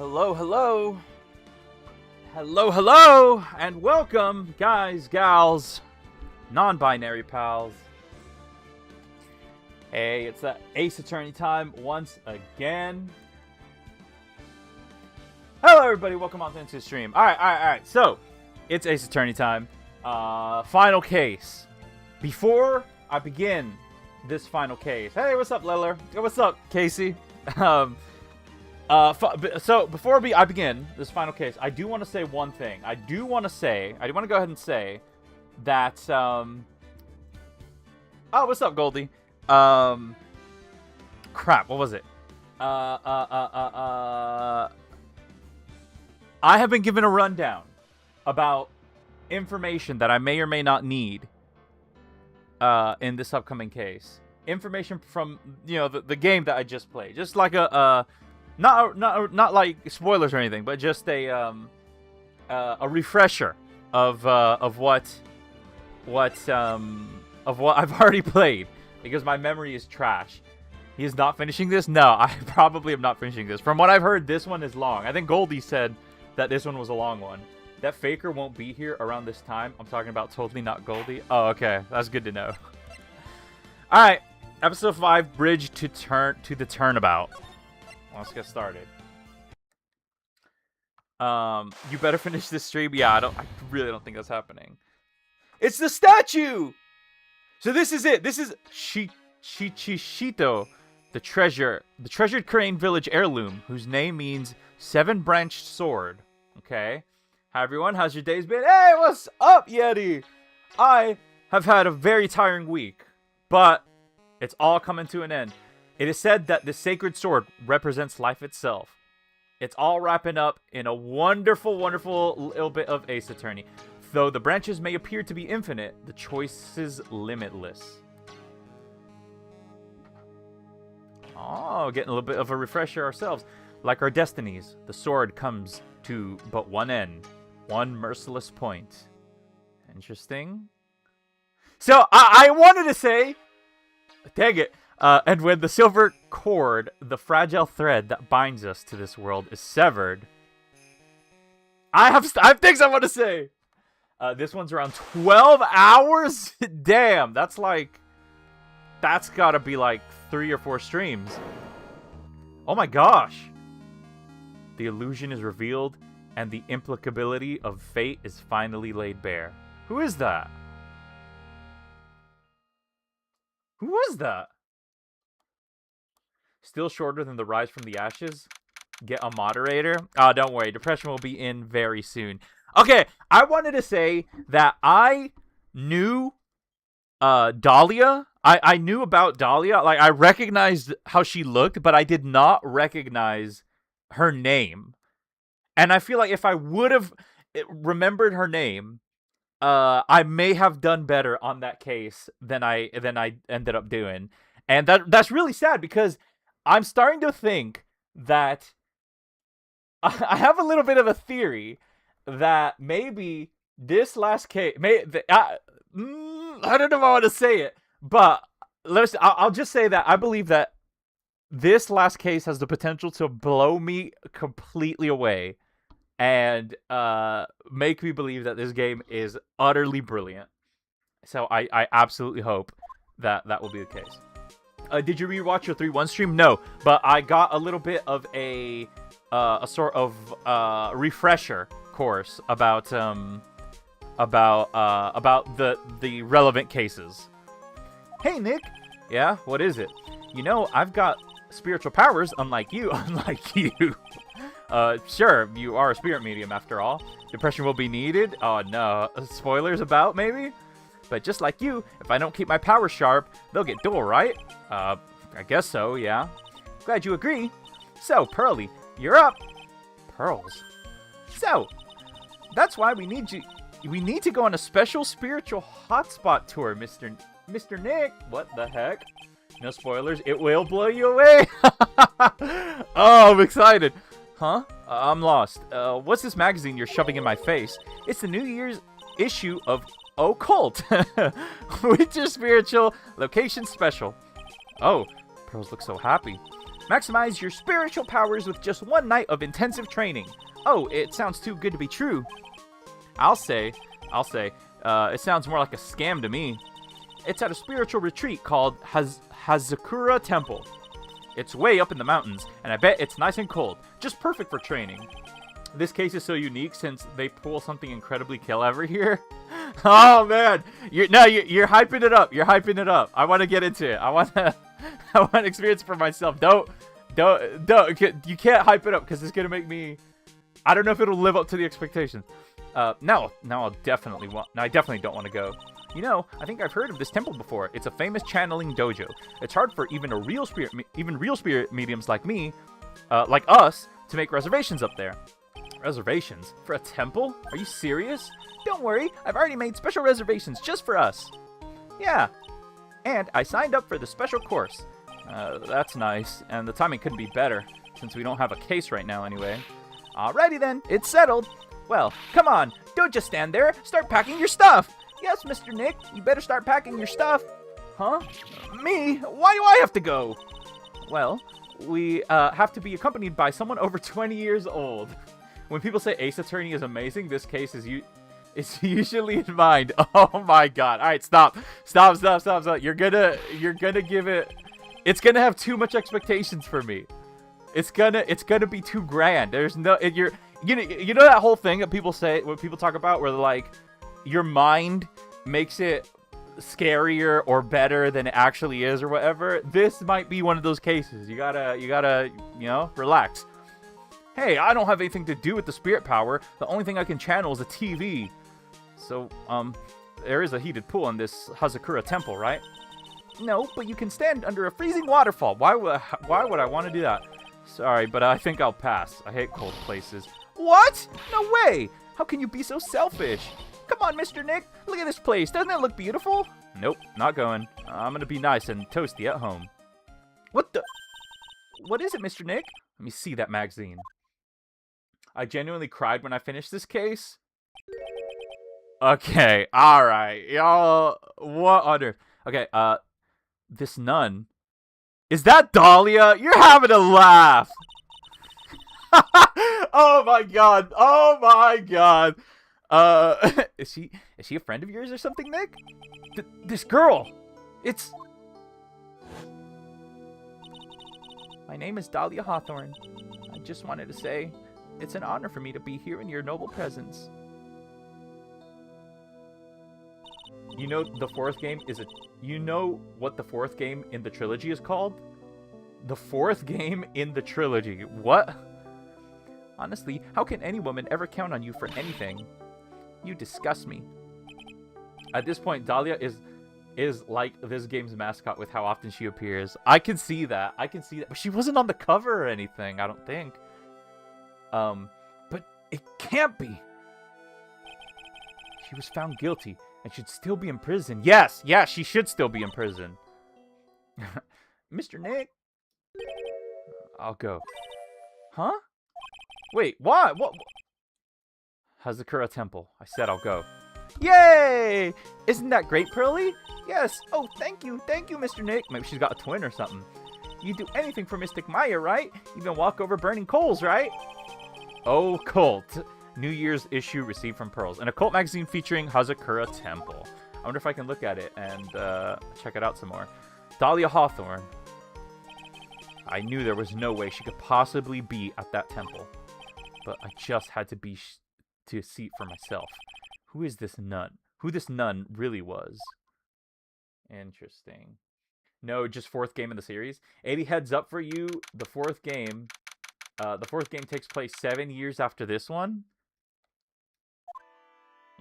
Hello, hello. Hello, hello, and welcome, guys, gals, non-binary pals. Hey, it's that Ace Attorney time once again. Hello, everybody. Welcome on into the stream. All right. So, it's Ace Attorney time. Final case. Before I begin this final case, hey, what's up, Leller? Hey, what's up, Casey? So before I begin this final case, I do want to say one thing. I do want to go ahead and say that, oh, what's up, Goldie? Crap, what was it? I have been given a rundown about information that I may or may not need, in this upcoming case. Information from, the game that I just played. Just like not like spoilers or anything, but just a refresher of what I've already played, because my memory is trash. He is not finishing this? No, I probably am not finishing this. From what I've heard, this one is long. I think Goldie said that this one was a long one. That Faker won't be here around this time. I'm talking about totally not Goldie. Oh, okay. That's good to know. Alright. Episode 5, Bridge to the Turnabout. Let's get started. You better finish this stream. Yeah, I really don't think that's happening. It's the statue! So this is it. This is Shichishito, the treasured Crane Village heirloom, whose name means seven-branched sword. Okay. Hi, everyone. How's your days been? Hey, what's up, Yeti? I have had a very tiring week, but it's all coming to an end. It is said that the sacred sword represents life itself. It's all wrapping up in a wonderful, wonderful little bit of Ace Attorney. Though the branches may appear to be infinite, the choice is limitless. Oh, getting a little bit of a refresher ourselves. Like our destinies, the sword comes to but one end. One merciless point. Interesting. So, I wanted to say... Dang it. And when the silver cord, the fragile thread that binds us to this world, is severed... I have things I want to say! This one's around 12 hours? Damn, that's gotta be like 3 or 4 streams. Oh my gosh. The illusion is revealed, and the implicability of fate is finally laid bare. Who is that? Who was that? Still shorter than the rise from the ashes? Get a moderator? Oh, don't worry. Depression will be in very soon. Okay, I wanted to say that I knew Dahlia. I knew about Dahlia. Like, I recognized how she looked, but I did not recognize her name. And I feel like if I would have remembered her name, I may have done better on that case than I ended up doing. And that's really sad, because I'm starting to think that I have a little bit of a theory that maybe this last case, I don't know if I want to say it, but I'll just say that I believe that this last case has the potential to blow me completely away and make me believe that this game is utterly brilliant. So I absolutely hope that will be the case. Did you rewatch your 3-1 stream? No, but I got a little bit of a sort of refresher course about the relevant cases. Hey, Nick. Yeah, what is it? I've got spiritual powers, unlike you. Sure, you are a spirit medium after all. Depression will be needed. Oh no, spoilers about maybe? But just like you, if I don't keep my powers sharp, they'll get dull, right? I guess so, yeah. Glad you agree. So, Pearly, you're up. Pearls. So, that's why we need to go on a special spiritual hotspot tour, Mr. Nick. What the heck? No spoilers. It will blow you away. Oh, I'm excited. Huh? I'm lost. What's this magazine you're shoving in my face? It's the New Year's issue of Occult. Winter Spiritual Location Special. Oh, Pearls look so happy. Maximize your spiritual powers with just one night of intensive training. Oh, it sounds too good to be true. I'll say, it sounds more like a scam to me. It's at a spiritual retreat called Hazakura Temple. It's way up in the mountains, and I bet it's nice and cold. Just perfect for training. This case is so unique since they pull something incredibly clever here. Oh man, you're hyping it up. You're hyping it up. I want to get into it. I want to experience it for myself. Don't. You can't hype it up because it's gonna make me. I don't know if it'll live up to the expectations. No, I definitely don't want to go. You know, I think I've heard of this temple before. It's a famous channeling dojo. It's hard for even real spirit mediums like me, like us, to make reservations up there. Reservations? For a temple? Are you serious? Don't worry, I've already made special reservations just for us. Yeah, and I signed up for the special course. That's nice, and the timing couldn't be better, since we don't have a case right now anyway. Alrighty then, it's settled. Well, come on, don't just stand there, start packing your stuff. Yes, Mr. Nick, you better start packing your stuff. Huh? Me? Why do I have to go? Well, we have to be accompanied by someone over 20 years old. When people say Ace Attorney is amazing, this case is usually in mind. Oh my god. Alright, stop. You're gonna give it. It's gonna have too much expectations for me. It's gonna be too grand. There's no you know that whole thing that people say when people talk about where like your mind makes it scarier or better than it actually is or whatever. This might be one of those cases. You gotta relax. Hey, I don't have anything to do with the spirit power. The only thing I can channel is a TV. So, there is a heated pool in this Hazakura temple, right? No, but you can stand under a freezing waterfall. Why would I want to do that? Sorry, but I think I'll pass. I hate cold places. What? No way! How can you be so selfish? Come on, Mr. Nick. Look at this place. Doesn't it look beautiful? Nope, not going. I'm gonna be nice and toasty at home. What is it, Mr. Nick? Let me see that magazine. I genuinely cried when I finished this case. Okay, alright. Y'all, what on earth? Okay, this nun. Is that Dahlia? You're having a laugh. Oh my god. Oh my god. Is she a friend of yours or something, Nick? This girl. It's... My name is Dahlia Hawthorne. I just wanted to say, it's an honor for me to be here in your noble presence. You know the fourth game is you know what the fourth game in the trilogy is called? The fourth game in the trilogy. What? Honestly, how can any woman ever count on you for anything? You disgust me. At this point, Dahlia is like this game's mascot with how often she appears. I can see that. But she wasn't on the cover or anything, I don't think. But it can't be. She was found guilty and should still be in prison. Yes, she should still be in prison. Mr. Nick? I'll go. Huh? Wait, what? What? Hazakura Temple. I said I'll go. Yay! Isn't that great, Pearly? Yes. Oh, thank you, Mr. Nick. Maybe she's got a twin or something. You'd do anything for Mystic Maya, right? Even walk over burning coals, right? Oh, Cult. New Year's issue received from Pearls. An occult magazine featuring Hazakura Temple. I wonder if I can look at it and check it out some more. Dahlia Hawthorne. I knew there was no way she could possibly be at that temple. But I just had to be to see it for myself. Who is this nun? Who this nun really was. Interesting. No, just fourth game in the series. A-Dee, heads up for you. The fourth game takes place 7 years after this one.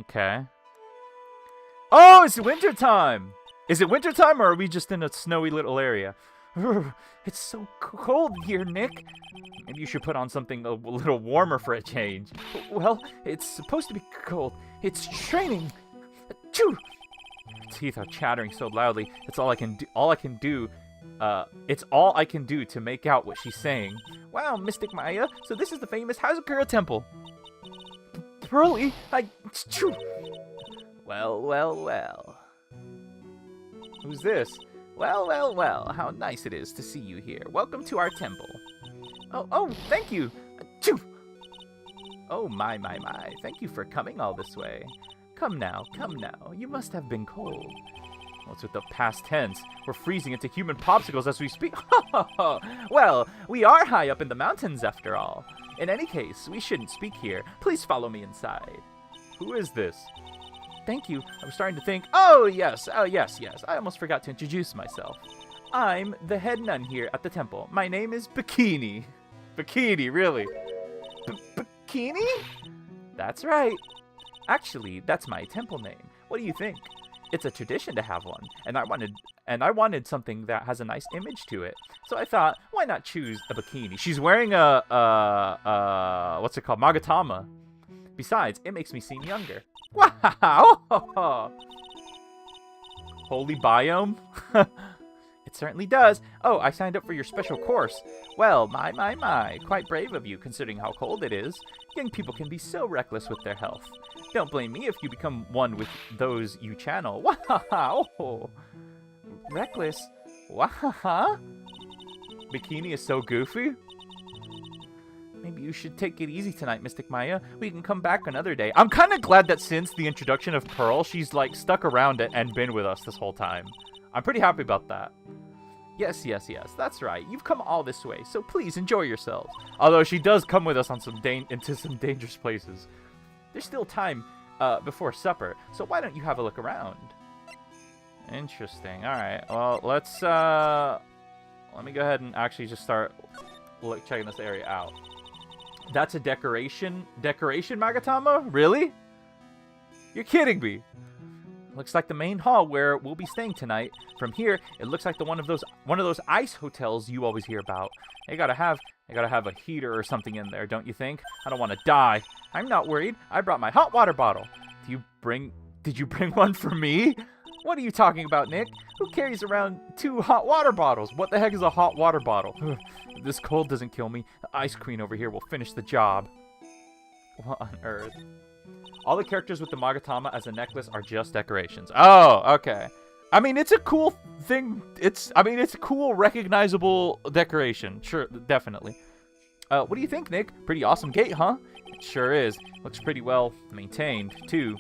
Okay. Oh, it's wintertime! Is it wintertime, or are we just in a snowy little area? It's so cold here, Nick. Maybe you should put on something a little warmer for a change. Well, it's supposed to be cold. It's training. Achoo! My teeth are chattering so loudly. It's all I can do. It's all I can do to make out what she's saying. Wow, Mystic Maya. So this is the famous Hazakura Temple. Pearly, Well. Who's this? Well, well, well, how nice it is to see you here. Welcome to our temple. Oh, thank you. Achoo! Oh, my. Thank you for coming all this way. Come now. You must have been cold. What's with the past tense? We're freezing into human popsicles as we speak. Well, we are high up in the mountains after all. In any case, we shouldn't speak here. Please follow me inside. Who is this? Thank you. I was starting to think. Oh, yes. I almost forgot to introduce myself. I'm the head nun here at the temple. My name is Bikini. Bikini, really? Bikini? That's right. Actually, that's my temple name. What do you think? It's a tradition to have one, and I wanted something that has a nice image to it. So I thought, why not choose a bikini? She's wearing a what's it called? Magatama. Besides, it makes me seem younger. Wow! Holy biome? It certainly does. Oh, I signed up for your special course. Well, my. Quite brave of you, considering how cold it is. Young people can be so reckless with their health. Don't blame me if you become one with those you channel. Wow! Reckless? Wow! Bikini is so goofy? Maybe you should take it easy tonight, Mystic Maya. We can come back another day. I'm kind of glad that since the introduction of Pearl, she's like stuck around it and been with us this whole time. I'm pretty happy about that. Yes, that's right. You've come all this way, so please enjoy yourselves. Although she does come with us on into some dangerous places. There's still time before supper, so why don't you have a look around? Interesting. All right. Well, let me go ahead and actually just start checking this area out. That's a decoration Magatama? Really? You're kidding me. Looks like the main hall where we'll be staying tonight. From here, it looks like one of those ice hotels you always hear about. I gotta have a heater or something in there, don't you think? I don't want to die. I'm not worried. I brought my hot water bottle. Did you bring one for me? What are you talking about, Nick? Who carries around 2 hot water bottles? What the heck is a hot water bottle? If this cold doesn't kill me, the Ice Queen over here will finish the job. What on earth? All the characters with the Magatama as a necklace are just decorations. Oh, okay. I mean, it's a cool thing. It's a cool, recognizable decoration. Sure, definitely. What do you think, Nick? Pretty awesome gate, huh? It sure is. Looks pretty well maintained, too.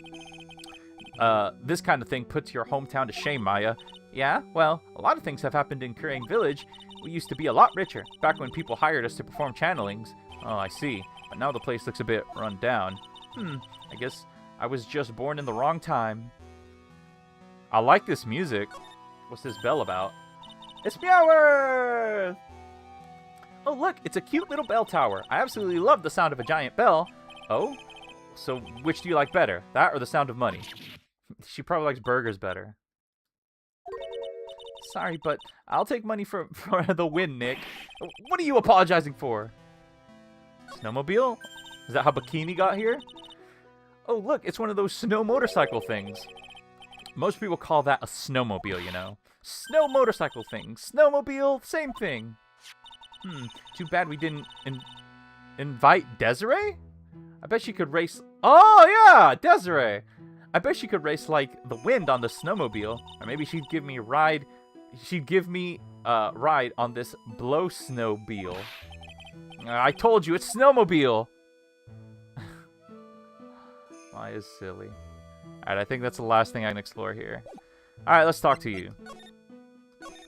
This kind of thing puts your hometown to shame, Maya. Yeah? Well, a lot of things have happened in Kurang Village. We used to be a lot richer, back when people hired us to perform channelings. Oh, I see. But now the place looks a bit run down. I guess I was just born in the wrong time. I like this music. What's this bell about? It's Meowth! Oh, look, it's a cute little bell tower. I absolutely love the sound of a giant bell. Oh? So, which do you like better? That or the sound of money? She probably likes burgers better. Sorry, but I'll take money for the win, Nick. What are you apologizing for? Snowmobile? Is that how Bikini got here? Oh, look, it's one of those snow motorcycle things. Most people call that a snowmobile, you know. Snow motorcycle thing. Snowmobile, same thing. Too bad we didn't invite Desiree? I bet she could race... Oh, yeah, Desiree. I bet she could race like the wind on the snowmobile. Or maybe she'd give me a ride. She'd give me a ride on this blow snowmobile. I told you, it's snowmobile. Why is silly? Alright, I think that's the last thing I can explore here. Alright, let's talk to you.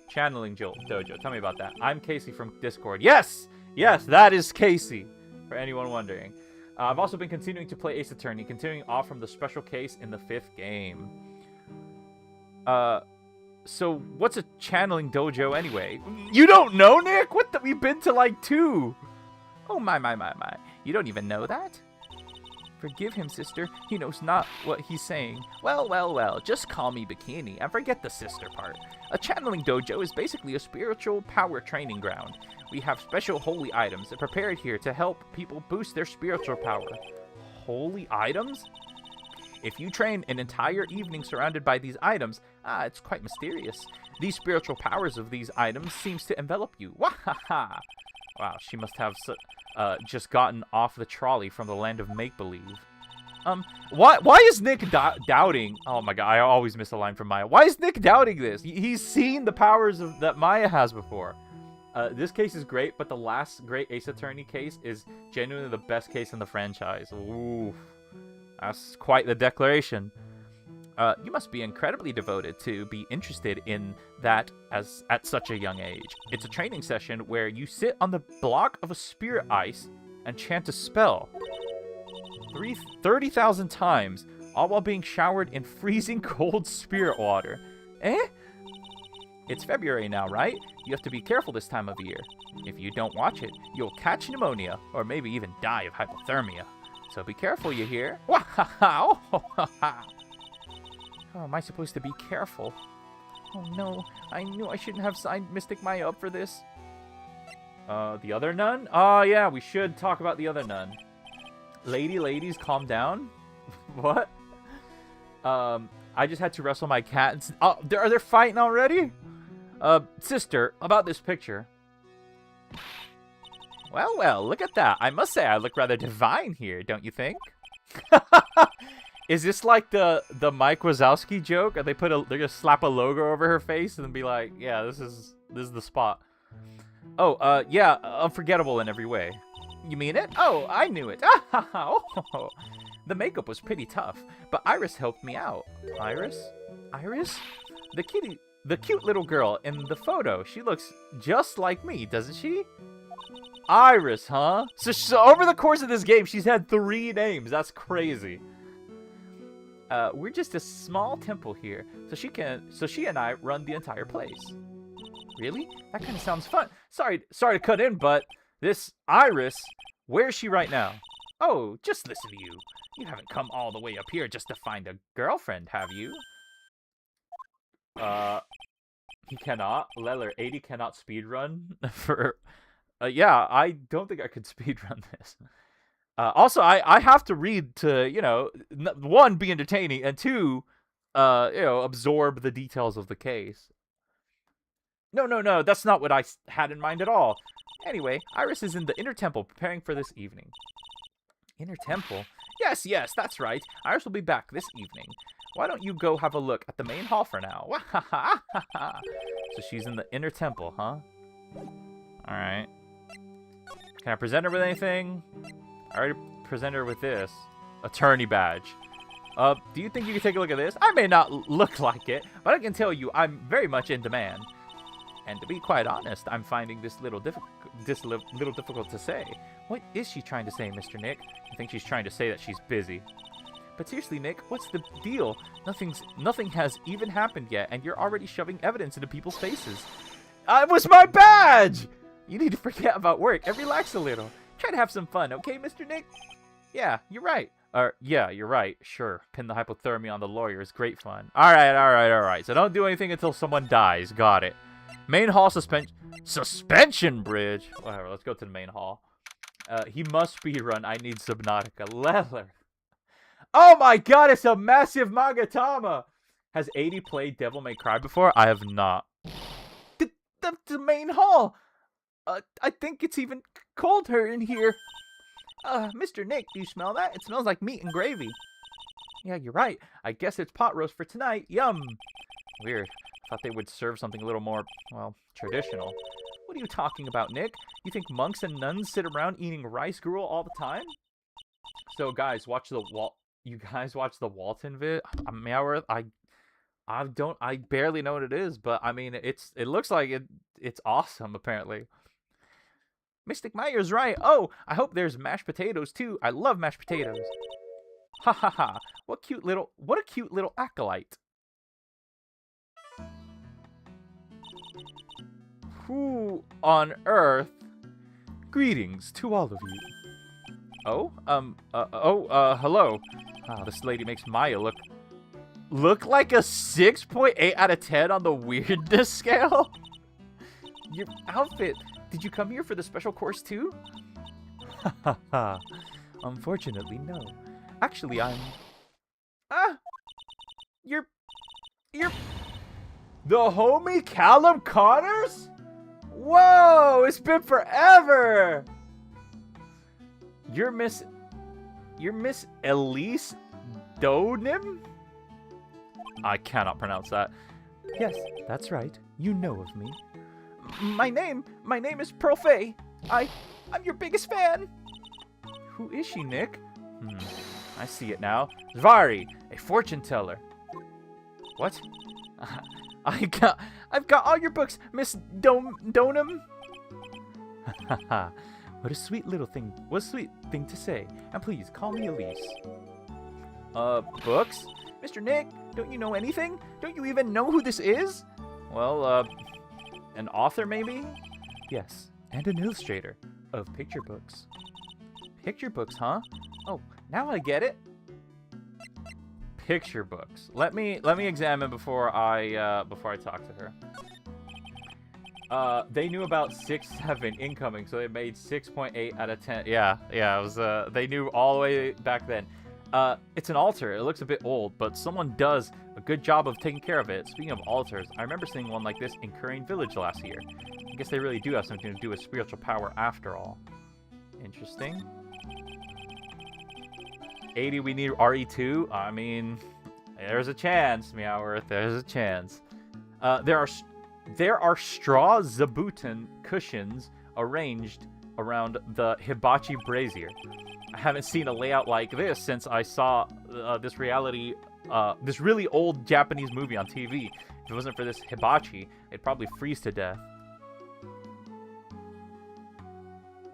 Channeling Dojo. Tell me about that. I'm Casey from Discord. Yes! Yes, that is Casey. For anyone wondering. I've also been continuing to play Ace Attorney, continuing off from the special case in the 5th game. So what's a channeling dojo anyway? You don't know, Nick? What the? We've been to like 2. Oh, my. You don't even know that? Forgive him, sister. He knows not what he's saying. Well. Just call me Bikini and forget the sister part. A channeling dojo is basically a spiritual power training ground. We have special holy items prepared here to help people boost their spiritual power. Holy items? If you train an entire evening surrounded by these items, it's quite mysterious. These spiritual powers of these items seems to envelop you. Wahaha! Wow, she must have just gotten off the trolley from the land of make-believe. Why is Nick doubting? Oh my god, I always miss a line from Maya. Why is Nick doubting this? He's seen the powers that Maya has before. This case is great, but the last great Ace Attorney case is genuinely the best case in the franchise. Ooh, that's quite the declaration. You must be incredibly devoted to be interested in that at such a young age. It's a training session where you sit on the block of a spirit ice and chant a spell 30,000 times, all while being showered in freezing cold spirit water. Eh? It's February now, right? You have to be careful this time of year. If you don't watch it, you'll catch pneumonia, or maybe even die of hypothermia. So be careful, you hear? How am I supposed to be careful? Oh no, I knew I shouldn't have signed Mystic Maya up for this. The other nun? Oh yeah, we should talk about the other nun. Ladies, calm down. What? I just had to wrestle my cat. Oh, are they fighting already? Sister, about this picture. Well, look at that. I must say I look rather divine here, don't you think? Is this like the Mike Wazowski joke? Or they're gonna slap a logo over her face and be like, yeah, this is the spot. Oh, yeah, unforgettable in every way. You mean it? Oh, I knew it. The makeup was pretty tough, but Iris helped me out. Iris? The cute little girl in the photo. She looks just like me, doesn't she? Iris, huh? So over the course of this game, she's had 3 names. That's crazy. We're just a small temple here, so she and I run the entire place. Really? That kind of sounds fun. Sorry to cut in, but this Iris, where's she right now? Oh, just listen to you. You haven't come all the way up here just to find a girlfriend, have you? He cannot. Leller, A-Dee cannot speedrun for... yeah, I don't think I could speedrun this. Also, I have to read to, you know, 1, be entertaining, and 2, you know, absorb the details of the case. No, that's not what I had in mind at all. Anyway, Iris is in the inner temple preparing for this evening. Inner temple? Yes, that's right. Iris will be back this evening. Why don't you go have a look at the main hall for now? So she's in the inner temple, huh? Alright. Can I present her with anything? I already presented her with this. Attorney badge. Do you think you can take a look at this? I may not look like it, but I can tell you I'm very much in demand. And to be quite honest, I'm finding this little difficult to say. What is she trying to say, Mr. Nick? I think she's trying to say that she's busy. But seriously, Nick, what's the deal? Nothing has even happened yet, and you're already shoving evidence into people's faces. It was my badge! You need to forget about work and relax a little. Try to have some fun, okay, Mr. Nick? Yeah, you're right. Yeah, you're right. Sure, pin the hypothermia on the lawyer is great fun. Alright. So don't do anything until someone dies. Got it. Main hall suspension bridge. Whatever, let's go to the main hall. He must speedrun. I need Subnautica. Leather. Oh my god, it's a massive Magatama! Has A-Dee played Devil May Cry before? I have not. The main hall! I think it's even colder in here. Mr. Nick, do you smell that? It smells like meat and gravy. Yeah, you're right. I guess it's pot roast for tonight. Yum! Weird. Thought they would serve something a little more, well, traditional. What are you talking about, Nick? You think monks and nuns sit around eating rice gruel all the time? So, guys, you guys watch the Walton vid? I barely know what it is, but I mean, it looks like it's awesome, apparently. Mystic Maya's right. Oh, I hope there's mashed potatoes too. I love mashed potatoes. Ha ha ha. What a cute little acolyte. Who on earth? Greetings to all of you. Oh, hello. Oh, this lady makes Maya look like a 6.8 out of 10 on the weirdness scale. Your outfit. Did you come here for the special course too? Haha. Unfortunately, no. Actually, I'm... You're... The homie Callum Connors? Whoa! It's been forever! You're You're Miss Elise Donim? I cannot pronounce that. Yes, that's right. You know of me. My name is Profay. I'm your biggest fan. Who is she, Nick? I see it now. Zvari, a fortune teller. What? I've got all your books, Miss Donum. What a sweet little thing. What a sweet thing to say. And please call me Elise. Books? Mr. Nick, don't you know anything? Don't you even know who this is? Well, an author maybe? Yes, and an illustrator of picture books. Picture books, huh? Oh, now I get it. Picture books. Let me examine before I talk to her. They knew about 6-7 incoming, so they made 6.8 out of 10. Yeah, it was they knew all the way back then. It's an altar. It looks a bit old, but someone does a good job of taking care of it. Speaking of altars, I remember seeing one like this in Currane Village last year. I guess they really do have something to do with spiritual power after all. Interesting. A-Dee, we need RE2? I mean, there's a chance, Meowworth. There's a chance. There are straw zabuton cushions arranged around the hibachi brazier. I haven't seen a layout like this since I saw this really old Japanese movie on TV. If it wasn't for this hibachi, it'd probably freeze to death.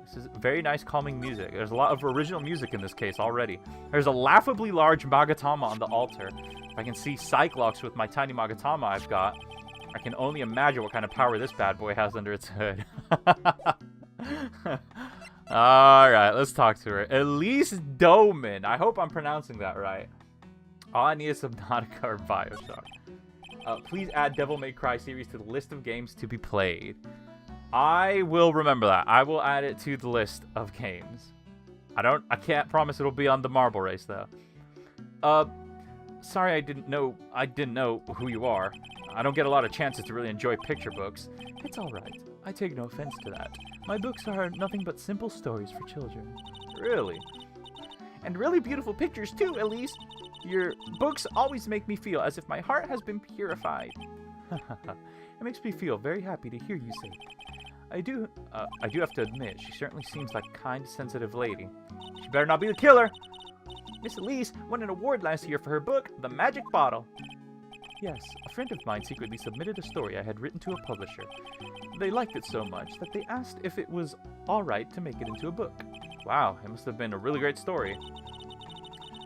This is very nice, calming music. There's a lot of original music in this case already. There's a laughably large Magatama on the altar. If I can see Cyclops with my tiny Magatama I've got, I can only imagine what kind of power this bad boy has under its hood. Alright, let's talk to her. Elise Doman. I hope I'm pronouncing that right. All I need is Subnautica or Bioshock. Please add Devil May Cry series to the list of games to be played. I will remember that. I will add it to the list of games. I can't promise it'll be on the Marble Race though. Sorry I didn't know who you are. I don't get a lot of chances to really enjoy picture books. It's alright. I take no offense to that. My books are nothing but simple stories for children. Really? And really beautiful pictures too, Elise. Your books always make me feel as if my heart has been purified. It makes me feel very happy to hear you say it. I do have to admit, she certainly seems like a kind, sensitive lady. She better not be the killer! Miss Elise won an award last year for her book, The Magic Bottle. Yes, a friend of mine secretly submitted a story I had written to a publisher. They liked it so much that they asked if it was alright to make it into a book. Wow, it must have been a really great story.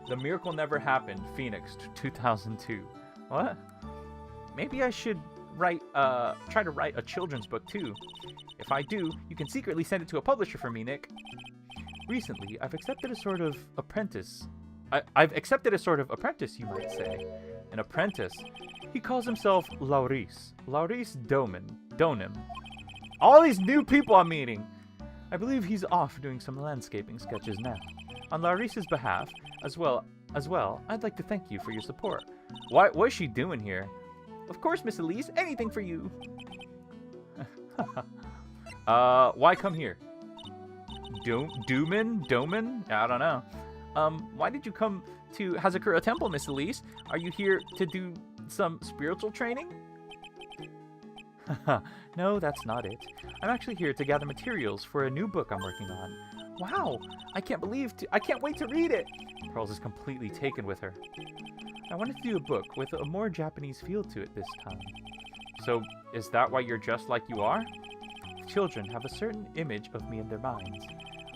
The Miracle Never Happened, Phoenix, 2002. What? Maybe I should try to write a children's book too. If I do, you can secretly send it to a publisher for me, Nick. Recently, I've accepted a sort of apprentice. I've accepted a sort of apprentice, you might say. An apprentice. He calls himself Laurice. Laurice Donim. All these new people I'm meeting. I believe he's off doing some landscaping sketches now. On Laurice's behalf, as well, I'd like to thank you for your support. What is she doing here? Of course, Miss Elise, anything for you. Why come here? Doman? I don't know. Why did you come to Hazakura Temple, Miss Elise? Are you here to do some spiritual training? No, that's not it. I'm actually here to gather materials for a new book I'm working on. Wow, I can't wait to read it. Pearls is completely taken with her. I wanted to do a book with a more Japanese feel to it this time. So, is that why you're dressed like you are? Children have a certain image of me in their minds.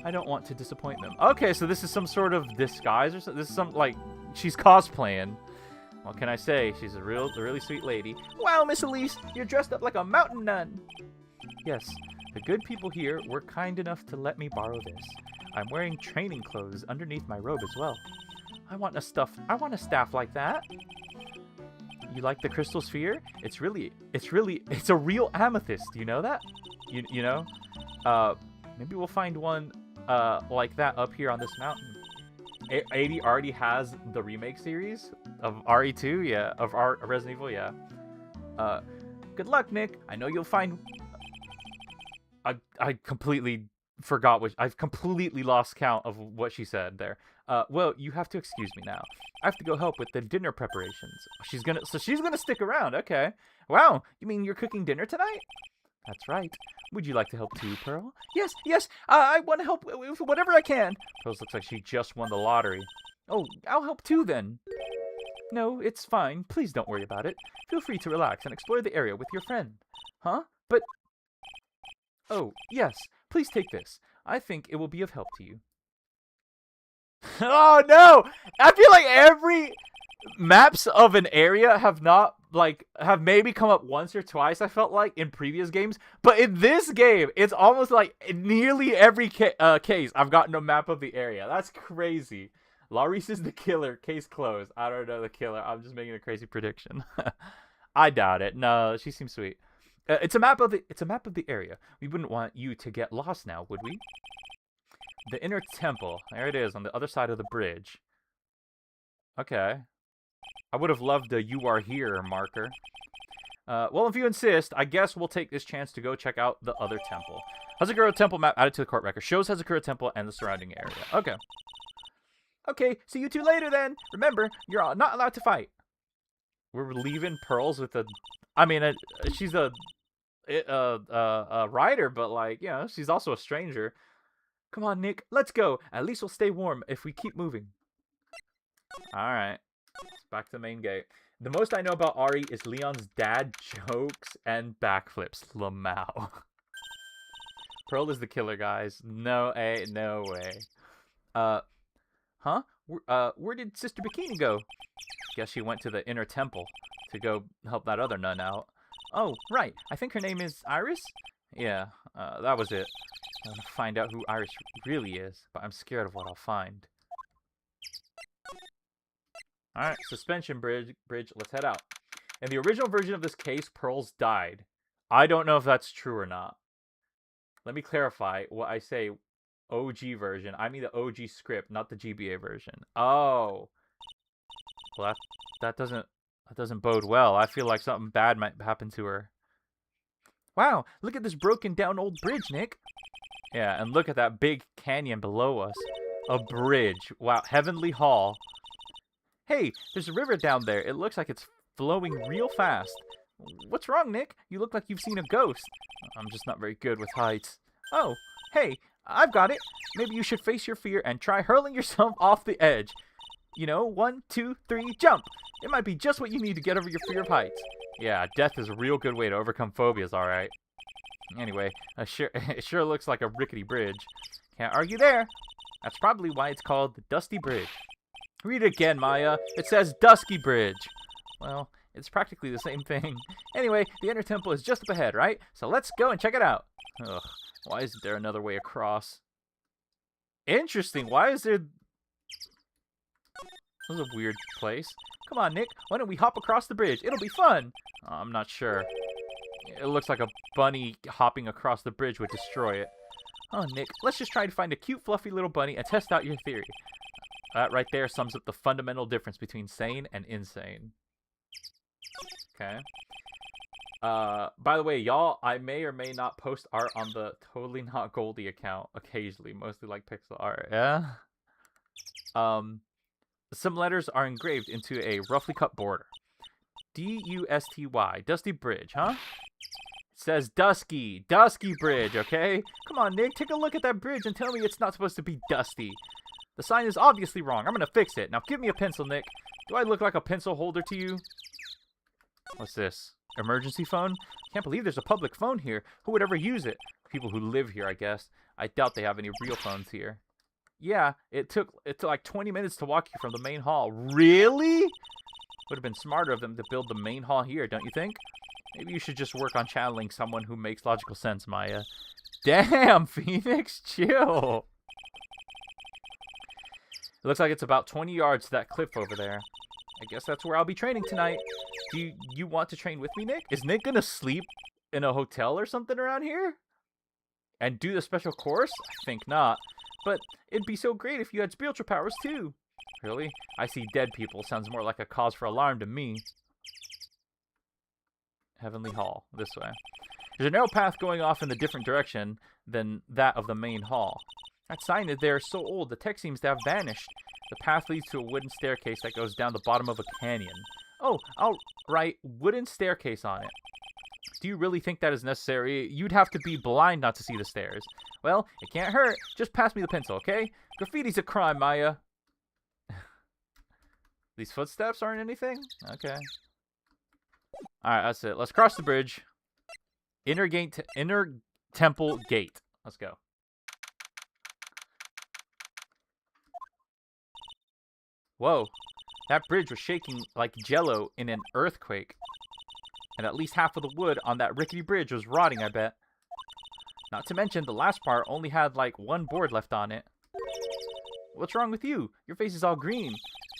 I don't want to disappoint them. Okay, so this is some sort of disguise or something. This is some, like, she's cosplaying. What can I say? She's a really sweet lady. Wow, Miss Elise, you're dressed up like a mountain nun. Yes, the good people here were kind enough to let me borrow this. I'm wearing training clothes underneath my robe as well. I want a staff like that. You like the crystal sphere? It's a real amethyst. Do you know that? You know? Maybe we'll find one like that up here on this mountain. A-Dee already has the remake series of RE2, yeah, of Resident Evil, yeah. Good luck, Nick. I know you'll find. I completely forgot what I've completely lost count of what she said there. Well, you have to excuse me now. I have to go help with the dinner preparations. She's gonna stick around. Okay. Wow. You mean you're cooking dinner tonight? That's right. Would you like to help too, Pearl? Yes, yes. I want to help with whatever I can. Pearl looks like she just won the lottery. Oh, I'll help too then. No, it's fine. Please don't worry about it. Feel free to relax and explore the area with your friend. Huh? But... Oh, yes. Please take this. I think it will be of help to you. Oh, no! I feel like every maps of an area have maybe come up once or twice, I felt like, in previous games. But in this game, it's almost like nearly every case I've gotten a map of the area. That's crazy. Laurice is the killer. Case closed. I don't know the killer. I'm just making a crazy prediction. I doubt it. No, she seems sweet. It's a map of the area. We wouldn't want you to get lost now, would we? The inner temple. There it is on the other side of the bridge. Okay. I would have loved a "you are here" marker. Well, if you insist, I guess we'll take this chance to go check out the other temple. Hazakura Temple map added to the court record. Shows Hazakura Temple and the surrounding area. Okay. Okay, see you two later then. Remember, you're not allowed to fight. We're leaving Pearls with a... I mean, she's a rider, but, like, you know, she's also a stranger. Come on, Nick, let's go. At least we'll stay warm if we keep moving. Alright. Back to the main gate. The most I know about Ari is Leon's dad jokes and backflips. Lamau. Pearl is the killer, guys. No way. Huh? Where did Sister Bikini go? Guess she went to the inner temple to go help that other nun out. Oh, right. I think her name is Iris? Yeah, that was it. I want to find out who Iris really is, but I'm scared of what I'll find. Alright, suspension bridge. Let's head out. In the original version of this case, Pearls died. I don't know if that's true or not. Let me clarify what I say. OG version. I mean the OG script, not the GBA version. Oh. Well, that doesn't bode well. I feel like something bad might happen to her. Wow, look at this broken down old bridge, Nick. Yeah, and look at that big canyon below us. A bridge. Wow, Heavenly Hall. Hey, there's a river down there. It looks like it's flowing real fast. What's wrong, Nick? You look like you've seen a ghost. I'm just not very good with heights. Oh, hey, I've got it. Maybe you should face your fear and try hurling yourself off the edge. You know, 1, 2, 3, jump. It might be just what you need to get over your fear of heights. Yeah, death is a real good way to overcome phobias, alright. Anyway, it sure looks like a rickety bridge. Can't argue there. That's probably why it's called the Dusty Bridge. Read it again, Maya. It says Dusky Bridge. Well, it's practically the same thing. Anyway, the inner temple is just up ahead, right? So let's go and check it out. Ugh, why isn't there another way across? Interesting. Why is there... This is a weird place. Come on, Nick. Why don't we hop across the bridge? It'll be fun. I'm not sure. It looks like a bunny hopping across the bridge would destroy it. Oh, Nick, let's just try to find a cute, fluffy little bunny and test out your theory. That right there sums up the fundamental difference between sane and insane. Okay. By the way, y'all, I may or may not post art on the Totally Not Goldie account occasionally, mostly like pixel art. Yeah. Some letters are engraved into a roughly cut border. D-U-S-T-Y, Dusty Bridge, huh? It says Dusky Bridge, okay? Come on, Nick, take a look at that bridge and tell me it's not supposed to be dusty. The sign is obviously wrong. I'm gonna fix it. Now give me a pencil, Nick. Do I look like a pencil holder to you? What's this? Emergency phone? Can't believe there's a public phone here. Who would ever use it? People who live here, I guess. I doubt they have any real phones here. Yeah, it took like 20 minutes to walk you from the main hall. Really? Would have been smarter of them to build the main hall here, don't you think? Maybe you should just work on channeling someone who makes logical sense, Maya. Damn, Phoenix, chill. It looks like it's about 20 yards to that cliff over there. I guess that's where I'll be training tonight. Do you want to train with me, Nick? Is Nick gonna sleep in a hotel or something around here? And do the special course? I think not. But it'd be so great if you had spiritual powers too. Really? I see dead people. Sounds more like a cause for alarm to me. Heavenly Hall. This way. There's a narrow path going off in the different direction than that of the main hall. That sign is there so old, the text seems to have vanished. The path leads to a wooden staircase that goes down the bottom of a canyon. Oh, I'll write wooden staircase on it. Do you really think that is necessary? You'd have to be blind not to see the stairs. Well, it can't hurt. Just pass me the pencil, okay? Graffiti's a crime, Maya. These footsteps aren't anything? Okay. Alright, that's it. Let's cross the bridge. Inner temple gate. Let's go. Whoa. That bridge was shaking like jello in an earthquake. And at least half of the wood on that rickety bridge was rotting, I bet. Not to mention, the last part only had like one board left on it. What's wrong with you? Your face is all green.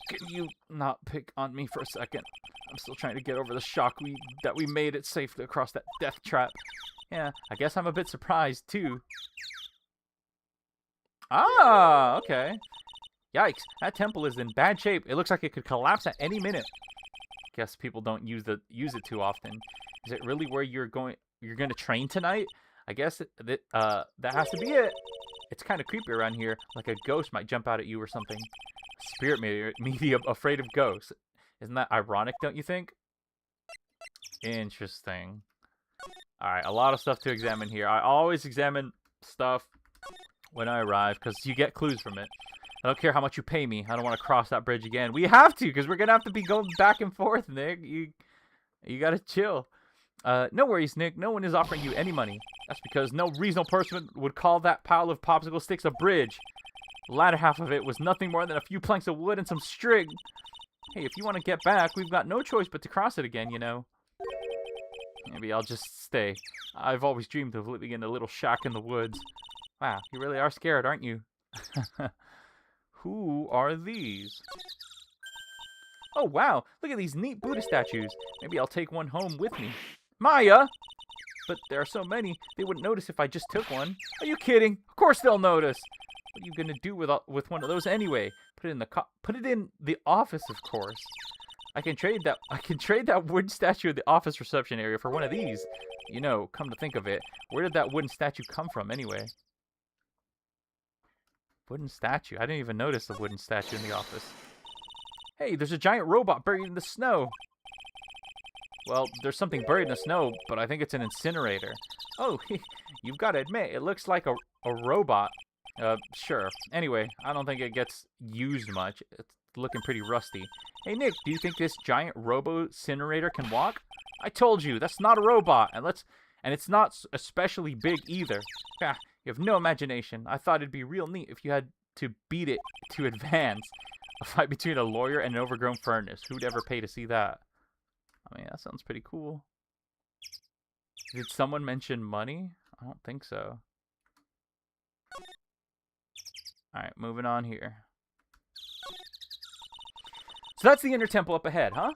Can you not pick on me for a second? I'm still trying to get over the shock that we made it safe across that death trap. Yeah, I guess I'm a bit surprised, too. Ah, okay. Yikes, that temple is in bad shape. It looks like it could collapse at any minute. Guess people don't use it too often. Is it really where you're going to train tonight? I guess that has to be it. It's kind of creepy around here, like a ghost might jump out at you or something. Spirit may be afraid of ghosts. Isn't that ironic, don't you think? Interesting. Alright, a lot of stuff to examine here. I always examine stuff when I arrive, because you get clues from it. I don't care how much you pay me. I don't want to cross that bridge again. We have to, because we're going to have to be going back and forth, Nick. You got to chill. No worries, Nick. No one is offering you any money. That's because no reasonable person would call that pile of popsicle sticks a bridge. The latter half of it was nothing more than a few planks of wood and some string. Hey, if you want to get back, we've got no choice but to cross it again, you know. Maybe I'll just stay. I've always dreamed of living in a little shack in the woods. Wow, you really are scared, aren't you? Who are these? Oh, wow. Look at these neat Buddha statues. Maybe I'll take one home with me. Maya! But there are so many, they wouldn't notice if I just took one. Are you kidding? Of course they'll notice. What are you going to do with one of those anyway? Put it in the office, of course. I can trade that wooden statue at the office reception area for one of these. You know, come to think of it, where did that wooden statue come from anyway? Wooden statue? I didn't even notice the wooden statue in the office. Hey, there's a giant robot buried in the snow. Well, there's something buried in the snow, but I think it's an incinerator. Oh, you've got to admit, it looks like a robot. Sure. Anyway, I don't think it gets used much. It's looking pretty rusty. Hey, Nick, do you think this giant robo-incinerator can walk? I told you, that's not a robot, and it's not especially big either. Ah, you have no imagination. I thought it'd be real neat if you had to beat it to advance. A fight between a lawyer and an overgrown furnace. Who'd ever pay to see that? I mean, that sounds pretty cool. Did someone mention money? I don't think so. Alright, moving on here. So that's the inner temple up ahead, huh?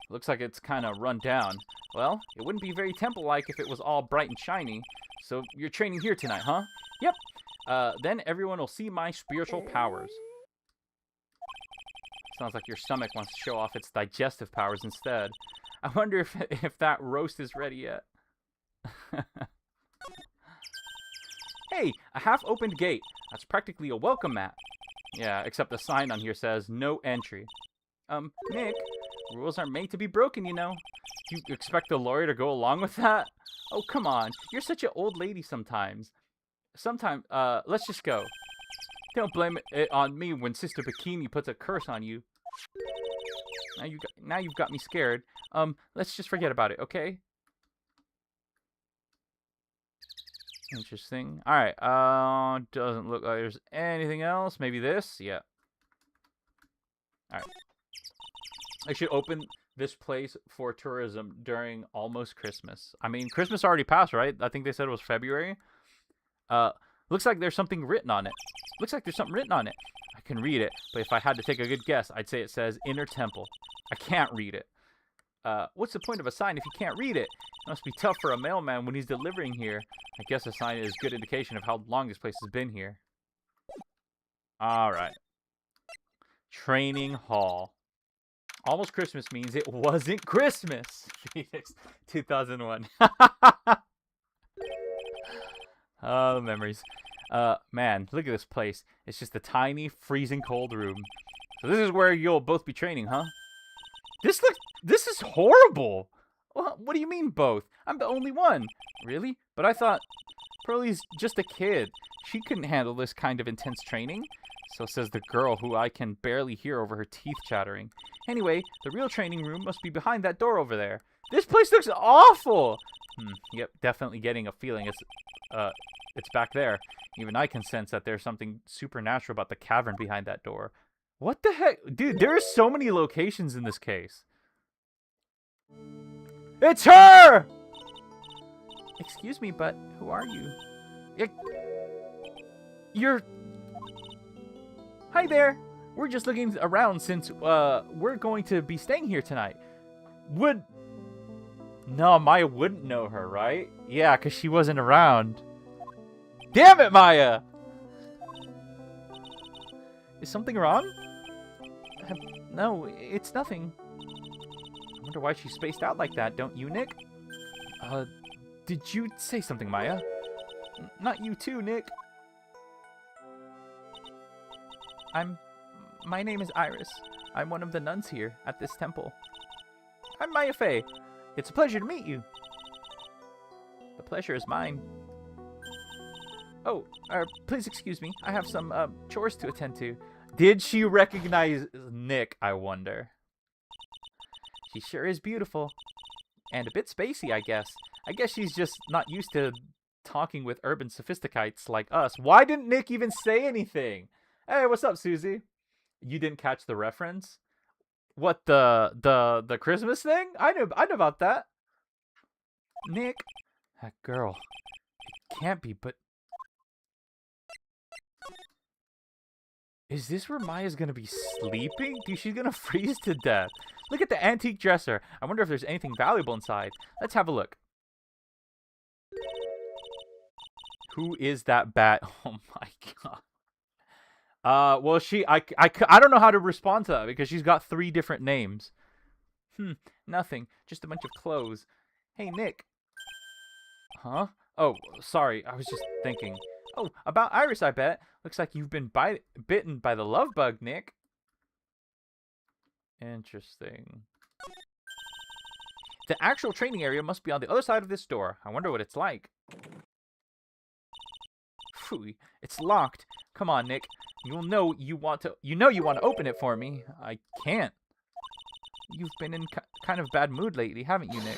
Looks like it's kind of run down. Well, it wouldn't be very temple-like if it was all bright and shiny. So you're training here tonight, huh? Yep. Then everyone will see my spiritual powers. Sounds like your stomach wants to show off its digestive powers instead. I wonder if that roast is ready yet. Hey, a half-opened gate. That's practically a welcome mat. Yeah, except the sign on here says no entry. Nick, rules aren't made to be broken, you know. Do you expect the lawyer to go along with that? Oh, come on. You're such an old lady sometimes. Let's just go. Don't blame it on me when Sister Bikini puts a curse on you. Now you've got me scared. Let's just forget about it, okay? Interesting. Alright, doesn't look like there's anything else. Maybe this? Yeah. Alright. I should open this place for tourism during almost Christmas. I mean, Christmas already passed, right? I think they said it was February. Looks like there's something written on it. I can read it, but if I had to take a good guess, I'd say it says Inner Temple. I can't read it. What's the point of a sign if you can't read it? It must be tough for a mailman when he's delivering here. I guess a sign is a good indication of how long this place has been here. Alright. Training Hall. Almost Christmas means it wasn't Christmas. Phoenix 2001. Oh, memories. Man, look at this place. It's just a tiny, freezing cold room. So this is where you'll both be training, huh? This is horrible. What do you mean both? I'm the only one. Really? But I thought Pearlie's just a kid. She couldn't handle this kind of intense training. So says the girl who I can barely hear over her teeth chattering. Anyway, the real training room must be behind that door over there. This place looks awful. Yep, definitely getting a feeling it's back there. Even I can sense that there's something supernatural about the cavern behind that door. What the heck? Dude, there are so many locations in this case. It's her! Excuse me, but who are you? You're... Hi there. We're just looking around since we're going to be staying here tonight. No, Maya wouldn't know her, right? Yeah, because she wasn't around. Damn it, Maya! Is something wrong? No, it's nothing. I wonder why she spaced out like that, don't you, Nick? Did you say something, Maya? Not you too, Nick. My name is Iris. I'm one of the nuns here at this temple. I'm Maya Fey. It's a pleasure to meet you. The pleasure is mine. Oh, please excuse me. I have some chores to attend to. Did she recognize Nick, I wonder? She sure is beautiful. And a bit spacey, I guess. I guess she's just not used to talking with urban sophisticates like us. Why didn't Nick even say anything? Hey, what's up, Susie? You didn't catch the reference? What, the Christmas thing? I knew about that. Nick. That girl. It can't be, but... Is this where Maya's gonna be sleeping? Dude, she's gonna freeze to death. Look at the antique dresser. I wonder if there's anything valuable inside. Let's have a look. Who is that bat? Oh my god. Well, I don't know how to respond to that because she's got 3 different names. Nothing. Just a bunch of clothes. Hey, Nick. Huh? Oh, sorry. I was just thinking. Oh, about Iris, I bet. Looks like you've been bitten by the love bug, Nick. Interesting. The actual training area must be on the other side of this door. I wonder what it's like. Phew, it's locked. Come on, Nick. You know you want to open it for me. I can't. You've been in kind of bad mood lately, haven't you, Nick?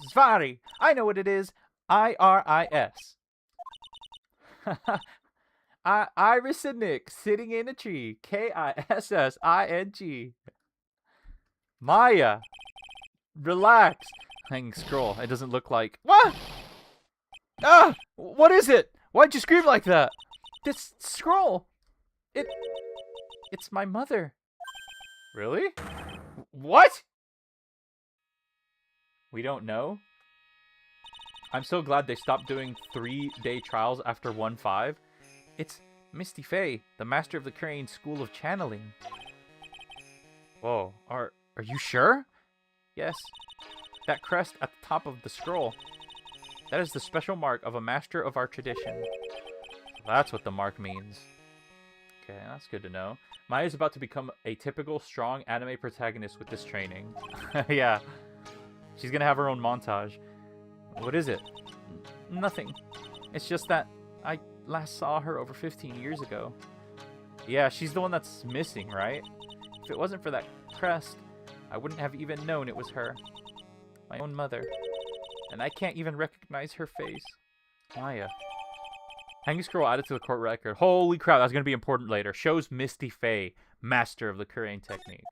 Svari. I know what it is. IRIS. Iris and Nick sitting in a tree. KISSING. Maya. Relax. Hang scroll. It doesn't look like... What? Ah! What is it? Why'd you scream like that? This scroll. It's my mother. Really? What? We don't know? I'm so glad they stopped doing 3-day trials after 1.5. It's Misty Fey, the master of the Crane School of Channeling. Whoa, are you sure? Yes. That crest at the top of the scroll. That is the special mark of a master of our tradition. That's what the mark means. Okay, that's good to know. Maya's about to become a typical strong anime protagonist with this training. Yeah. She's gonna have her own montage. What is it? Nothing. It's just that I last saw her over 15 years ago. Yeah, she's the one that's missing, right? If it wasn't for that crest, I wouldn't have even known it was her. My own mother. And I can't even recognize her face. Maya. Hanging scroll added to the court record. Holy crap, that's going to be important later. Shows Misty Fey, master of the Kurain technique.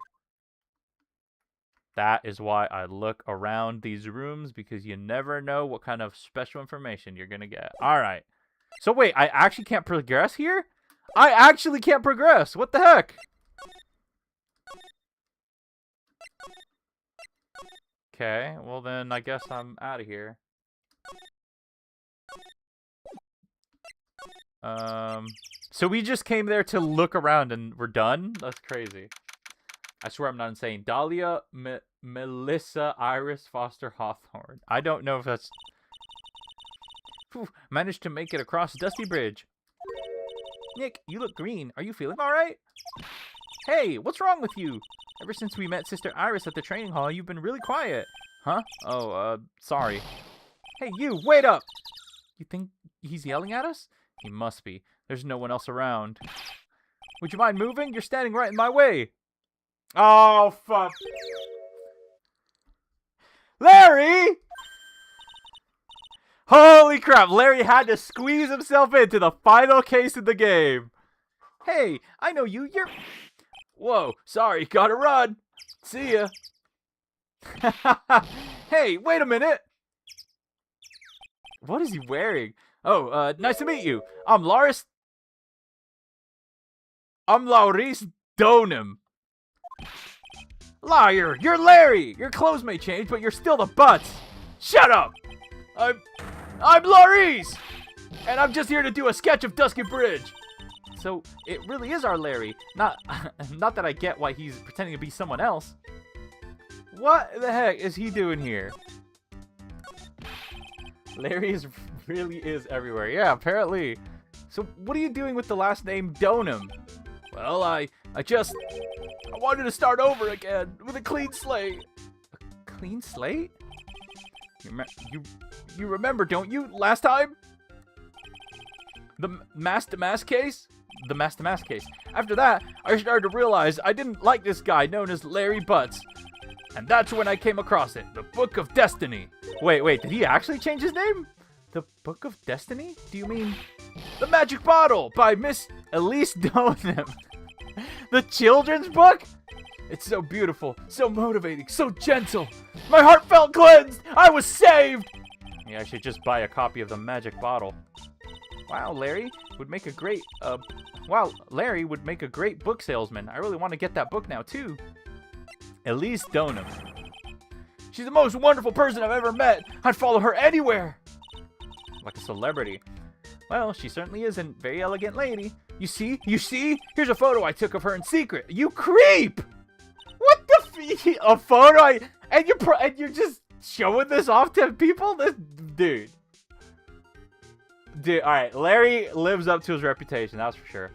That is why I look around these rooms, because you never know what kind of special information you're going to get. Alright. So wait, I actually can't progress here? I actually can't progress! What the heck? Okay, well then I guess I'm out of here. So we just came there to look around and we're done? That's crazy. I swear I'm not insane. Dahlia, Melissa, Iris, Foster, Hawthorne. I don't know if that's... Whew, managed to make it across Dusty Bridge. Nick, you look green. Are you feeling all right? Hey, what's wrong with you? Ever since we met Sister Iris at the training hall, you've been really quiet. Huh? Oh, sorry. Hey, you, wait up! You think he's yelling at us? He must be. There's no one else around. Would you mind moving? You're standing right in my way. Oh, fuck. Larry! Holy crap, Larry had to squeeze himself into the final case of the game. Hey, I know you. You're... Whoa, sorry, gotta run. See ya. Hey, wait a minute. What is he wearing? Oh, nice to meet you. I'm Laurice Donham. Liar, you're Larry. Your clothes may change, but you're still the butts. Shut up. I'm Laurice, and I'm just here to do a sketch of Dusky Bridge. So it really is our Larry. Not that I get why he's pretending to be someone else. What the heck is he doing here? Larry really is everywhere. Yeah, apparently. So what are you doing with the last name Donham? Well, I wanted to start over again with a clean slate. A clean slate? You remember, don't you? Last time? The mask-to-mask case? The mask-to-mask case. After that, I started to realize I didn't like this guy known as Larry Butts. And that's when I came across it. The Book of Destiny. Wait, did he actually change his name? The Book of Destiny? Do you mean... The Magic Bottle by Miss Elise Donham. The children's book? It's so beautiful, so motivating, so gentle. My heart felt cleansed. I was saved. Yeah, I should just buy a copy of The Magic Bottle. Wow, Larry would make a great book salesman. I really want to get that book now too. Elise Donham. She's the most wonderful person I've ever met. I'd follow her anywhere. Like a celebrity. Well, she certainly is a very elegant lady. You see? Here's a photo I took of her in secret. You creep! What the a photo? And you're just showing this off to people? This dude. All right. Larry lives up to his reputation. That's for sure.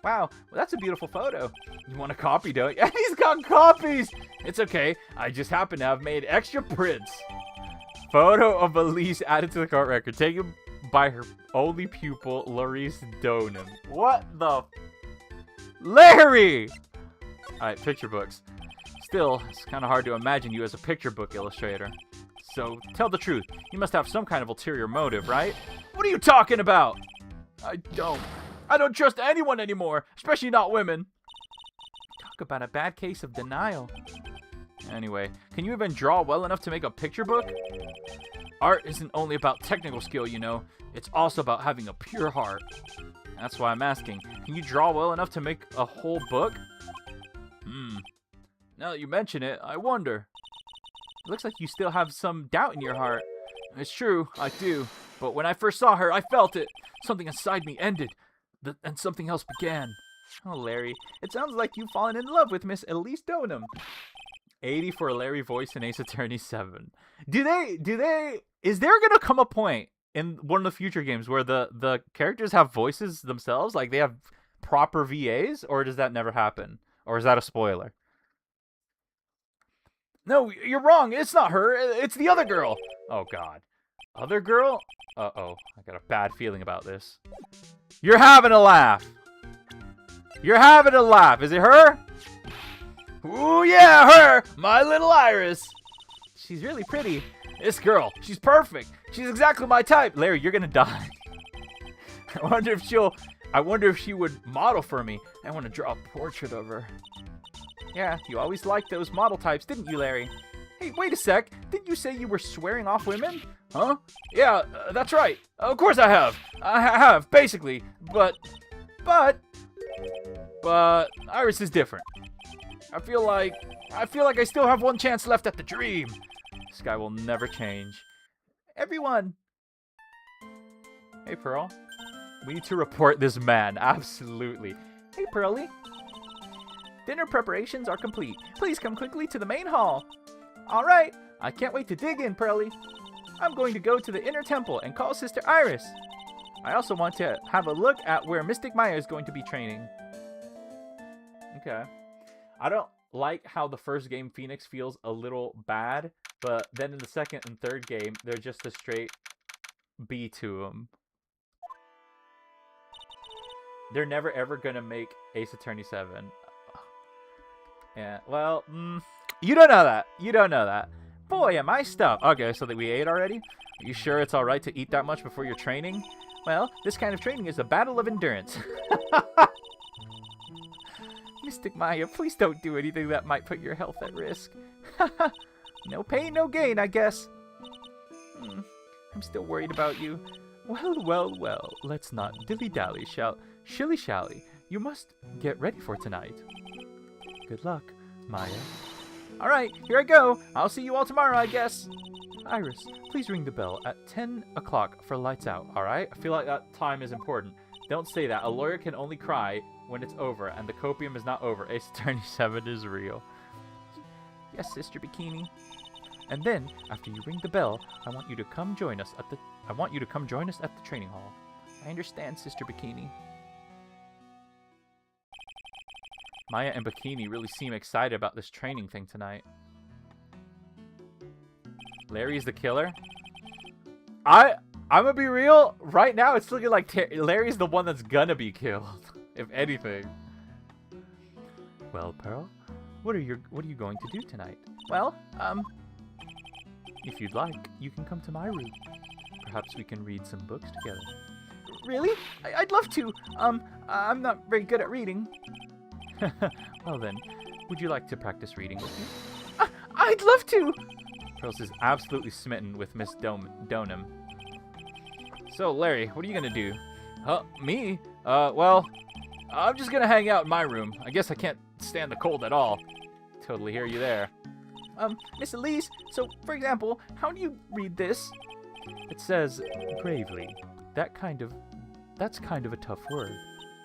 Wow, well, that's a beautiful photo. You want a copy, don't you? He's got copies. It's okay. I just happen to have made extra prints. Photo of Elise added to the court record, taken by her only pupil, Laurice Donham. What the? Larry! Alright, picture books. Still, it's kind of hard to imagine you as a picture book illustrator. So, tell the truth. You must have some kind of ulterior motive, right? What are you talking about? I don't trust anyone anymore, especially not women. Talk about a bad case of denial. Anyway, can you even draw well enough to make a picture book? Art isn't only about technical skill, you know. It's also about having a pure heart. That's why I'm asking. Can you draw well enough to make a whole book? Now that you mention it, I wonder. It looks like you still have some doubt in your heart. It's true, I do. But when I first saw her, I felt it. Something inside me ended. And something else began. Oh, Larry, it sounds like you've fallen in love with Miss Elise Donham. 80 for a Larry voice in Ace Attorney 7. Is there gonna come a point in one of the future games where the characters have voices themselves? Like they have proper VAs? Or does that never happen? Or is that a spoiler? No, you're wrong. It's not her. It's the other girl. Oh, God. Other girl? Uh-oh. I got a bad feeling about this. You're having a laugh. You're having a laugh. Is it her? Ooh, yeah, her. My little Iris. She's really pretty. This girl, she's perfect. She's exactly my type. Larry, you're gonna die. I wonder if she would model for me. I want to draw a portrait of her. Yeah, you always liked those model types, didn't you, Larry? Hey, wait a sec. Didn't you say you were swearing off women? Huh? Yeah, that's right. Of course I have. I have, basically. But Iris is different. I feel like I still have one chance left at the dream. This guy will never change. Everyone. Hey, Pearl. We need to report this man. Absolutely. Hey, Pearlie. Dinner preparations are complete. Please come quickly to the main hall. All right. I can't wait to dig in, Pearlie. I'm going to go to the inner temple and call Sister Iris. I also want to have a look at where Mystic Maya is going to be training. Okay. I don't like how the first game Phoenix feels a little bad, but then in the second and third game, they're just a straight B to them. They're never ever gonna make Ace Attorney 7. Yeah, well, you don't know that. You don't know that. Boy, am I stuffed. Okay, so that we ate already? Are you sure it's alright to eat that much before your training? Well, this kind of training is a battle of endurance. Mystic Maya, please don't do anything that might put your health at risk. No pain, no gain, I guess. I'm still worried about you. Well, well, well, let's not dilly-dally, shilly-shally. You must get ready for tonight. Good luck, Maya. Alright, here I go. I'll see you all tomorrow, I guess. Iris, please ring the bell at 10 o'clock for lights out, alright? I feel like that time is important. Don't say that. A lawyer can only cry when it's over, and the copium is not over. Ace Attorney 7 is real. Yes, Sister Bikini. And then, after you ring the bell, I want you to come join us at the training hall. I understand, Sister Bikini. Maya and Bikini really seem excited about this training thing tonight. Larry's the killer? I'm gonna be real. Right now, it's looking like Larry's the one that's gonna be killed, if anything. Well, Pearl, what are you going to do tonight? Well, if you'd like, you can come to my room. Perhaps we can read some books together. Really? I'd love to. I'm not very good at reading. Well then, would you like to practice reading with me? I'd love to! Pearls is absolutely smitten with Miss Donham. So, Larry, what are you gonna do? Me? Well, I'm just gonna hang out in my room. I guess I can't stand the cold at all. Totally hear you there. Miss Elise, so, for example, how do you read this? It says, gravely. That's kind of a tough word.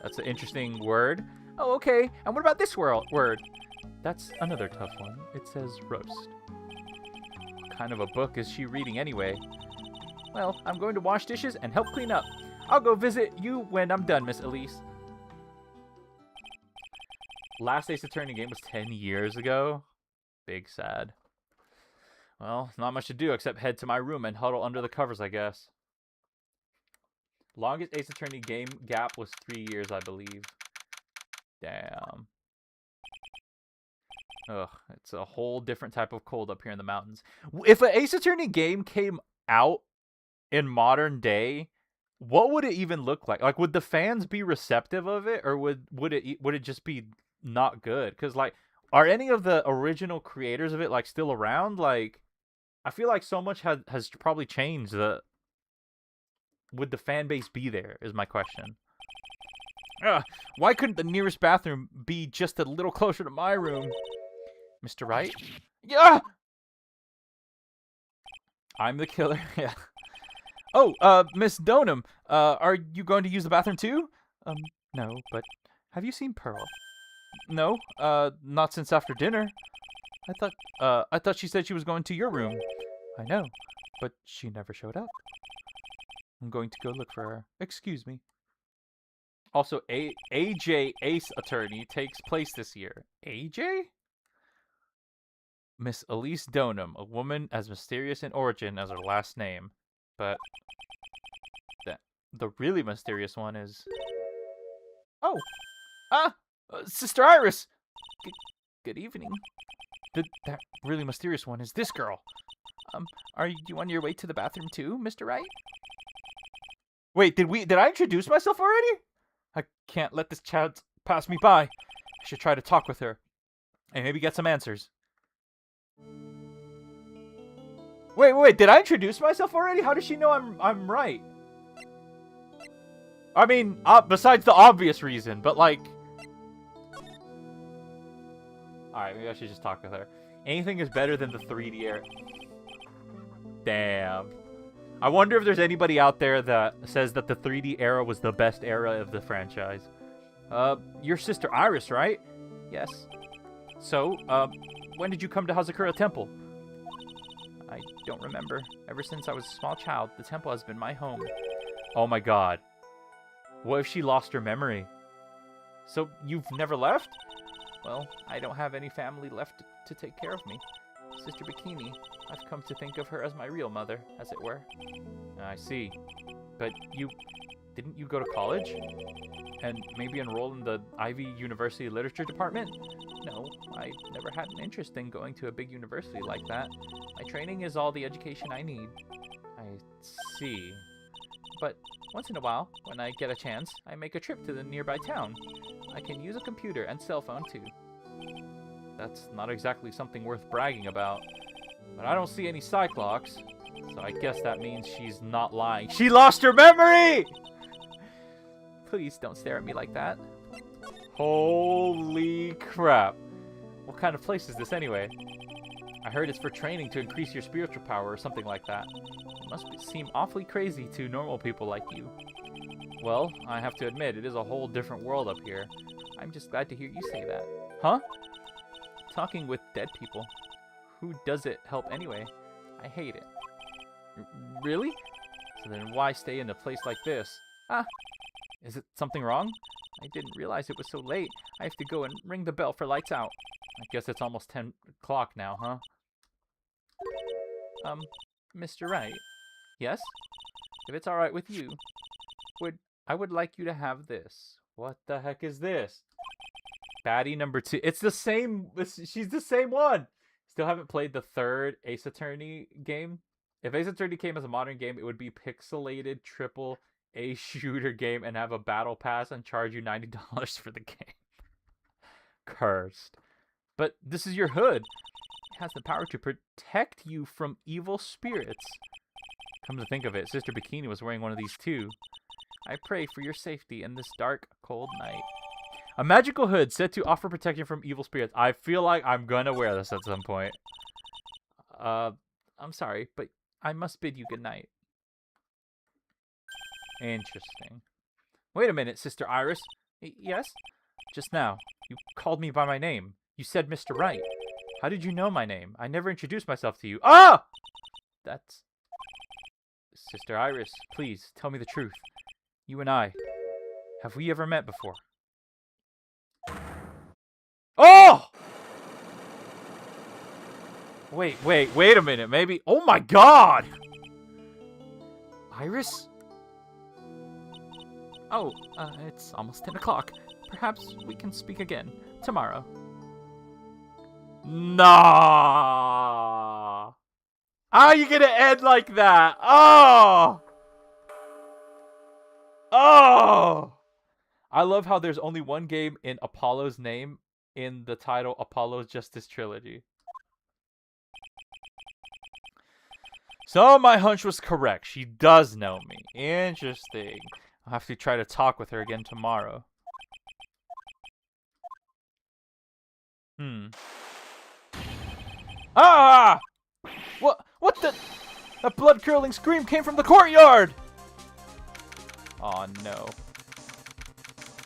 That's an interesting word. Oh, okay. And what about this word? That's another tough one. It says roast. What kind of a book is she reading anyway? Well, I'm going to wash dishes and help clean up. I'll go visit you when I'm done, Miss Elise. Last Ace Attorney game was 10 years ago. Big sad. Well, not much to do except head to my room and huddle under the covers, I guess. Longest Ace Attorney game gap was 3 years, I believe. Damn. Ugh, it's a whole different type of cold up here in the mountains. If an Ace Attorney game came out in modern day, what would it even look like? Like, would the fans be receptive of it, or would it just be not good? Because, like, are any of the original creators of it, like, still around? Like, I feel like so much has probably changed. Would the fan base be there, is my question. Why couldn't the nearest bathroom be just a little closer to my room? Mr. Wright? Yeah! I'm the killer, yeah. Oh, Miss Donham, are you going to use the bathroom too? No, but have you seen Pearl? No, not since after dinner. I thought she said she was going to your room. I know, but she never showed up. I'm going to go look for her. Excuse me. Also, AJ Ace Attorney takes place this year. AJ? Miss Elise Donham, a woman as mysterious in origin as her last name. But the really mysterious one is... Oh! Sister Iris! Good evening. That really mysterious one is this girl. Are you on your way to the bathroom too, Mr. Wright? Wait, did I introduce myself already? I can't let this child pass me by. I should try to talk with her and maybe get some answers. Wait, did I introduce myself already? How does she know I'm right? I mean, besides the obvious reason, but like... Alright, maybe I should just talk with her. Anything is better than the 3D era. Damn. I wonder if there's anybody out there that says that the 3D era was the best era of the franchise. Your sister Iris, right? Yes. So, when did you come to Hazakura Temple? I don't remember. Ever since I was a small child, the temple has been my home. Oh my god. What if she lost her memory? So, you've never left? Well, I don't have any family left to take care of me. Sister Bikini, I've come to think of her as my real mother, as it were. I see. But didn't you go to college? And maybe enroll in the Ivy University Literature Department? No, I never had an interest in going to a big university like that. My training is all the education I need. I see. But once in a while, when I get a chance, I make a trip to the nearby town. I can use a computer and cell phone too. That's not exactly something worth bragging about. But I don't see any Cyclops, so I guess that means she's not lying. She lost her memory! Please don't stare at me like that. Holy crap. What kind of place is this anyway? I heard it's for training to increase your spiritual power or something like that. It must seem awfully crazy to normal people like you. Well, I have to admit, it is a whole different world up here. I'm just glad to hear you say that. Huh? Talking with dead people. Who does it help anyway? I hate it. Really? So then why stay in a place like this? Ah! Is it something wrong? I didn't realize it was so late. I have to go and ring the bell for lights out. I guess it's almost 10 o'clock now, huh? Mr. Wright? Yes? If it's alright with you, I would like you to have this. What the heck is this? Baddie number 2. It's the same. She's the same one. Still haven't played the third Ace Attorney game. If Ace Attorney came as a modern game, it would be pixelated triple A shooter game and have a battle pass and charge you $90 for the game. Cursed. But this is your hood. It has the power to protect you from evil spirits. Come to think of it, Sister Bikini was wearing one of these too. I pray for your safety in this dark, cold night. A magical hood said to offer protection from evil spirits. I feel like I'm gonna wear this at some point. I'm sorry, but I must bid you good night. Interesting. Wait a minute, Sister Iris. Yes? Just now, you called me by my name. You said Mr. Wright. How did you know my name? I never introduced myself to you. Ah! That's... Sister Iris, please, tell me the truth. You and I, have we ever met before? Oh! Wait a minute, maybe... Oh my god! Iris? Oh, it's almost 10 o'clock. Perhaps we can speak again tomorrow. Nah! How are you gonna end like that? Oh! Oh! I love how there's only one game in Apollo's name in the title Apollo's Justice Trilogy. So my hunch was correct. She does know me. Interesting. I'll have to try to talk with her again tomorrow. Ah! What the? That blood-curdling scream came from the courtyard! Oh no.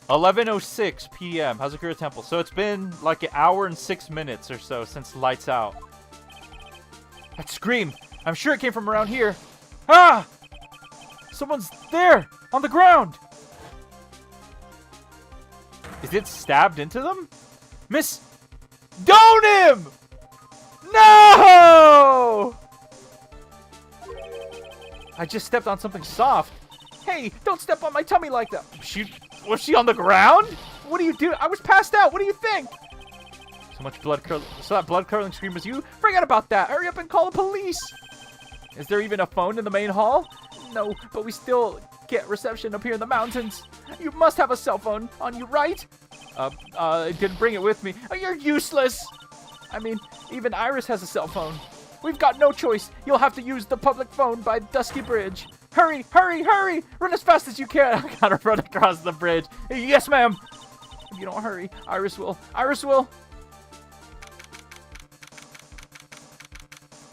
11:06 p.m. Hazakura Temple. So it's been like an hour and 6 minutes or so since lights out. That scream! I'm sure it came from around here. Ah! Someone's there! On the ground! Is it stabbed into them? Miss... Don't him! No! I just stepped on something soft. Hey, don't step on my tummy like that. Was she on the ground? What do you do? I was passed out. What do you think? So that blood-curdling scream was you? Forget about that. Hurry up and call the police. Is there even a phone in the main hall? No, but we still get reception up here in the mountains. You must have a cell phone on you, right? I didn't bring it with me. Oh, you're useless. I mean, even Iris has a cell phone. We've got no choice. You'll have to use the public phone by Dusky Bridge. Hurry, hurry, hurry! Run as fast as you can. I gotta run across the bridge. Yes, ma'am. If you don't hurry, Iris will. Iris will.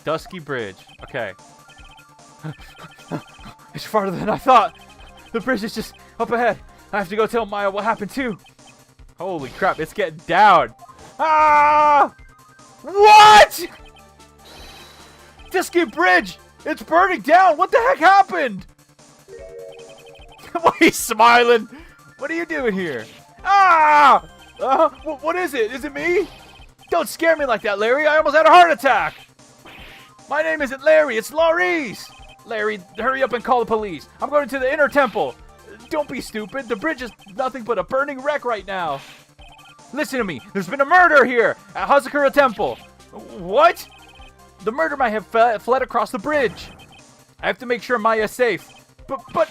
Dusky Bridge. Okay. It's farther than I thought. The bridge is just up ahead. I have to go tell Maya what happened too. Holy crap, it's getting down. Ah! What? Disky Bridge! It's burning down! What the heck happened? Why are you smiling? What are you doing here? Ah! What is it? Is it me? Don't scare me like that, Larry. I almost had a heart attack. My name isn't Larry. It's Laurice. Larry, hurry up and call the police. I'm going to the inner temple. Don't be stupid. The bridge is nothing but a burning wreck right now. Listen to me. There's been a murder here at Hazakura Temple. What? The murder might have fled across the bridge. I have to make sure Maya's safe. But,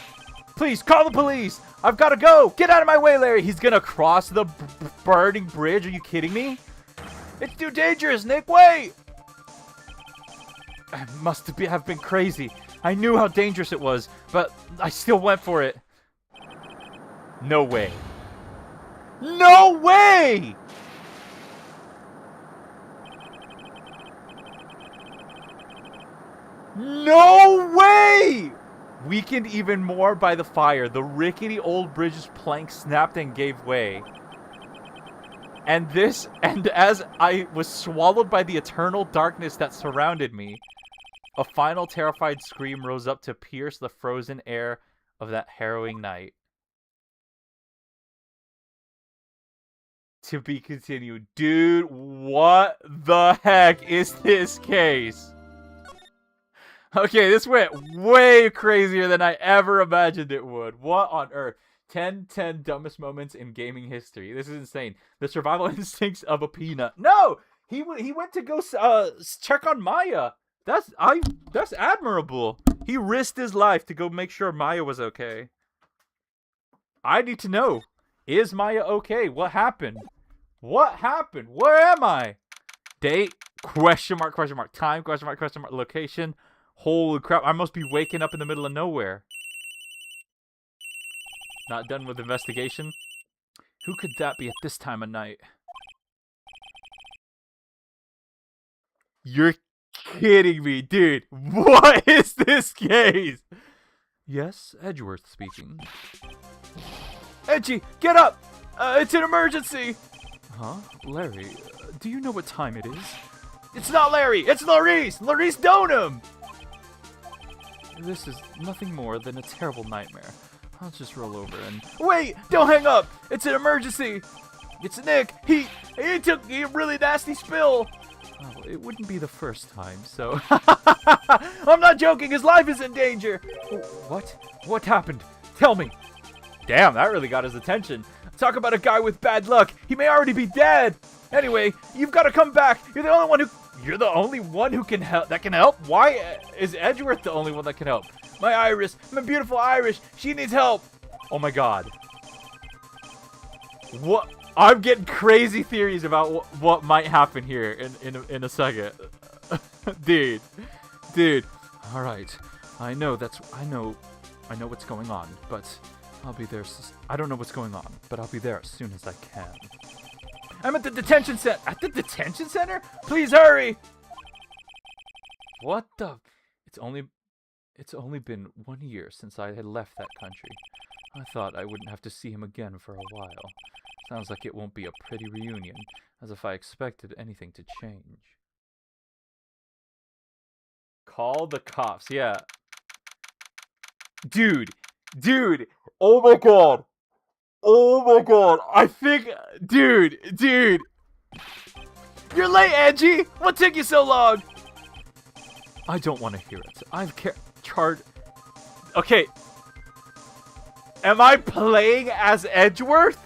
please, call the police. I've got to go. Get out of my way, Larry. He's going to cross the burning bridge. Are you kidding me? It's too dangerous, Nick. Wait. I must have been crazy. I knew how dangerous it was, but I still went for it. No way. No way! No way! Weakened even more by the fire, the rickety old bridge's plank snapped and gave way. And as I was swallowed by the eternal darkness that surrounded me, a final terrified scream rose up to pierce the frozen air of that harrowing night. To be continued. Dude, what the heck is this case? Okay, this went way crazier than I ever imagined it would. What on earth? 10 dumbest moments in gaming history. This is insane. The survival instincts of a peanut. No! He went to go check on Maya. That's admirable. He risked his life to go make sure Maya was okay. I need to know. Is Maya okay? What happened? What happened? Where am I? Date? Question mark, question mark. Time? Question mark, question mark. Location? Holy crap. I must be waking up in the middle of nowhere. Not done with investigation? Who could that be at this time of night? You're kidding me, dude. What is this case? Yes, Edgeworth speaking. Edgy, get up! It's an emergency! Huh? Larry, do you know what time it is? It's not Larry! It's Laurice! Laurice Donham! This is nothing more than a terrible nightmare. I'll just roll over and... Wait! Don't hang up! It's an emergency! It's Nick! He took a really nasty spill! Oh, it wouldn't be the first time, so... I'm not joking! His life is in danger! What? What happened? Tell me! Damn, that really got his attention. Talk about a guy with bad luck. He may already be dead. Anyway, you've got to come back. You're the only one who can help. That can help. Why is Edgeworth the only one that can help? My Iris, my beautiful Iris. She needs help. Oh my God. What? I'm getting crazy theories about what might happen here in a second. dude. All right. I know what's going on, but I'll be there. I don't know what's going on, but I'll be there as soon as I can. I'm at the detention center. At the detention center? Please hurry. What the? It's only been 1 year since I had left that country. I thought I wouldn't have to see him again for a while. Sounds like it won't be a pretty reunion, as if I expected anything to change. Call the cops. Yeah. Dude. Oh my God. I think, dude. You're late, Angie. What took you so long? I don't want to hear it. I've charged. Okay. Am I playing as Edgeworth?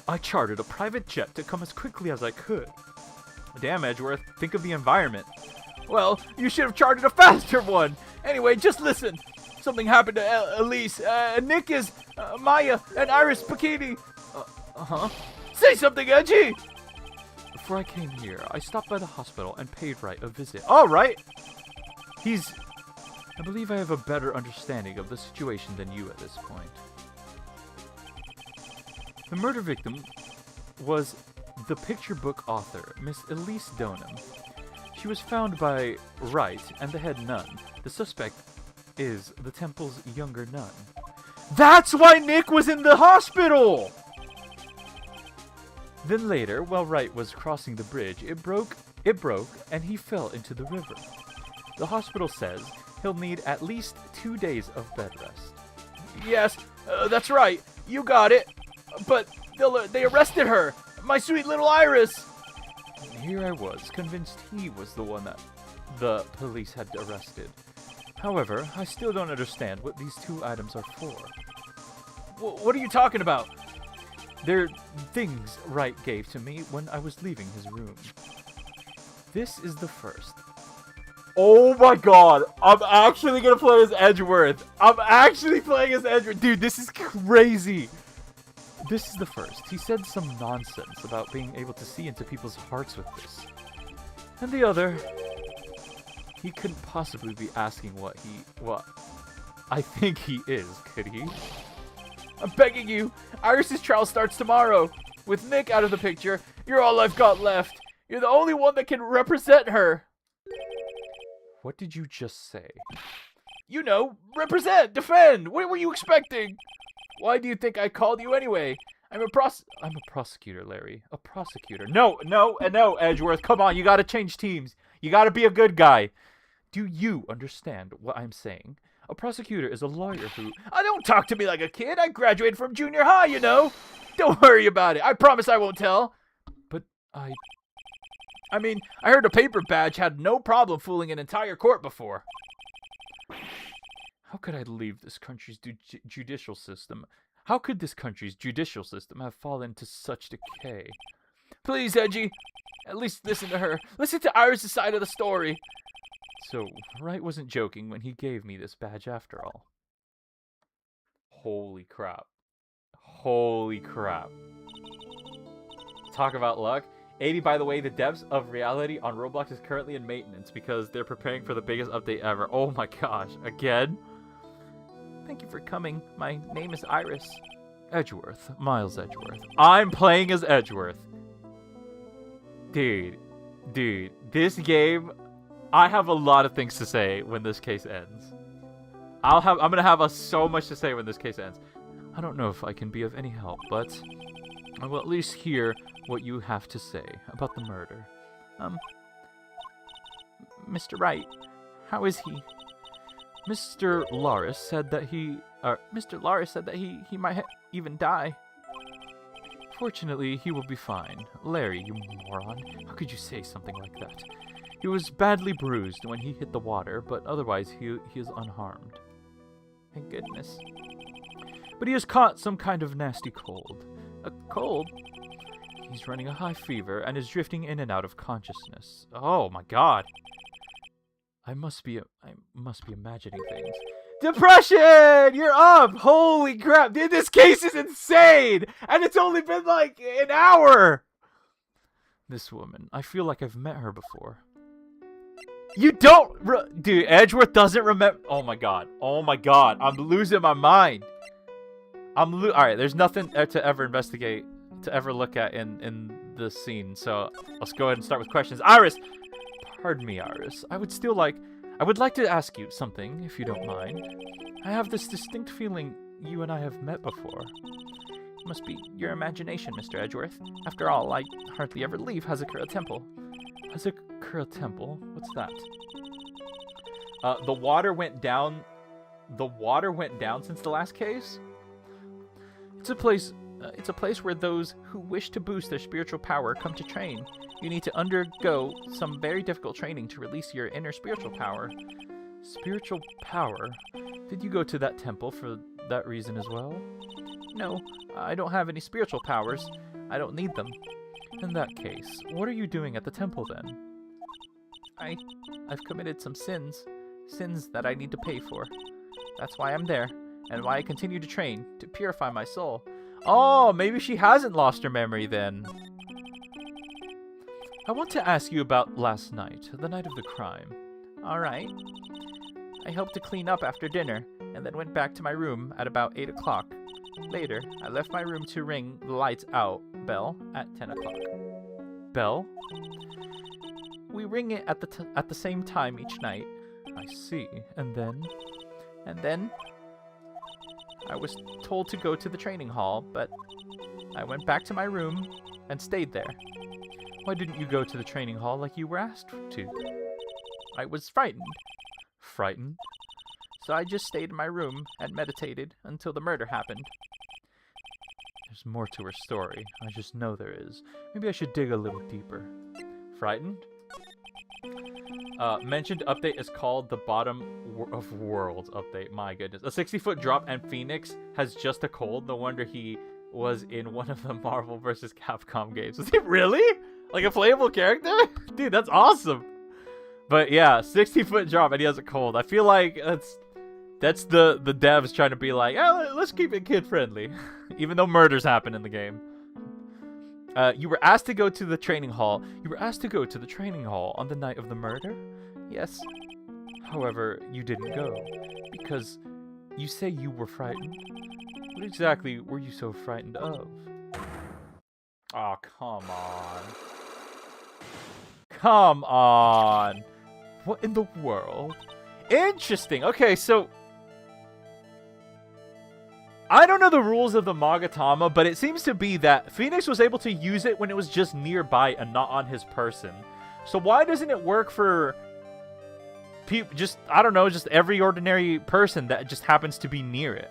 I chartered a private jet to come as quickly as I could. Damn, Edgeworth. Think of the environment. Well, you should have chartered a faster one. Anyway, just listen. Something happened to Elise. Nick is Maya and Iris Bikini. Say something, Edgy. Before I came here, I stopped by the hospital and paid Wright a visit. All right. I believe I have a better understanding of the situation than you at this point. The murder victim was the picture book author, Miss Elise Donham. She was found by Wright and the head nun. The suspect is the temple's younger nun. That's why Nick was in the hospital! Then later, while Wright was crossing the bridge, it broke It broke, and he fell into the river. The hospital says he'll need at least 2 days of bed rest. Yes, that's right. You got it. But they arrested her. My sweet little Iris. And here I was, convinced he was the one that the police had arrested. However, I still don't understand what these 2 items are for. What are you talking about? They're things Wright gave to me when I was leaving his room. This is the first. Oh my god, I'm actually gonna play as Edgeworth. Dude, this is crazy. This is the first. He said some nonsense about being able to see into people's hearts with this. And the other, he couldn't possibly be asking what I think he is, could he? I'm begging you, Iris's trial starts tomorrow. With Nick out of the picture, you're all I've got left. You're the only one that can represent her. What did you just say? You know, represent, defend. What were you expecting? Why do you think I called you anyway? I'm a prosecutor, Larry. A prosecutor. No, Edgeworth. Come on, you gotta change teams. You gotta be a good guy. Do you understand what I'm saying? A prosecutor is a lawyer who... don't talk to me like a kid. I graduated from junior high, you know. Don't worry about it. I promise I won't tell. But I mean, I heard a paper badge had no problem fooling an entire court before. How could I leave this country's judicial system? How could this country's judicial system have fallen to such decay? Please, Edgy, at least listen to her. Listen to Iris' side of the story. So, Wright wasn't joking when he gave me this badge after all. Holy crap. Holy crap. Talk about luck. A-Dee, by the way, the devs of Reality on Roblox is currently in maintenance because they're preparing for the biggest update ever. Oh my gosh, again? Thank you for coming. My name is Iris. Edgeworth. Miles Edgeworth. I'm playing as Edgeworth. Dude, this game, I have a lot of things to say when this case ends. I'm gonna have so much to say when this case ends. I don't know if I can be of any help, but I will at least hear what you have to say about the murder. Mr. Wright, how is he? Mr. Laris said that he might even die. Fortunately, he will be fine. Larry, you moron. How could you say something like that? He was badly bruised when he hit the water, but otherwise he is unharmed. Thank goodness. But he has caught some kind of nasty cold. A cold? He's running a high fever and is drifting in and out of consciousness. Oh my god. I must be imagining things. Depression! You're up! Holy crap! Dude, this case is insane! And it's only been like an hour! This woman, I feel like I've met her before. You don't... Dude, Edgeworth doesn't remember... Oh my god. I'm losing my mind. Alright, there's nothing to ever investigate, to ever look at in this scene. So, let's go ahead and start with questions. Iris! Pardon me, Iris. I would like to ask you something, if you don't mind. I have this distinct feeling you and I have met before. It must be your imagination, Mr. Edgeworth. After all, I hardly ever leave Hazakura Temple. Hazakura Temple? What's that? The water went down... The water went down since the last case? It's a place where those who wish to boost their spiritual power come to train. You need to undergo some very difficult training to release your inner spiritual power. Spiritual power? Did you go to that temple for that reason as well? No, I don't have any spiritual powers. I don't need them. In that case, what are you doing at the temple then? I've committed some sins. Sins that I need to pay for. That's why I'm there, and why I continue to train, to purify my soul. Oh, maybe she hasn't lost her memory then. I want to ask you about last night, the night of the crime. Alright. I helped to clean up after dinner, and then went back to my room at about 8 o'clock. Later, I left my room to ring the lights out bell at 10 o'clock. Bell? We ring it at the same time each night. I see. And then? I was told to go to the training hall, but I went back to my room and stayed there. Why didn't you go to the training hall like you were asked to? I was frightened. Frightened? So I just stayed in my room and meditated until the murder happened. There's more to her story. I just know there is. Maybe I should dig a little deeper. Frightened? Mentioned update is called the Bottom of Worlds update. My goodness. A 60-foot drop and Phoenix has just a cold. No wonder he was in one of the Marvel vs. Capcom games. Is he really? Like a playable character? Dude, that's awesome. But yeah, 60-foot drop and he has a cold. I feel like that's the devs trying to be like, oh, let's keep it kid-friendly. Even though murders happen in the game. You were asked to go to the training hall. You were asked to go to the training hall on the night of the murder? Yes. However, you didn't go. Because you say you were frightened. What exactly were you so frightened of? Oh, come on. Come on. What in the world? Interesting. Okay, so I don't know the rules of the Magatama, but it seems to be that Phoenix was able to use it when it was just nearby and not on his person. So why doesn't it work for people, just, I don't know, just every ordinary person that just happens to be near it?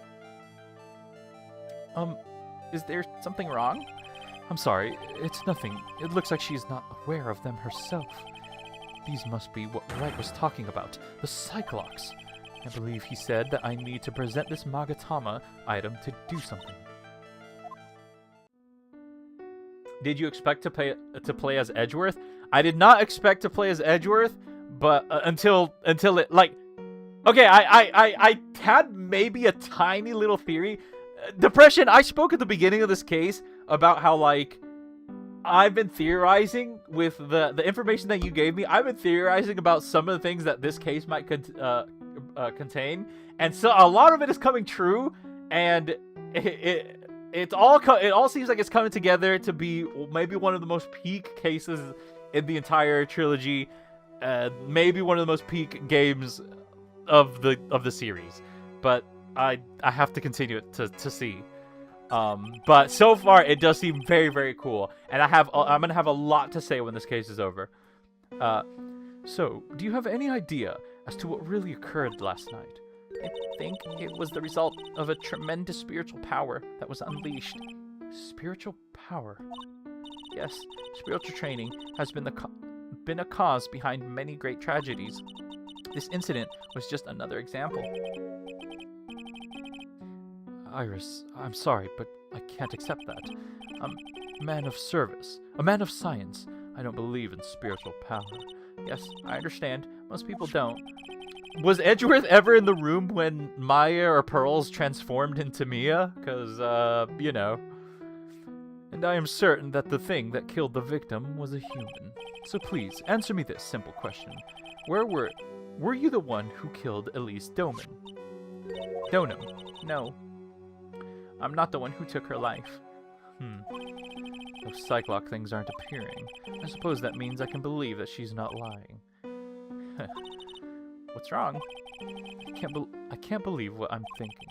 Is there something wrong? I'm sorry, it's nothing. It looks like she's not aware of them herself. These must be what Wright was talking about, the Cyclops. I believe he said that I need to present this Magatama item to do something. Did you expect to play as Edgeworth? I did not expect to play as Edgeworth, but until it, like, okay, I had maybe a tiny little theory. Depression, I spoke at the beginning of this case about how, like, I've been theorizing with the information that you gave me. I've been theorizing about some of the things that this case might contain, and so a lot of it is coming true, and it all seems like it's coming together to be maybe one of the most peak cases in the entire trilogy, maybe one of the most peak games of the series. But I have to continue it to see. But so far it does seem very, very cool, and I'm gonna have a lot to say when this case is over. So do you have any idea as to what really occurred last night? I think it was the result of a tremendous spiritual power that was unleashed. Spiritual power? Yes, spiritual training has been a cause behind many great tragedies. This incident was just another example. Iris, I'm sorry, but I can't accept that. I'm a man of service, a man of science. I don't believe in spiritual power. Yes, I understand. Most people don't. Was Edgeworth ever in the room when Maya or Pearls transformed into Mia? Because, you know. And I am certain that the thing that killed the victim was a human. So please, answer me this simple question. Were you the one who killed Elise Doman? Donham? No. I'm not the one who took her life. Those Cyclops things aren't appearing. I suppose that means I can believe that she's not lying. What's wrong? I can't believe what I'm thinking.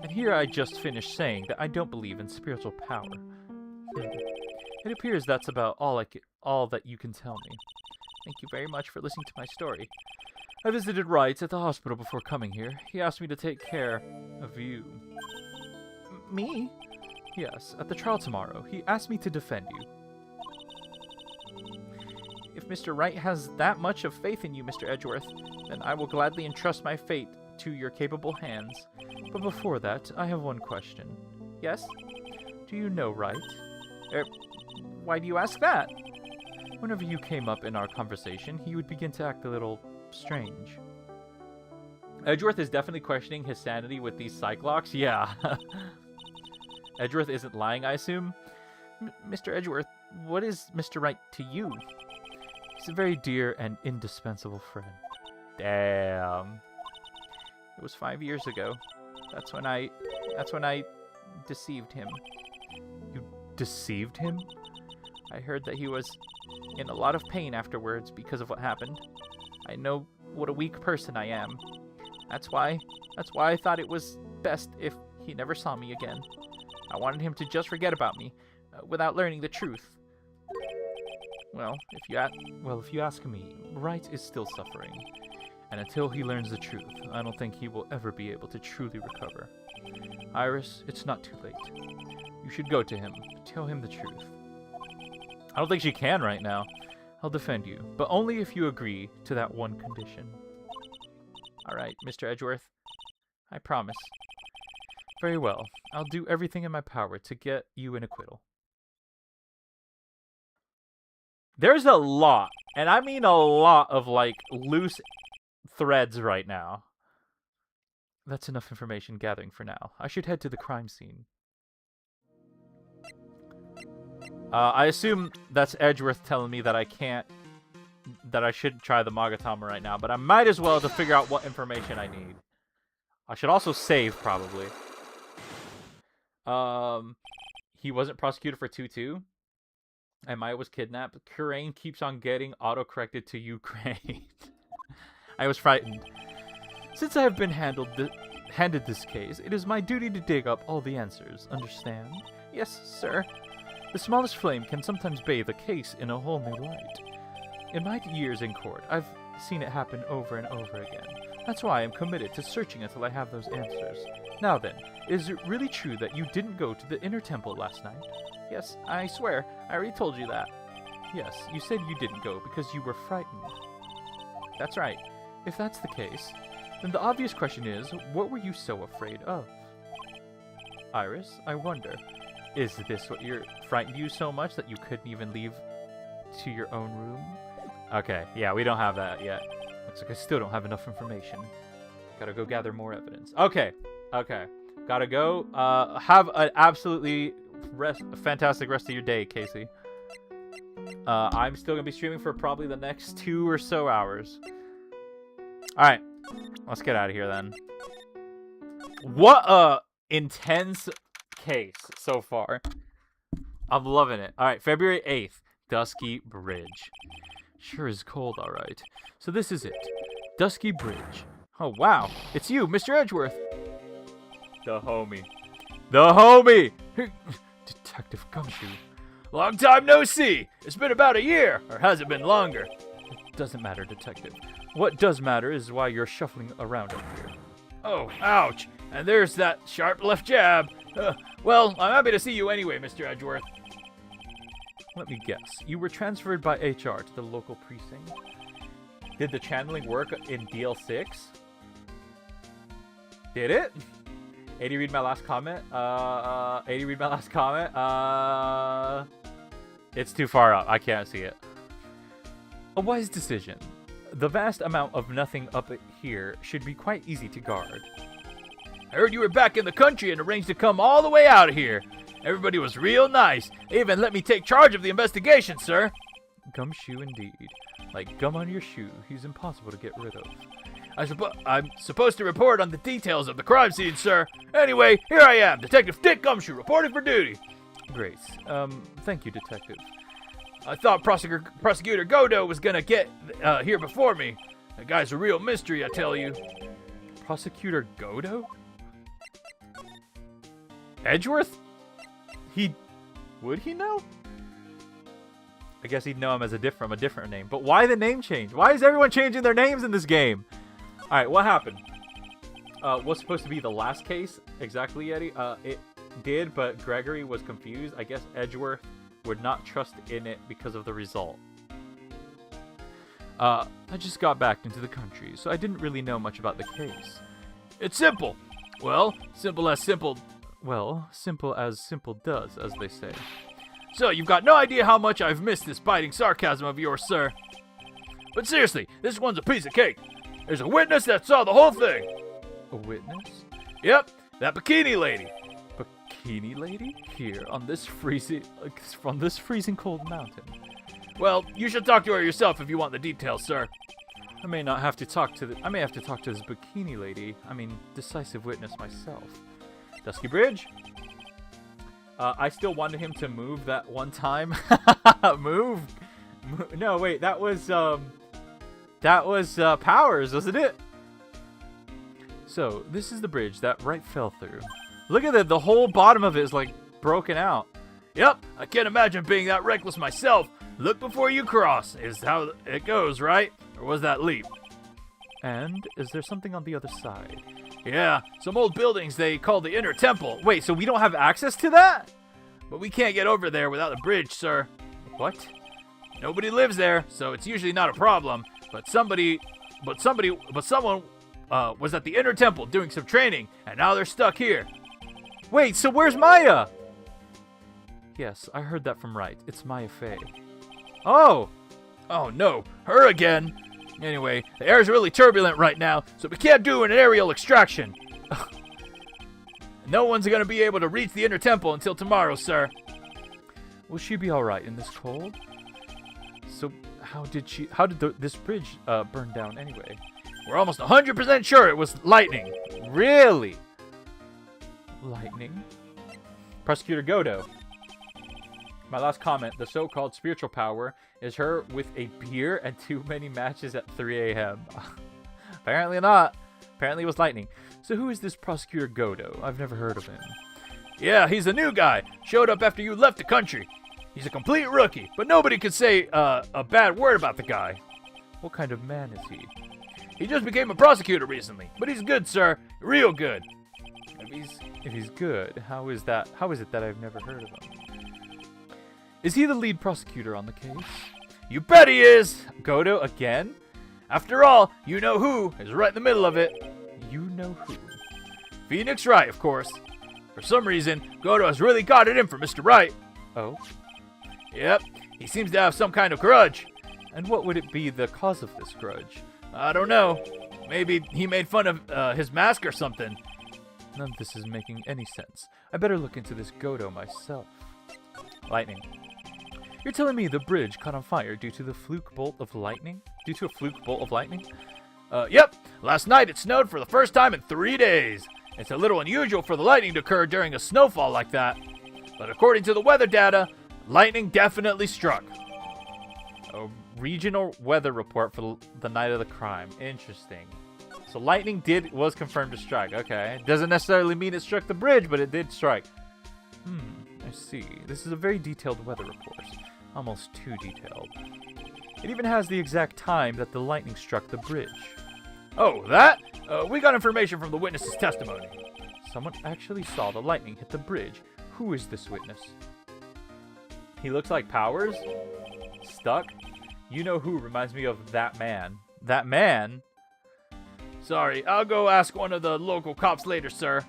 And here I just finished saying that I don't believe in spiritual power. It appears that's about all that you can tell me. Thank you very much for listening to my story. I visited Wright at the hospital before coming here. He asked me to take care of you. Me? Yes, at the trial tomorrow. He asked me to defend you. If Mr. Wright has that much of faith in you, Mr. Edgeworth, then I will gladly entrust my fate to your capable hands. But before that, I have one question. Yes? Do you know Wright? Why do you ask that? Whenever you came up in our conversation, he would begin to act a little strange. Edgeworth is definitely questioning his sanity with these Cyclops. Yeah. Edgeworth isn't lying, I assume. Mr. Edgeworth, what is Mr. Wright to you? He's a very dear and indispensable friend. Damn. It was 5 years ago. That's when I deceived him. You deceived him? I heard that he was in a lot of pain afterwards because of what happened. I know what a weak person I am. That's why I thought it was best if he never saw me again. I wanted him to just forget about me, without learning the truth. Well, if you ask me, Wright is still suffering. And until he learns the truth, I don't think he will ever be able to truly recover. Iris, it's not too late. You should go to him. Tell him the truth. I don't think she can right now. I'll defend you, but only if you agree to that one condition. Alright, Mr. Edgeworth. I promise. Very well. I'll do everything in my power to get you an acquittal. There's a lot, and I mean a lot of, like, loose threads right now. That's enough information gathering for now. I should head to the crime scene. I assume that's Edgeworth telling me that I shouldn't try the Magatama right now, but I might as well to figure out what information I need. I should also save, probably. He wasn't prosecuted for 2-2. And Maya was kidnapped. Kurain keeps on getting auto-corrected to Ukraine. I was frightened. Since I have been handed this case, it is my duty to dig up all the answers. Understand? Yes, sir. The smallest flame can sometimes bathe a case in a whole new light. In my years in court, I've seen it happen over and over again. That's why I'm committed to searching until I have those answers. Now then, is it really true that you didn't go to the inner temple last night? Yes, I swear. I already told you that. Yes, you said you didn't go because you were frightened. That's right. If that's the case, then the obvious question is, what were you so afraid of? Iris, I wonder, is this what frightened you so much that you couldn't even leave to your own room? Okay, yeah, we don't have that yet. Looks like I still don't have enough information. Gotta go gather more evidence. Okay. Gotta go. Have an absolutely fantastic rest of your day, Casey. I'm still gonna be streaming for probably the next 2 or so hours. Alright. Let's get out of here then. What a intense case so far. I'm loving it. Alright, February 8th. Dusky Bridge. Sure is cold, alright. So this is it. Dusky Bridge. Oh, wow. It's you, Mr. Edgeworth. The homie. The homie! Detective Gumshoe. Long time no see. It's been about a year. Or has it been longer? It doesn't matter, Detective. What does matter is why you're shuffling around up here. Oh, ouch. And there's that sharp left jab. Well, I'm happy to see you anyway, Mr. Edgeworth. Let me guess. You were transferred by HR to the local precinct. Did the channeling work in DL6? Did it? A-Dee, read my last comment. A-Dee, read my last comment. It's too far up. I can't see it. A wise decision. The vast amount of nothing up here should be quite easy to guard. I heard you were back in the country and arranged to come all the way out of here. Everybody was real nice. They even let me take charge of the investigation, sir. Gumshoe indeed. Like gum on your shoe, he's impossible to get rid of. I'm supposed to report on the details of the crime scene, sir. Anyway, here I am, Detective Dick Gumshoe, reporting for duty. Great. Thank you, Detective. I thought Prosecutor Godo was gonna get here before me. That guy's a real mystery, I tell you. Prosecutor Godo? Edgeworth? Would he know? I guess he'd know him as from a different name. But why the name change? Why is everyone changing their names in this game? Alright, what happened? What's supposed to be the last case? Exactly, Eddie. It did, but Gregory was confused. I guess Edgeworth would not trust in it because of the result. I just got back into the country, so I didn't really know much about the case. It's simple. Well, simple as simple does, as they say. So, you've got no idea how much I've missed this biting sarcasm of yours, sir. But seriously, this one's a piece of cake. There's a witness that saw the whole thing. A witness? Yep, that bikini lady. Bikini lady? Here, on this freezing cold mountain. Well, you should talk to her yourself if you want the details, sir. I may have to talk to this bikini lady. Decisive witness myself. Dusky Bridge? I still wanted him to move that one time. Move? No, wait, that was Powers, wasn't it? So, this is the bridge that Wright fell through. Look at the whole bottom of it is like broken out. Yep, I can't imagine being that reckless myself. Look before you cross is how it goes, right? Or was that leap? And is there something on the other side? Yeah, some old buildings they call the Inner Temple. Wait, so we don't have access to that? But we can't get over there without a bridge, sir. What? Nobody lives there, so it's usually not a problem. But someone was at the Inner Temple doing some training, and now they're stuck here. Wait, so where's Maya? Yes, I heard that from Wright. It's Maya Fey. Oh! Oh no, her again. Anyway, the air's really turbulent right now, so we can't do an aerial extraction. No one's gonna be able to reach the Inner Temple until tomorrow, sir. Will she be alright in this cold? So, how did this bridge burn down anyway? We're almost 100% sure it was lightning. Really? Lightning? Prosecutor Godo. My last comment, the so-called spiritual power is her with a beer and too many matches at 3 a.m. Apparently not. Apparently it was lightning. So who is this Prosecutor Godo? I've never heard of him. Yeah, he's a new guy. Showed up after you left the country. He's a complete rookie, but nobody could say a bad word about the guy. What kind of man is he? He just became a prosecutor recently, but he's good, sir. Real good. If he's good, how is it that I've never heard of him? Is he the lead prosecutor on the case? You bet he is! Godo again? After all, you know who is right in the middle of it. You know who? Phoenix Wright, of course. For some reason, Godo has really got it in for Mr. Wright. Oh? Yep, he seems to have some kind of grudge. And what would it be the cause of this grudge? I don't know. Maybe he made fun of his mask or something. None of this is making any sense. I better look into this Godo myself. Lightning. You're telling me the bridge caught on fire due to the fluke bolt of lightning? Due to a fluke bolt of lightning? Yep. Last night it snowed for the first time in 3 days. It's a little unusual for the lightning to occur during a snowfall like that. But according to the weather data, lightning definitely struck. A regional weather report for the night of the crime. Interesting. So lightning was confirmed to strike. Okay. Doesn't necessarily mean it struck the bridge, but it did strike. I see. This is a very detailed weather report. Almost too detailed. It even has the exact time that the lightning struck the bridge. Oh, that? We got information from the witness's testimony. Someone actually saw the lightning hit the bridge. Who is this witness? He looks like Powers? Stuck? You know who reminds me of that man. That man? Sorry, I'll go ask one of the local cops later, sir.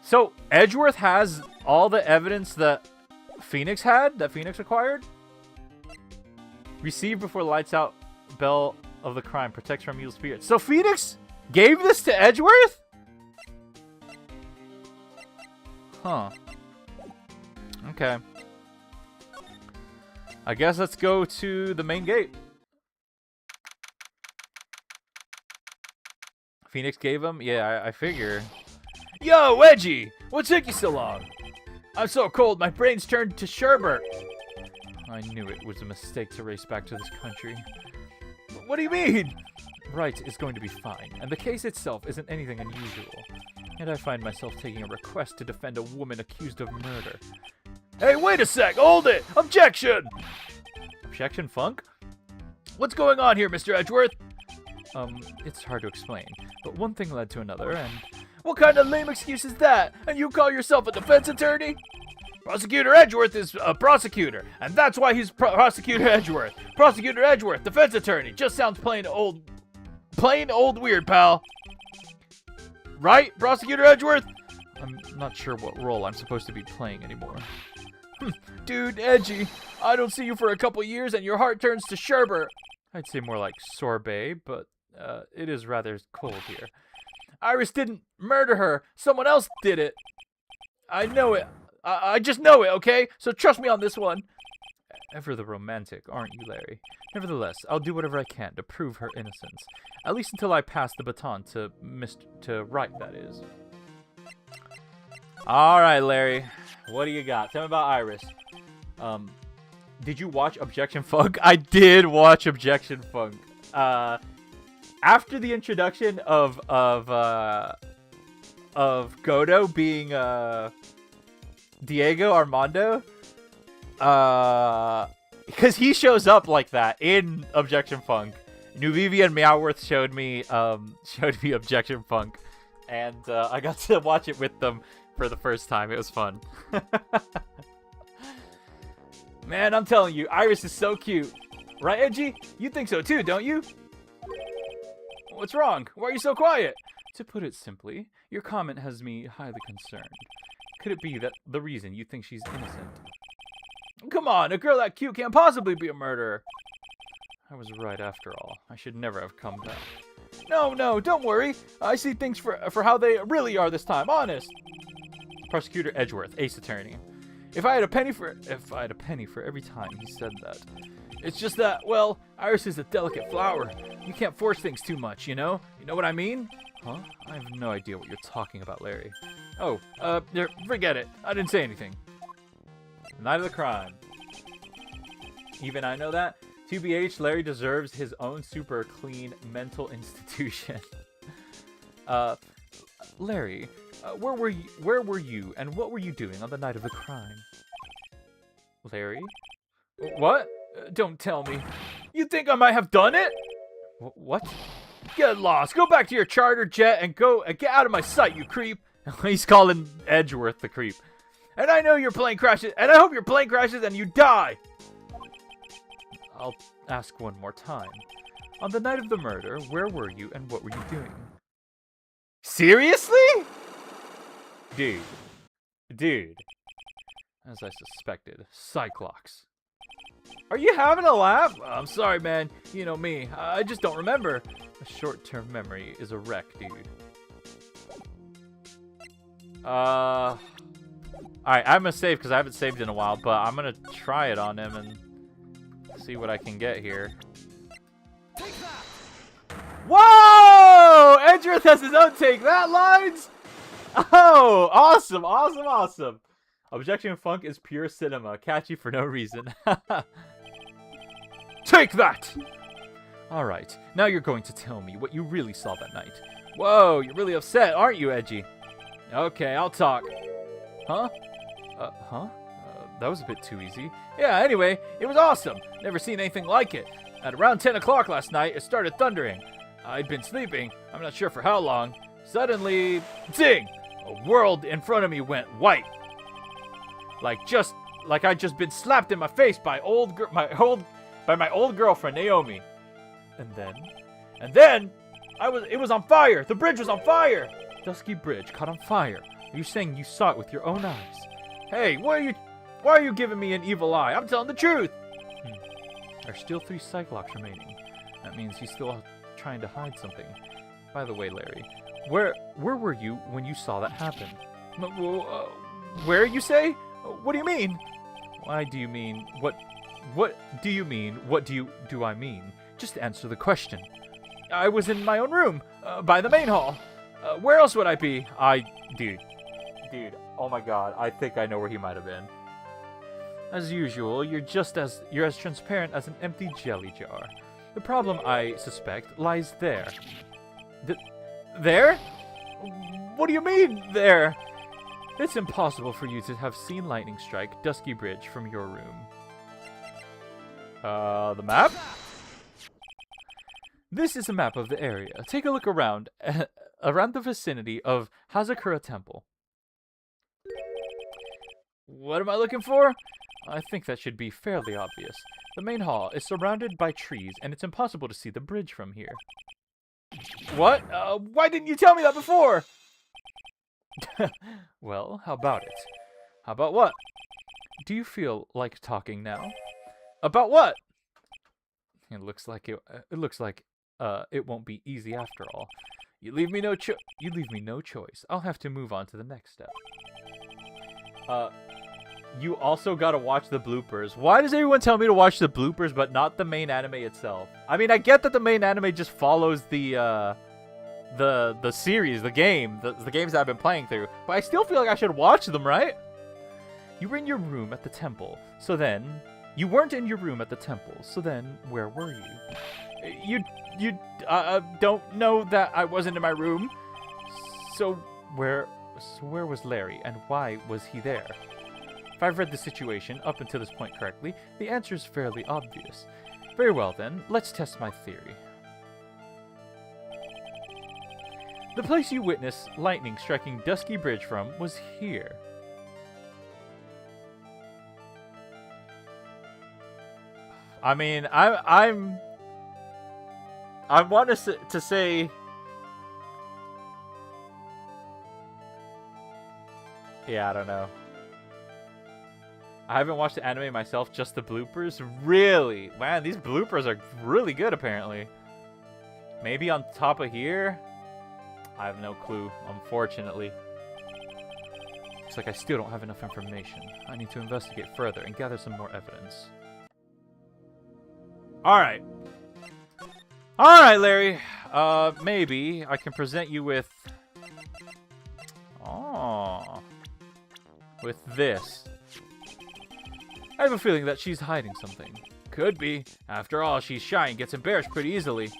So, Edgeworth has all the evidence that Phoenix acquired? Received before lights out bell of the crime protects from evil spirits. So Phoenix gave this to Edgeworth? Huh. Okay. I guess let's go to the main gate. Phoenix gave him? Yeah, I figure. Yo, Edgy! What took you so long? I'm so cold, my brain's turned to sherbet. I knew it was a mistake to race back to this country. What do you mean? Wright is going to be fine, and the case itself isn't anything unusual. And I find myself taking a request to defend a woman accused of murder. Hey, wait a sec! Hold it! Objection! Objection, Funk? What's going on here, Mr. Edgeworth? It's hard to explain, but one thing led to another, and... What kind of lame excuse is that? And you call yourself a defense attorney? Prosecutor Edgeworth is a prosecutor, and that's why he's Prosecutor Edgeworth. Prosecutor Edgeworth, defense attorney. Just sounds plain old weird, pal. Right, Prosecutor Edgeworth? I'm not sure what role I'm supposed to be playing anymore. Dude, Edgy, I don't see you for a couple years and your heart turns to sherbet. I'd say more like sorbet, but it is rather cold here. Iris didn't murder her. Someone else did it. I know it. I just know it, okay? So trust me on this one. Ever the romantic, aren't you, Larry? Nevertheless, I'll do whatever I can to prove her innocence. At least until I pass the baton to Wright, that is. Alright, Larry. What do you got? Tell me about Iris. Did you watch Objection Funk? I did watch Objection Funk. After the introduction of Godo being Diego Armando. Because he shows up like that in Objection Funk. Nuvivi and Meowworth showed me Objection Funk, and I got to watch it with them for the first time. It was fun. Man, I'm telling you, Iris is so cute. Right, Edgy? You think so too, don't you? What's wrong? Why are you so quiet? To put it simply, your comment has me highly concerned. Could it be that the reason you think she's innocent? Come on, a girl that cute can't possibly be a murderer. I was right after all. I should never have come back. No, don't worry. I see things for how they really are this time, honest. Prosecutor Edgeworth, Ace Attorney. If I had a penny for every time he said that. It's just that, well, Iris is a delicate flower. You can't force things too much, you know? You know what I mean? Huh? I have no idea what you're talking about, Larry. Oh, forget it. I didn't say anything. Night of the crime. Even I know that. TBH, Larry deserves his own super clean mental institution. Larry, where were you and what were you doing on the night of the crime? Larry? What? Don't tell me. You think I might have done it? What? Get lost. Go back to your charter jet and get out of my sight, you creep. He's calling Edgeworth the creep. And I know your plane crashes, and I hope your plane crashes and you die. I'll ask one more time. On the night of the murder, where were you and what were you doing? Seriously? Dude. As I suspected, Cyclops. Are you having a laugh? I'm sorry, man. You know me. I just don't remember. A short-term memory is a wreck, dude. Alright, I'm gonna save because I haven't saved in a while, but I'm gonna try it on him and see what I can get here. Whoa! Edgeworth has his own take that lines? Oh, awesome. Objection Funk is pure cinema, catchy for no reason. Take that! Alright, now you're going to tell me what you really saw that night. Whoa, you're really upset, aren't you, Edgy? Okay, I'll talk. Huh? That was a bit too easy. Yeah, anyway, it was awesome. Never seen anything like it. At around 10 o'clock last night, it started thundering. I'd been sleeping, I'm not sure for how long. Suddenly, zing! A world in front of me went white. Like I'd just been slapped in my face by my old girlfriend Naomi. And then it was on fire. The bridge was on fire. Dusky Bridge caught on fire. Are you saying you saw it with your own eyes? Hey, why are you giving me an evil eye? I'm telling the truth. There are still 3 Cyclops remaining. That means he's still trying to hide something. By the way, Larry, where were you when you saw that happen? Where, you say? What do you mean? Why do you mean? What do you mean? What do I mean? Just answer the question. I was in my own room, by the main hall. Where else would I be? Dude, oh my god, I think I know where he might have been. As usual, you're as transparent as an empty jelly jar. The problem, I suspect, lies there. There? What do you mean, there? It's impossible for you to have seen lightning strike Dusky Bridge from your room. The map? This is a map of the area. Take a look around the vicinity of Hazakura Temple. What am I looking for? I think that should be fairly obvious. The main hall is surrounded by trees, and it's impossible to see the bridge from here. What? Why didn't you tell me that before? Well, how about it? How about what? Do you feel like talking now? About what? It looks like it won't be easy after all. You leave me no choice. I'll have to move on to the next step. You also gotta watch the bloopers. Why does everyone tell me to watch the bloopers but not the main anime itself? I mean, I get that the main anime just follows the series, the games that I've been playing through, but I still feel like I should watch them, right? You were in your room at the temple, so then... You weren't in your room at the temple, so then where were you? You don't know that I wasn't in my room? So where was Larry, and why was he there? If I've read the situation up until this point correctly, the answer is fairly obvious. Very well then, let's test my theory. The place you witnessed lightning striking Dusky Bridge from was here. I mean, I want to say, yeah, I don't know. I haven't watched the anime myself, just the bloopers. Really? Man, these bloopers are really good, apparently. Maybe on top of here? I have no clue, unfortunately. Looks like I still don't have enough information. I need to investigate further and gather some more evidence. Alright. Alright, Larry. Maybe I can present you with... Oh. With this. I have a feeling that she's hiding something. Could be. After all, she's shy and gets embarrassed pretty easily.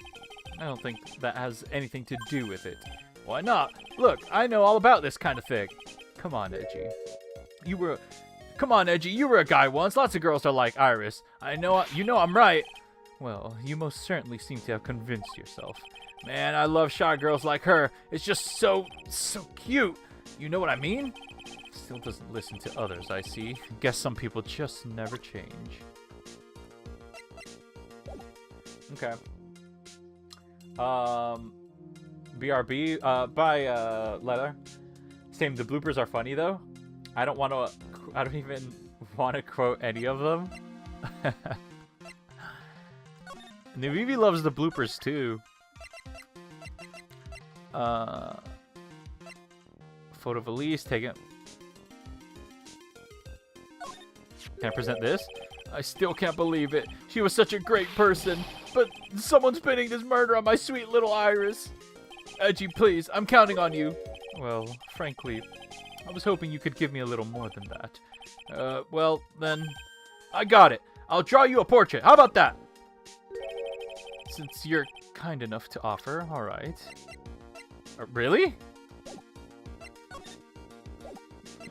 I don't think that has anything to do with it. Why not? Look, I know all about this kind of thing. Come on, Edgy. Come on, Edgy, you were a guy once. Lots of girls are like Iris. You know I'm right. Well, you most certainly seem to have convinced yourself. Man, I love shy girls like her. It's just so cute. You know what I mean? Still doesn't listen to others, I see. Guess some people just never change. Okay. BRB, by, Leather. Same, the bloopers are funny, though. I don't even want to quote any of them. Navivi loves the bloopers, too. Photo of Elise, taken... Can I present this? I still can't believe it. She was such a great person, but someone's pinning this murder on my sweet little Iris. Edgy, please, I'm counting on you. Well, frankly, I was hoping you could give me a little more than that. Well, then, I got it. I'll draw you a portrait. How about that? Since you're kind enough to offer, alright. Really?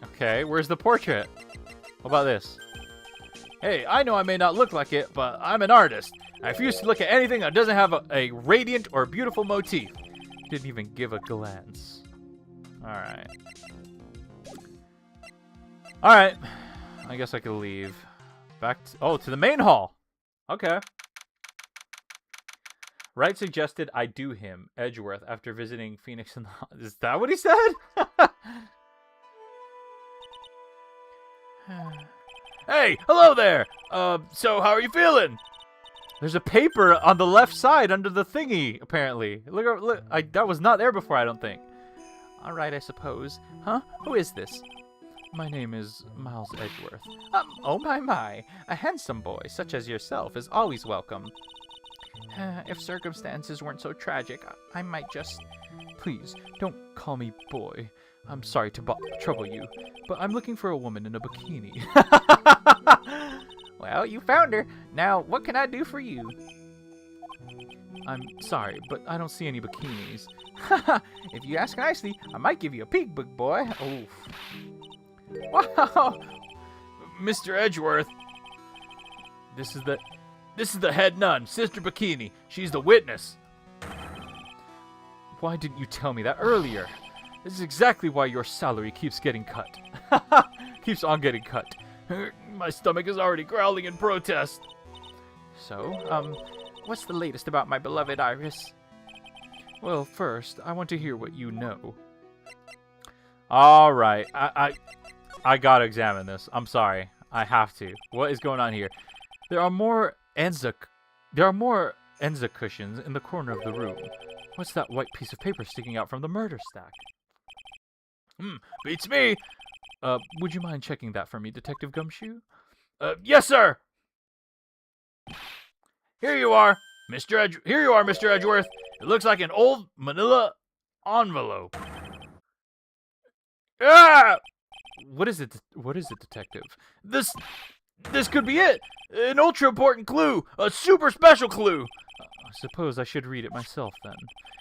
Okay, where's the portrait? What about this? Hey, I know I may not look like it, but I'm an artist. I refuse to look at anything that doesn't have a radiant or beautiful motif. Didn't even give a glance. Alright. Alright. I guess I could leave. Back to the main hall. Okay. Wright suggested I do him, Edgeworth, after visiting Phoenix and the... Is that what he said? Hey, hello there! So how are you feeling? There's a paper on the left side under the thingy, apparently. Look, that was not there before, I don't think. Alright, I suppose. Huh? Who is this? My name is Miles Edgeworth. Oh my. A handsome boy, such as yourself, is always welcome. If circumstances weren't so tragic, I might just... Please, don't call me boy. I'm sorry to trouble you, but I'm looking for a woman in a bikini. Well, you found her. Now, what can I do for you? I'm sorry, but I don't see any bikinis. If you ask nicely, I might give you a peek, big boy. Oof. Wow! Mr. Edgeworth. This is the head nun, Sister Bikini. She's the witness. Why didn't you tell me that earlier? This is exactly why your salary keeps getting cut. Keeps on getting cut. My stomach is already growling in protest. So, what's the latest about my beloved Iris? Well, first, I want to hear what you know. Alright, I gotta examine this. I'm sorry. I have to. What is going on here? There are more Enza cushions in the corner of the room. What's that white piece of paper sticking out from the murder stack? Beats me. Would you mind checking that for me, Detective Gumshoe? Yes, sir. Here you are, Mr. Edgeworth. It looks like an old manila envelope. Ah! What is it, Detective? This could be it. An ultra important clue. A super special clue. I suppose I should read it myself, then.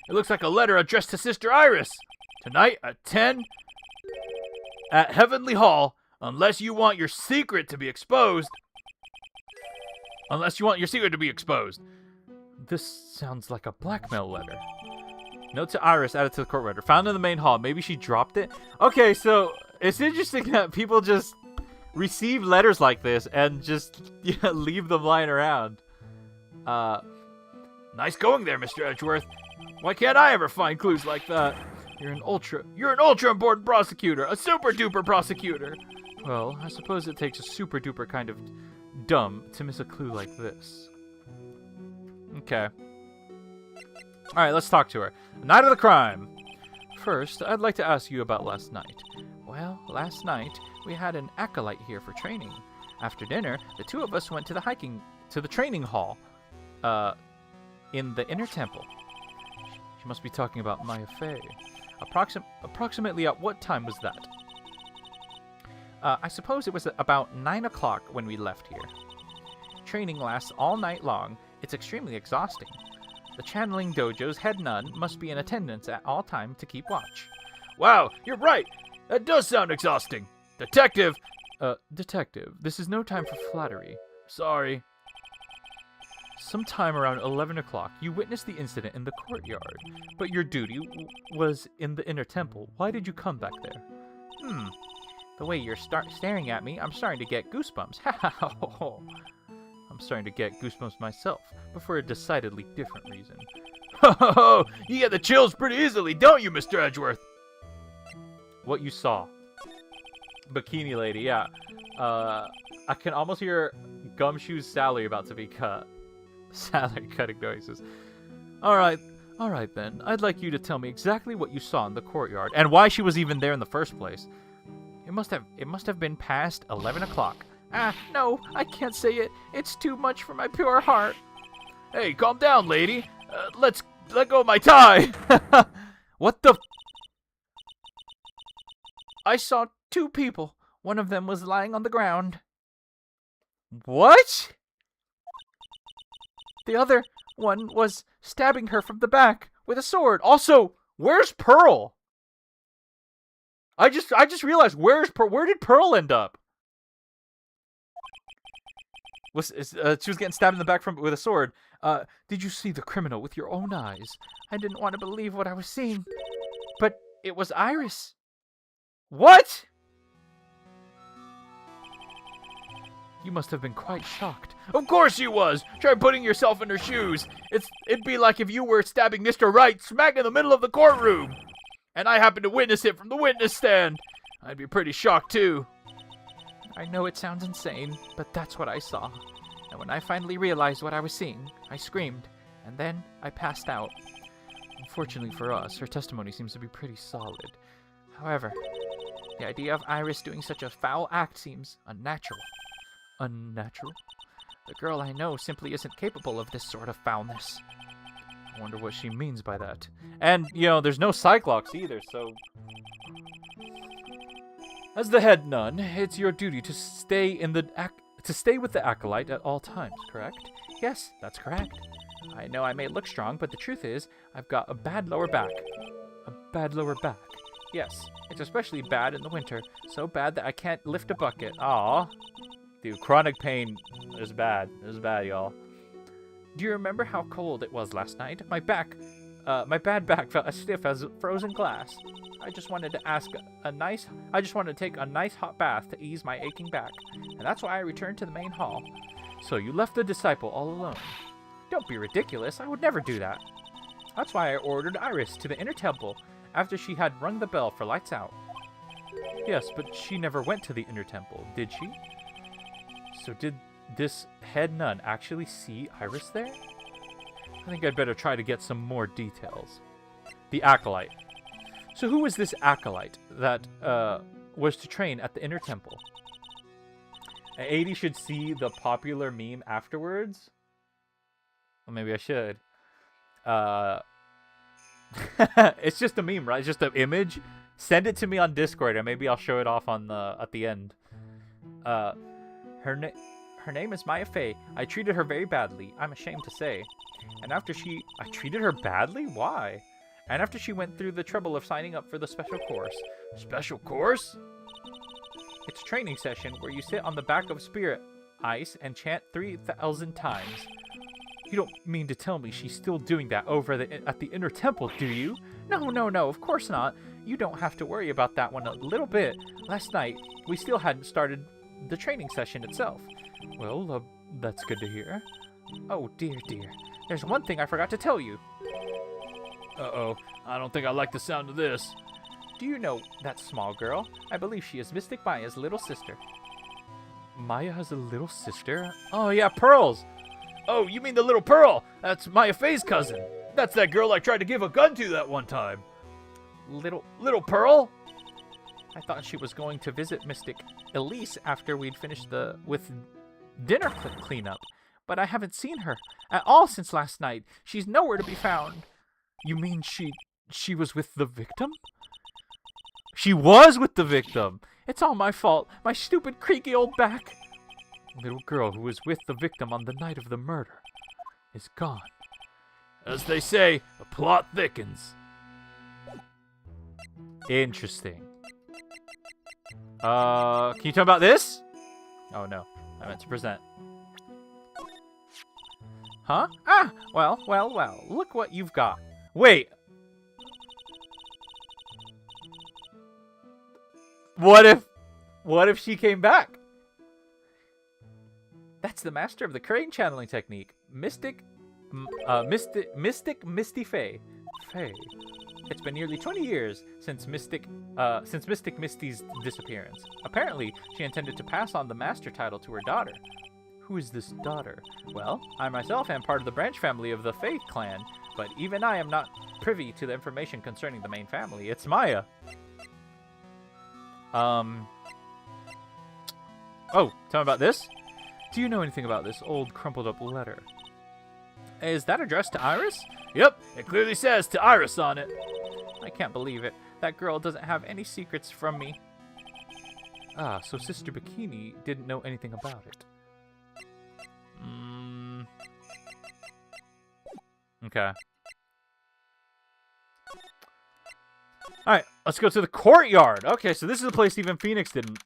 It looks like a letter addressed to Sister Iris. Tonight at 10 at Heavenly Hall, Unless you want your secret to be exposed. Unless you want your secret to be exposed. This sounds like a blackmail letter. Note to Iris added to the court record. Found in the main hall. Maybe she dropped it? Okay, so it's interesting that people just receive letters like this and just leave them lying around. Nice going there, Mr. Edgeworth. Why can't I ever find clues like that? You're an ultra important prosecutor, a super duper prosecutor. Well, I suppose it takes a super duper kind of dumb to miss a clue like this. Okay. Alright, let's talk to her. Night of the crime. First, I'd like to ask you about last night. Well, last night, we had an acolyte here for training. After dinner, the two of us went to the training hall, in the inner temple. She must be talking about Maya Fey. Approximately at what time was that? I suppose it was about 9 o'clock when we left here. Training lasts all night long. It's extremely exhausting. The channeling dojo's head nun must be in attendance at all times to keep watch. Wow, you're right. That does sound exhausting. Detective. Detective, this is no time for flattery. Sorry. Sometime around 11 o'clock, you witnessed the incident in the courtyard, but your duty was in the inner temple. Why did you come back there? The way you're staring at me, I'm starting to get goosebumps. I'm starting to get goosebumps myself, but for a decidedly different reason. You get the chills pretty easily, don't you, Mr. Edgeworth? What you saw. Bikini lady, yeah. I can almost hear Gumshoe's salary about to be cut. Salary cutting noises. Alright then. I'd like you to tell me exactly what you saw in the courtyard, and why she was even there in the first place. It must have been past 11 o'clock. No, I can't say it. It's too much for my pure heart. Hey, calm down, lady. Let go of my tie. What the? I saw two people. One of them was lying on the ground. What? The other one was stabbing her from the back with a sword. Also, where's Pearl? I just realized, where did Pearl end up? She was getting stabbed in the back with a sword. Did you see the criminal with your own eyes? I didn't want to believe what I was seeing, but it was Iris. What? You must have been quite shocked. Of course you was. Try putting yourself in her shoes. It'd be like if you were stabbing Mr. Wright smack in the middle of the courtroom, and I happened to witness it from the witness stand. I'd be pretty shocked too. I know it sounds insane, but that's what I saw. And when I finally realized what I was seeing, I screamed, and then I passed out. Unfortunately for us, her testimony seems to be pretty solid. However, the idea of Iris doing such a foul act seems unnatural. Unnatural? The girl I know simply isn't capable of this sort of foulness. I wonder what she means by that. And, there's no Cyclops either, so... As the head nun, it's your duty to stay with the acolyte at all times, correct? Yes, that's correct. I know I may look strong, but the truth is, I've got a bad lower back. A bad lower back? Yes, it's especially bad in the winter. So bad that I can't lift a bucket. Aw. Dude, chronic pain is bad. It's bad, y'all. Do you remember how cold it was last night? My bad back felt as stiff as frozen glass. I just wanted to take a nice hot bath to ease my aching back, and that's why I returned to the main hall. So you left the disciple all alone? Don't be ridiculous, I would never do that. That's why I ordered Iris to the inner temple after she had rung the bell for lights out. Yes, but she never went to the inner temple, did she? So did this head nun actually see Iris there? I think I'd better try to get some more details. The acolyte. So who was this acolyte that was to train at the inner temple? A-Dee should see the popular meme afterwards. Well, maybe I should. It's just a meme, right? It's just an image. Send it to me on Discord, and maybe I'll show it off on at the end. Her name is Maya Fey. I treated her very badly, I'm ashamed to say. And after I treated her badly? Why? And after she went through the trouble of signing up for the special course. Special course? It's a training session where you sit on the back of spirit ice and chant 3,000 times. You don't mean to tell me she's still doing that over at the inner temple, do you? No, of course not. You don't have to worry about that one a little bit. Last night, we still hadn't started the training session itself. Well, that's good to hear. Oh, dear. There's one thing I forgot to tell you. Uh-oh. I don't think I like the sound of this. Do you know that small girl? I believe she is Mystic Maya's little sister. Maya has a little sister? Oh, yeah, Pearls. Oh, you mean the little Pearl? That's Maya Faye's cousin. That's that girl I tried to give a gun to that one time. Little Pearl? I thought she was going to visit Mystic Elise after we'd finished with dinner cleanup, but I haven't seen her at all since last night. She's nowhere to be found. You mean she was with the victim? She was with the victim. It's all my fault. My stupid creaky old back. Little girl who was with the victim on the night of the murder is gone. As they say, the plot thickens. Interesting. Can you tell me about this? Oh no, I meant to present. Huh? Ah, well, look what you've got. Wait. What if she came back? That's the master of the crane channeling technique, Mystic Misty Faye. Faye. It's been nearly 20 years since Mystic Misty's disappearance. Apparently, she intended to pass on the master title to her daughter. Who is this daughter? Well, I myself am part of the branch family of the Faye clan, but even I am not privy to the information concerning the main family. It's Maya. Oh, tell me about this. Do you know anything about this old crumpled up letter? Is that addressed to Iris? Yep, it clearly says to Iris on it. I can't believe it. That girl doesn't have any secrets from me. Ah, so Sister Bikini didn't know anything about it. Okay. Alright, let's go to the courtyard. Okay, so this is a place even Phoenix didn't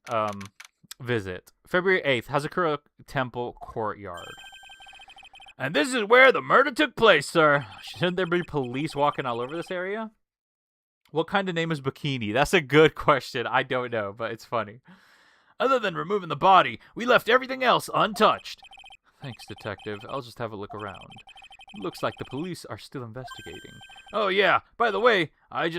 visit. February 8th, Hazakura Temple Courtyard. And this is where the murder took place, sir. Shouldn't there be police walking all over this area? What kind of name is Bikini? That's a good question. I don't know, but it's funny. Other than removing the body, we left everything else untouched. Thanks, Detective. I'll just have a look around. It looks like the police are still investigating. Oh yeah. By the way, I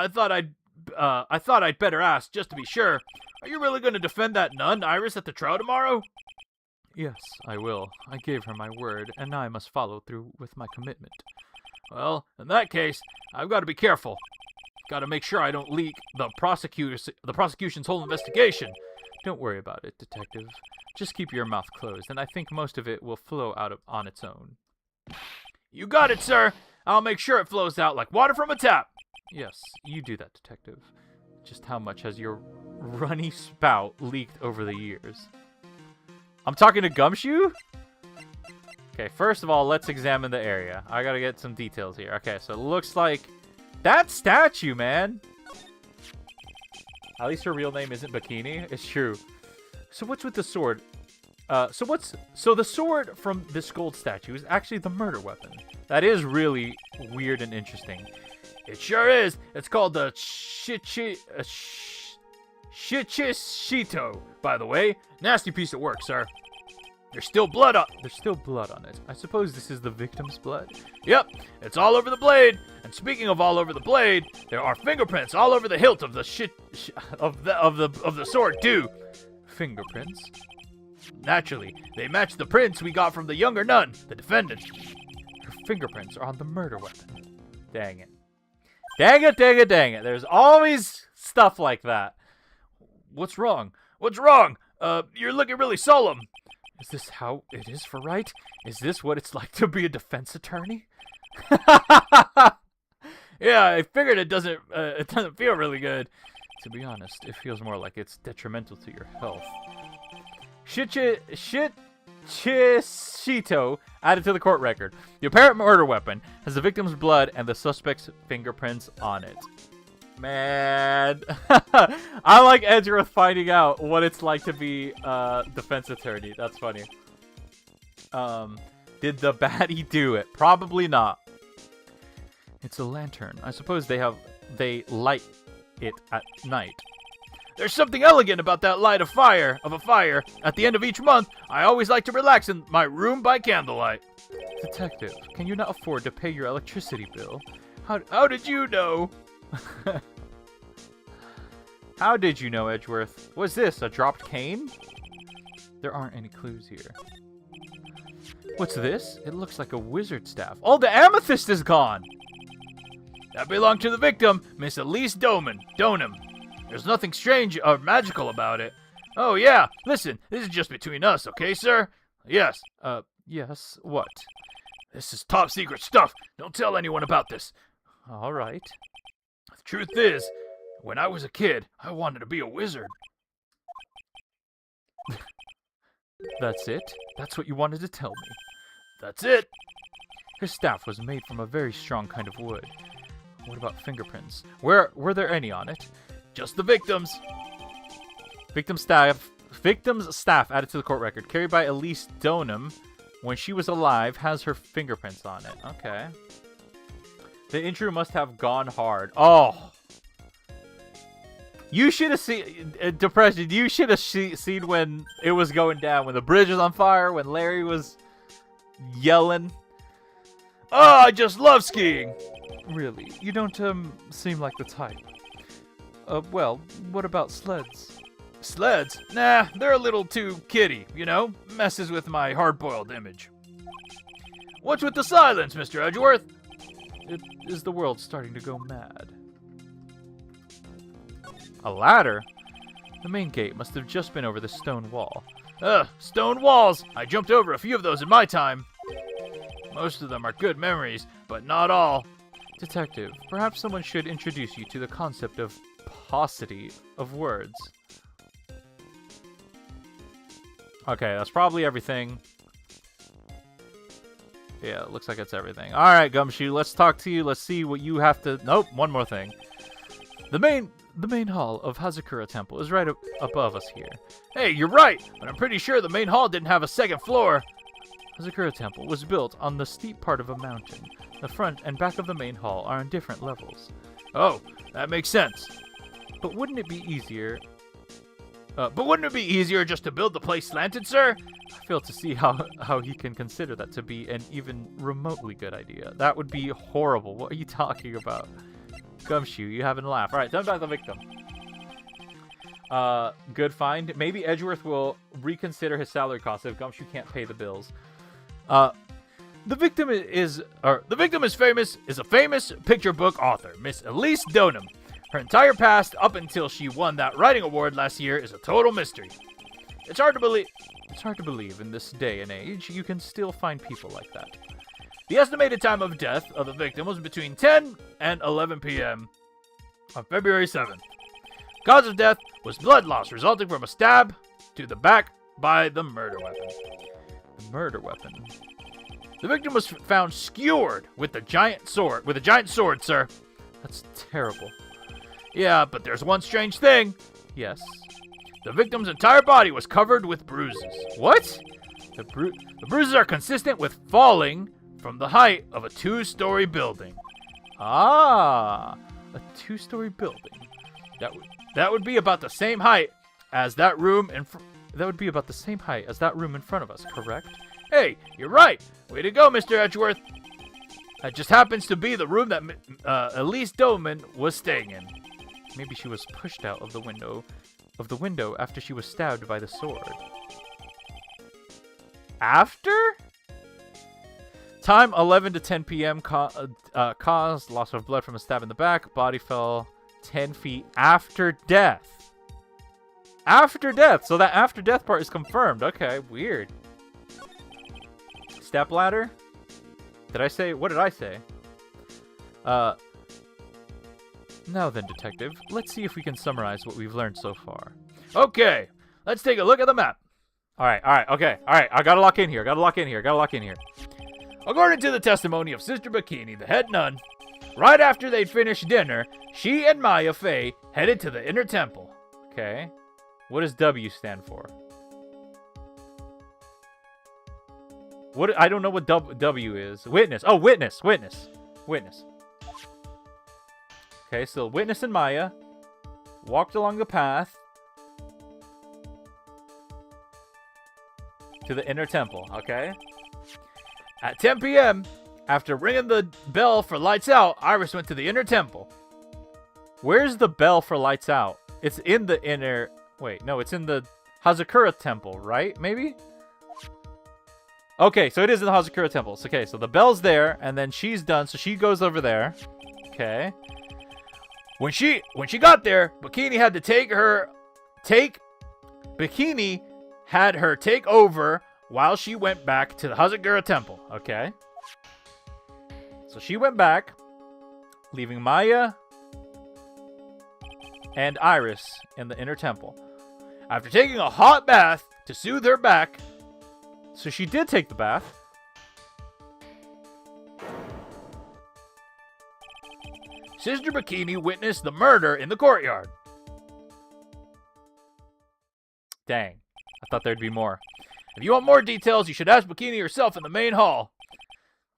thought I'd better ask just to be sure. Are you really going to defend that nun, Iris, at the trial tomorrow? Yes, I will. I gave her my word, and now I must follow through with my commitment. Well, in that case, I've got to be careful. Got to make sure I don't leak the prosecution's whole investigation. Don't worry about it, Detective. Just keep your mouth closed, and I think most of it will flow out on its own. You got it, sir. I'll make sure it flows out like water from a tap. Yes, you do that, Detective. Just how much has your runny spout leaked over the years? I'm talking to Gumshoe? Okay, first of all, let's examine the area. I gotta get some details here. Okay, so it looks like that statue, man. At least her real name isn't Bikini. It's true. So what's with the sword? So the sword from this gold statue is actually the murder weapon. That is really weird and interesting. It sure is. It's called the Shishito, by the way. Nasty piece of work, sir. There's still blood on it. I suppose this is the victim's blood. Yep, it's all over the blade. And speaking of all over the blade, there are fingerprints all over the hilt of the of the sword too. Fingerprints? Naturally, they match the prints we got from the younger nun, the defendant. Her fingerprints are on the murder weapon. Dang it. Dang it. There's always stuff like that. What's wrong? You're looking really solemn. Is this how it is for right? Is this what it's like to be a defense attorney? Yeah, I figured it doesn't feel really good. To be honest, it feels more like it's detrimental to your health. Shishito added to the court record. The apparent murder weapon has the victim's blood and the suspect's fingerprints on it. Man. I like Edgeworth finding out what it's like to be a defense attorney. That's funny. Did the baddie do it? Probably not. It's a lantern. I suppose they light it at night. There's something elegant about that light of a fire. At the end of each month, I always like to relax in my room by candlelight. Detective, can you not afford to pay your electricity bill? How did you know? How did you know, Edgeworth? Was this a dropped cane? There aren't any clues here. What's this? It looks like a wizard staff. Oh, the amethyst is gone! That belonged to the victim, Miss Elise Donham. There's nothing strange or magical about it. Oh, yeah. Listen, this is just between us, okay, sir? Yes. Yes, what? This is top secret stuff. Don't tell anyone about this. All right. The truth is, when I was a kid, I wanted to be a wizard. That's it? That's what you wanted to tell me? That's it. Her staff was made from a very strong kind of wood. What about fingerprints? Were there any on it? Just the victims. Victim's staff added to the court record, carried by Elise Donham when she was alive, has her fingerprints on it. Okay. The intruder must have gone hard. Oh. You should have seen, Depression, you should have seen when it was going down, when the bridge was on fire, when Larry was yelling. Oh, I just love skiing. Really? You don't, seem like the type. Well, what about sleds? Sleds? Nah, they're a little too kiddie, you know? Messes with my hard-boiled image. What's with the silence, Mr. Edgeworth? Is the world starting to go mad? A ladder? The main gate must have just been over the stone wall. Stone walls! I jumped over a few of those in my time. Most of them are good memories, but not all. Detective, perhaps someone should introduce you to the concept of paucity of words. Okay, that's probably everything. Yeah, it looks like it's everything. All right, Gumshoe, let's talk to you. Let's see what you have to... Nope, one more thing. The main hall of Hazakura Temple is right above us here. Hey, you're right, but I'm pretty sure the main hall didn't have a second floor. Hazakura Temple was built on the steep part of a mountain. The front and back of the main hall are on different levels. Oh, that makes sense. But wouldn't it be easier... just to build the place slanted, sir? I fail to see how he can consider that to be an even remotely good idea. That would be horrible. What are you talking about? Gumshoe, you haven't laughed. All right, turn back the victim. Good find. Maybe Edgeworth will reconsider his salary costs if Gumshoe can't pay the bills. The victim is a famous picture book author, Miss Elise Donham. Her entire past up until she won that writing award last year is a total mystery. It's hard to believe in this day and age you can still find people like that. The estimated time of death of the victim was between 10 and 11 p.m. on February 7th. Cause of death was blood loss resulting from a stab to the back by the murder weapon. The murder weapon? The victim was found skewered with a giant sword, sir. That's terrible. Yeah, but there's one strange thing. Yes? The victim's entire body was covered with bruises. What? The bruises are consistent with falling from the height of a 2-story building. Ah, a 2-story building. That would be about the same height as that room in That would be about the same height as that room in front of us, correct? Hey, you're right. Way to go, Mr. Edgeworth. That just happens to be the room that Elise Donham was staying in. Maybe she was pushed out of the window after she was stabbed by the sword. After? Time 11 to 10 p.m. Caused loss of blood from a stab in the back. Body fell 10 feet after death. After death. So that after death part is confirmed. Okay, weird. Step ladder? What did I say? Now then, Detective, let's see if we can summarize what we've learned so far. Okay, let's take a look at the map. Alright, okay. Alright, I gotta lock in here. According to the testimony of Sister Bikini, the head nun, Right after they'd finished dinner, she and Maya Fey headed to the inner temple. Okay. What does W stand for? What? I don't know what W is. Witness. Oh, witness. Okay, so Witness and Maya walked along the path to the inner temple. Okay. At 10 p.m., after ringing the bell for lights out, Iris went to the inner temple. Where's the bell for lights out? It's in the inner... Wait, no, it's in the Hazakura temple, right? Maybe? Okay, so it is in the Hazakura temple. Okay, so the bell's there, and then she's done, so she goes over there. Okay. When she got there, Bikini had her take over while she went back to the Hazakura temple. Okay. So she went back, leaving Maya and Iris in the inner temple. After taking a hot bath to soothe her back... So she did take the bath. Sister Bikini witnessed the murder in the courtyard. Dang. I thought there'd be more. If you want more details, you should ask Bikini herself in the main hall.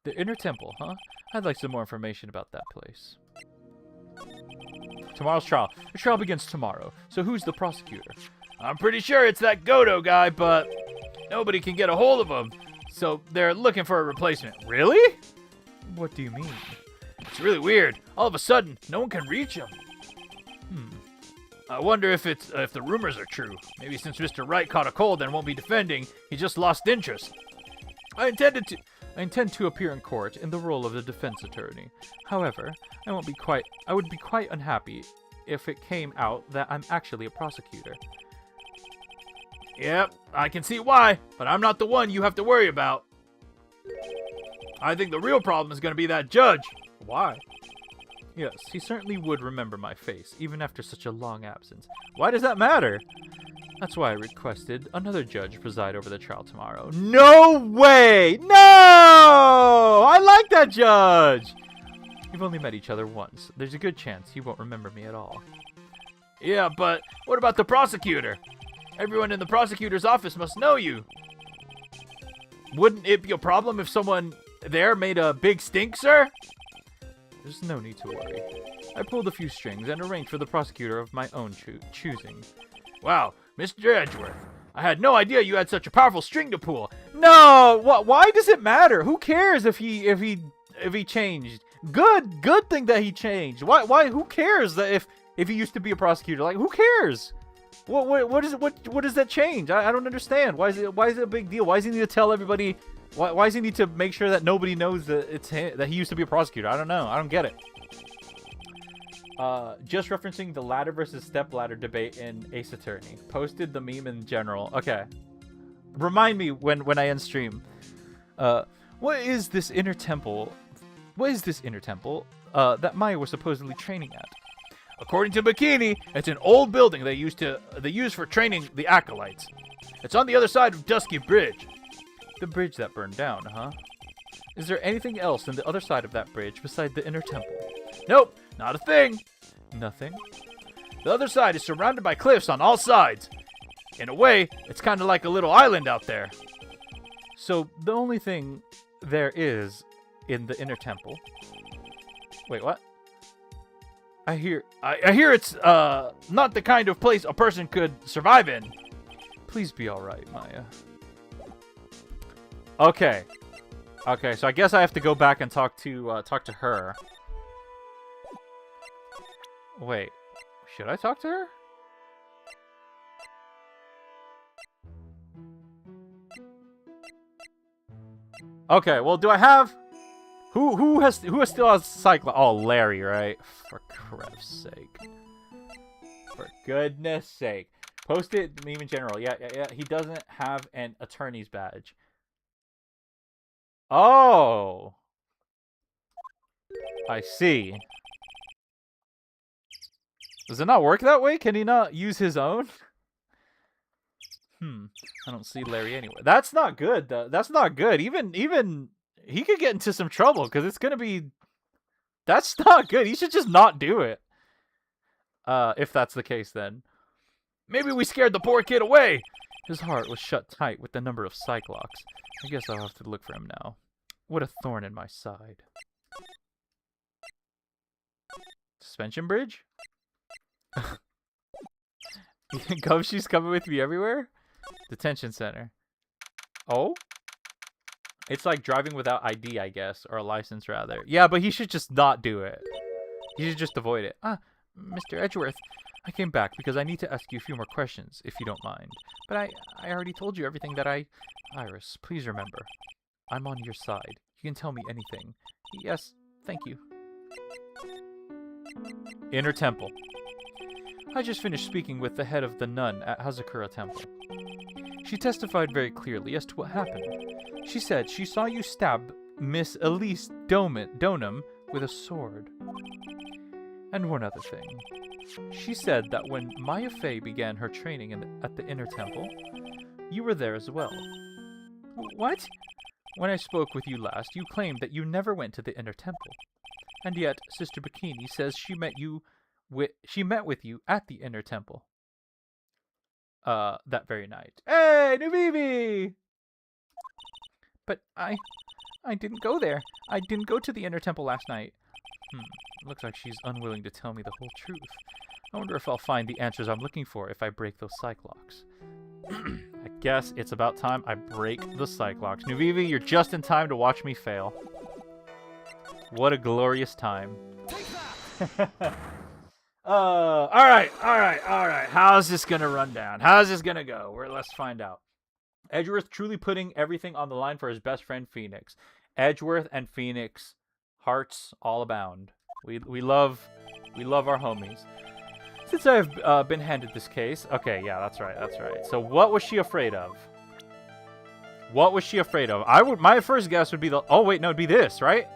The inner temple, huh? I'd like some more information about that place. Tomorrow's trial. The trial begins tomorrow. So who's the prosecutor? I'm pretty sure it's that Godo guy, but nobody can get a hold of him. So they're looking for a replacement. Really? What do you mean? It's really weird. All of a sudden, no one can reach him. I wonder if the rumors are true. Maybe since Mr. Wright caught a cold and won't be defending, he just lost interest. I intend to appear in court in the role of the defense attorney. However, I would be quite unhappy if it came out that I'm actually a prosecutor. Yep, I can see why, but I'm not the one you have to worry about. I think the real problem is going to be that judge. Why? Yes, he certainly would remember my face, even after such a long absence. Why does that matter? That's why I requested another judge preside over the trial tomorrow. No way! No! I like that judge! We've only met each other once. There's a good chance he won't remember me at all. Yeah, but what about the prosecutor? Everyone in the prosecutor's office must know you. Wouldn't it be a problem if someone there made a big stink, sir? There's no need to worry. I pulled a few strings and arranged for the prosecutor of my own choosing. Wow, Mr. Edgeworth. I had no idea you had such a powerful string to pull. No! Why does it matter? Who cares if he changed? Good thing that he changed. Why? Who cares that if he used to be a prosecutor? Like, who cares? What does that change? I don't understand. Why is it a big deal? Why does he need to tell everybody? Why does he need to make sure that nobody knows that it's him, that he used to be a prosecutor? I don't know. I don't get it. Just referencing the ladder versus step ladder debate in Ace Attorney. Posted the meme in general. Okay. Remind me when I end stream. What is this inner temple? That Maya was supposedly training at? According to Bikini, it's an old building they use for training the acolytes. It's on the other side of Dusky Bridge. The bridge that burned down, huh? Is there anything else on the other side of that bridge beside the inner temple? Nope, not a thing. Nothing? The other side is surrounded by cliffs on all sides. In a way, it's kind of like a little island out there. So the only thing there is in the inner temple... Wait, what? I hear it's not the kind of place a person could survive in. Please be all right, Maya. Okay, so I guess I have to go back and talk to her. Wait, should I talk to her? Okay, well, do I have who still has cyclo? Oh, Larry, right? For crap's sake. For goodness sake. Post it meme in general. Yeah. He doesn't have an attorney's badge. Oh. I see. Does it not work that way? Can he not use his own? I don't see Larry anywhere. That's not good, though. That's not good. Even he could get into some trouble, because it's going to be... That's not good. He should just not do it. If that's the case, then. Maybe we scared the poor kid away. His heart was shut tight with the number of Cyclops. I guess I'll have to look for him now. What a thorn in my side. Suspension bridge? Gumshoe's coming with me everywhere? Detention center. Oh? It's like driving without ID, I guess. Or a license, rather. Yeah, but he should just not do it. He should just avoid it. Mr. Edgeworth, I came back because I need to ask you a few more questions, if you don't mind. But I already told you everything that I... Iris, please remember. I'm on your side. You can tell me anything. Yes, thank you. Inner temple. I just finished speaking with the head of the nun at Hazakura Temple. She testified very clearly as to what happened. She said she saw you stab Miss Elise Donham with a sword. And one other thing. She said that when Maya Fey began her training at the Inner Temple, you were there as well. What? When I spoke with you last, you claimed that you never went to the Inner Temple. And yet, Sister Bikini says she met with you at the Inner Temple. That very night. Hey, Nubibi! But I didn't go there. I didn't go to the Inner Temple last night. Looks like she's unwilling to tell me the whole truth. I wonder if I'll find the answers I'm looking for if I break those Cyclocks. I guess it's about time I break the Cyclocks. Nubibi, you're just in time to watch me fail. What a glorious time. Alright. How's this gonna run down? How's this gonna go? Let's find out. Edgeworth truly putting everything on the line for his best friend Phoenix. Edgeworth and Phoenix, hearts all abound. We love our homies. Since I've been handed this case, okay, yeah, that's right. So what was she afraid of? What was she afraid of? My first guess would be the. Oh wait, no, it'd be this, right?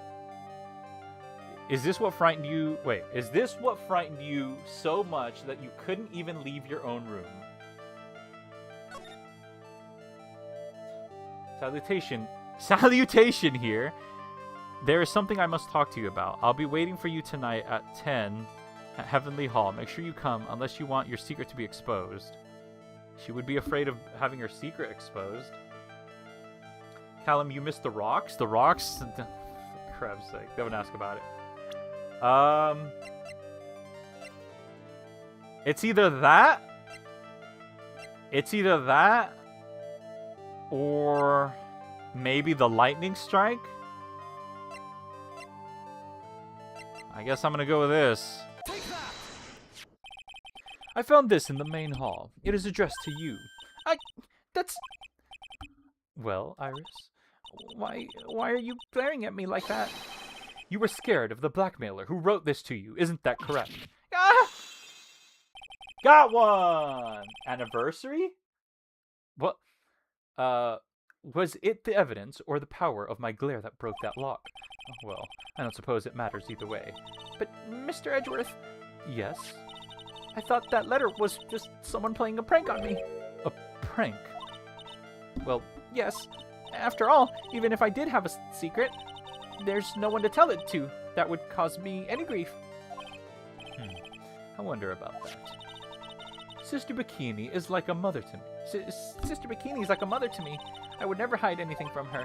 Is this what frightened you? Wait, is this what frightened you so much that you couldn't even leave your own room? Salutation here. There is something I must talk to you about. I'll be waiting for you tonight at 10 at Heavenly Hall. Make sure you come unless you want your secret to be exposed. She would be afraid of having her secret exposed. Callum, you missed the rocks? The rocks? For crap's sake. Don't ask about it. It's either that or maybe the lightning strike. I guess I'm gonna go with this. I found this in the main hall. It is addressed to you. Well, Iris, why are you glaring at me like that? You were scared of the blackmailer who wrote this to you, isn't that correct? Ah! Got one! Anniversary? What? Was it the evidence or the power of my glare that broke that lock? Oh, well, I don't suppose it matters either way. But, Mr. Edgeworth... Yes? I thought that letter was just someone playing a prank on me. A prank? Well, yes. After all, even if I did have a secret, there's no one to tell it to that would cause me any grief. I wonder about that. Sister Bikini is like a mother to me. Sister Bikini is like a mother to me. I would never hide anything from her.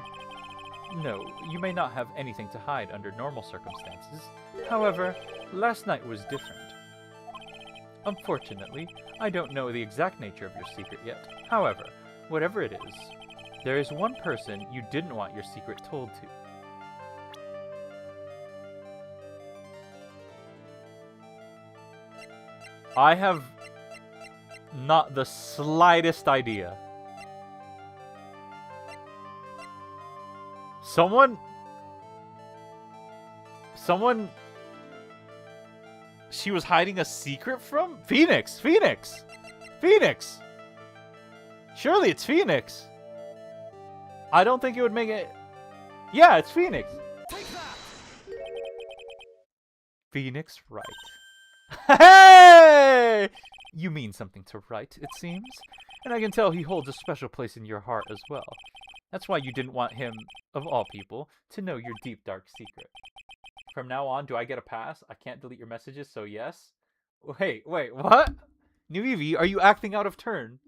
No, you may not have anything to hide under normal circumstances. However, last night was different. Unfortunately, I don't know the exact nature of your secret yet. However, whatever it is, there is one person you didn't want your secret told to. I have not the slightest idea. Someone... She was hiding a secret from? Phoenix! Surely it's Phoenix! I don't think it would make it... Yeah, it's Phoenix! Phoenix Wright. Hey! You mean something to Wright, it seems. And I can tell he holds a special place in your heart as well. That's why you didn't want him, of all people, to know your deep, dark secret. From now on, do I get a pass? I can't delete your messages, so yes. Wait, what? New Eevee, are you acting out of turn?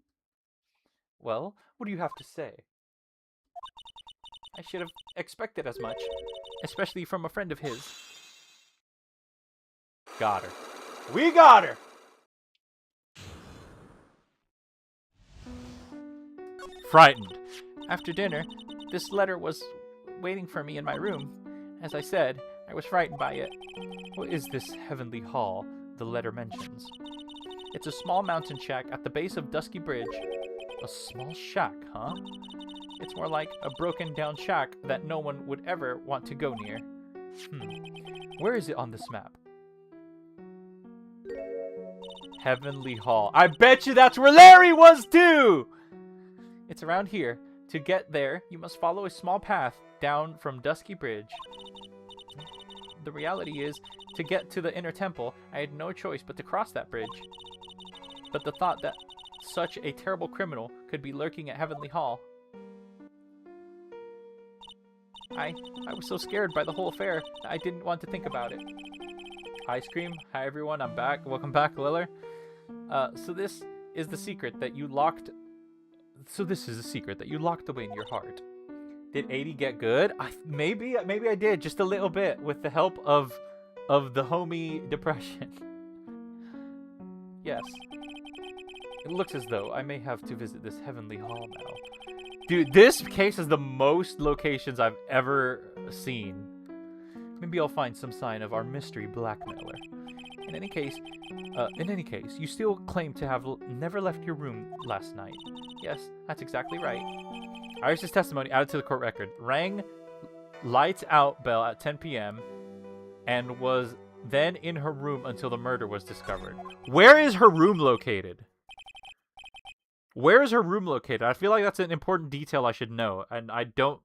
Well, what do you have to say? I should have expected as much, especially from a friend of his. Got her. We got her! Frightened. After dinner, this letter was waiting for me in my room. As I said, I was frightened by it. What is this heavenly hall the letter mentions? It's a small mountain shack at the base of Dusky Bridge. A small shack, huh? It's more like a broken down shack that no one would ever want to go near. Where is it on this map? Heavenly Hall. I bet you that's where Larry was too! It's around here. To get there, you must follow a small path down from Dusky Bridge. The reality is, to get to the inner temple, I had no choice but to cross that bridge. But the thought that such a terrible criminal could be lurking at Heavenly Hall. I was so scared by the whole affair that I didn't want to think about it. Ice cream. Hi everyone, I'm back. Welcome back, Liller. So this is the secret that you locked away in your heart. Did A-Dee get good? Maybe I did, just a little bit, with the help of the homie Depression. Yes. It looks as though I may have to visit this heavenly hall now. Dude, this case has the most locations I've ever seen. Maybe I'll find some sign of our mystery blackmailer. In any case, you still claim to have never left your room last night. Yes, that's exactly right. Iris's testimony added to the court record. Rang lights out bell at 10 p.m. and was then in her room until the murder was discovered. Where is her room located? Where is her room located? I feel like that's an important detail I should know, and I don't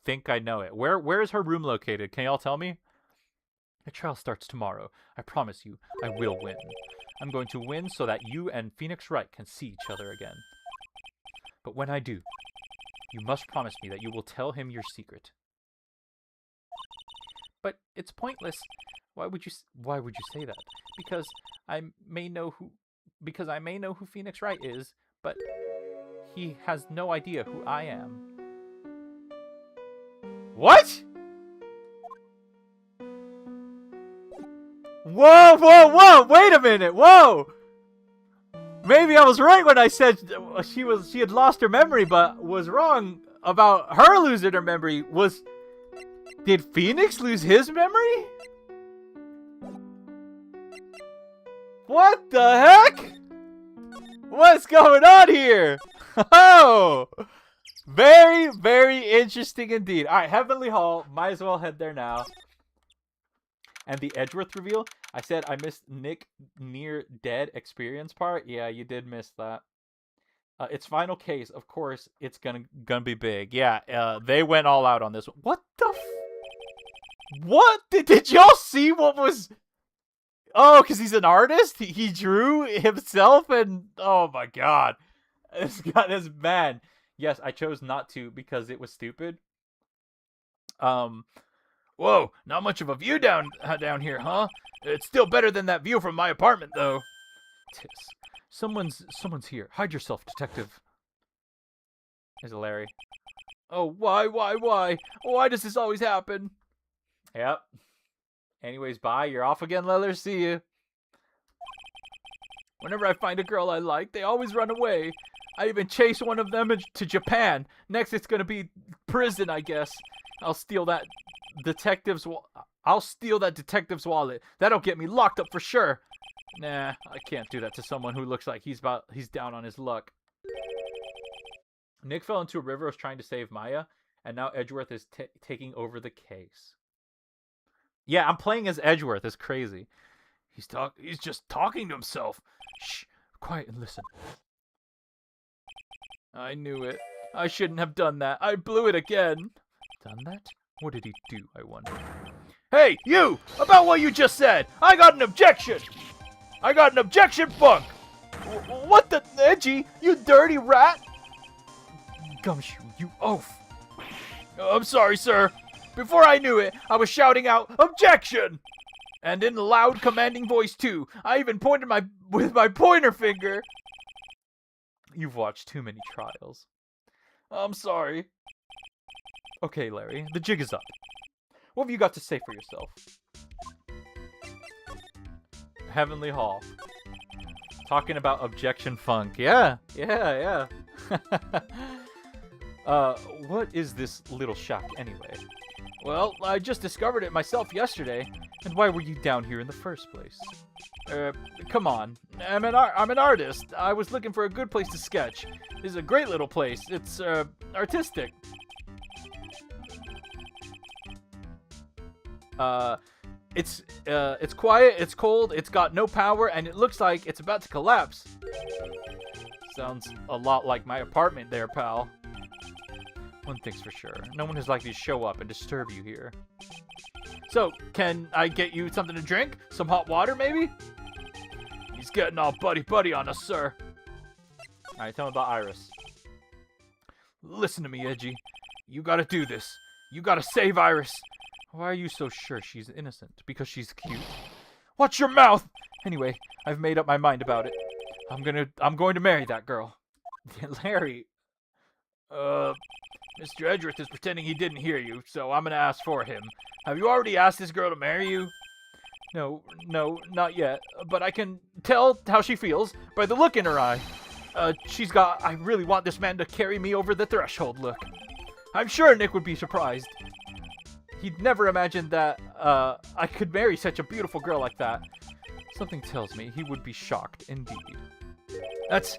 think I know it. Where is her room located? Can y'all tell me? The trial starts tomorrow. I promise you, I will win. I'm going to win so that you and Phoenix Wright can see each other again. But when I do, you must promise me that you will tell him your secret. But it's pointless. Why would you say that? Because I may know who Phoenix Wright is, but he has no idea who I am. What? Whoa! Wait a minute! Whoa! Maybe I was right when I said she had lost her memory, but was wrong about her losing her memory. Did Phoenix lose his memory? What the heck? What's going on here? Oh! Very, very interesting indeed. Alright, Heavenly Hall. Might as well head there now. And the Edgeworth reveal. I said I missed Nick near dead experience part. Yeah, you did miss that. Its final case, of course, it's gonna be big. Yeah, they went all out on this one. What the what? Did y'all see what was... Oh, because he's an artist? He drew himself and... Oh my god. This guy is mad. Yes, I chose not to because it was stupid. Whoa, not much of a view down here, huh? It's still better than that view from my apartment, though. Tis. Someone's here. Hide yourself, detective. There's Larry. Oh, why? Why does this always happen? Yep. Anyways, bye. You're off again, Leather. See you. Whenever I find a girl I like, they always run away. I even chase one of them to Japan. Next, it's gonna be prison, I guess. I'll steal that detective's wallet. That'll get me locked up for sure. Nah, I can't do that to someone who looks like he's down on his luck. Nick fell into a river, was trying to save Maya, and now Edgeworth is taking over the case. Yeah, I'm playing as Edgeworth. It's crazy. He's just talking to himself. Shh, quiet and listen. I knew it. I shouldn't have done that. I blew it again. Done that? What did he do, I wonder? Hey, you! About what you just said! I got an objection! Funk! What the... Edgy, you dirty rat! Gumshoe, you oaf! I'm sorry, sir. Before I knew it, I was shouting out, "Objection!" And in a loud, commanding voice, too. I even pointed with my pointer finger. You've watched too many trials. I'm sorry. Okay, Larry, the jig is up. What have you got to say for yourself? Heavenly Hall. Talking about objection funk. Yeah. What is this little shack anyway? Well, I just discovered it myself yesterday. And why were you down here in the first place? Come on. I'm an artist. I was looking for a good place to sketch. This is a great little place. It's, artistic. It's quiet, it's cold, it's got no power, and it looks like it's about to collapse. Sounds a lot like my apartment there, pal. One thing's for sure. No one is likely to show up and disturb you here. So, can I get you something to drink? Some hot water, maybe? He's getting all buddy-buddy on us, sir. Alright, tell me about Iris. Listen to me, Edgy. You gotta do this. You gotta save Iris. Why are you so sure she's innocent? Because she's cute? Watch your mouth! Anyway, I've made up my mind about it. I'm going to marry that girl. Larry. Mr. Edgeworth is pretending he didn't hear you, so I'm gonna ask for him. Have you already asked this girl to marry you? No, not yet. But I can tell how she feels by the look in her eye. She's got, "I really want this man to carry me over the threshold" look. I'm sure Nick would be surprised. He'd never imagined that, I could marry such a beautiful girl like that. Something tells me he would be shocked indeed. That's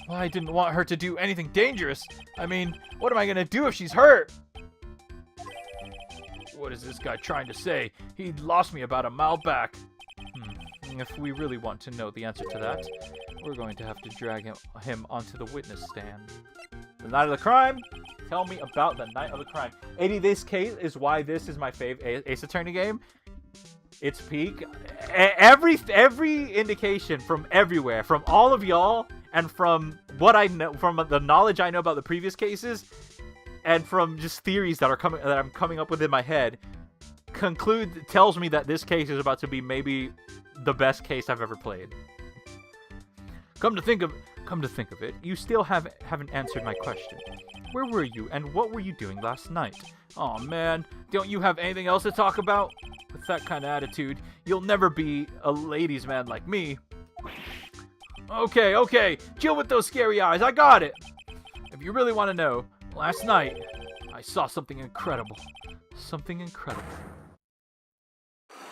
why I didn't want her to do anything dangerous. I mean, what am I gonna do if she's hurt? What is this guy trying to say? He lost me about a mile back. If we really want to know the answer to that, we're going to have to drag him onto the witness stand. The night of the crime? Tell me about the night of the crime. A-Dee, this case is why this is my fave Ace Attorney game. It's peak. Every indication from everywhere, from all of y'all, and from what I know, from the knowledge I know about the previous cases, and from just theories that I'm coming up with in my head, tells me that this case is about to be maybe the best case I've ever played. Come to think of it, you still haven't answered my question. Where were you, and what were you doing last night? Aw, man, don't you have anything else to talk about? With that kind of attitude, you'll never be a ladies' man like me. Okay, chill with those scary eyes, I got it. If you really want to know, last night, I saw something incredible. Something incredible.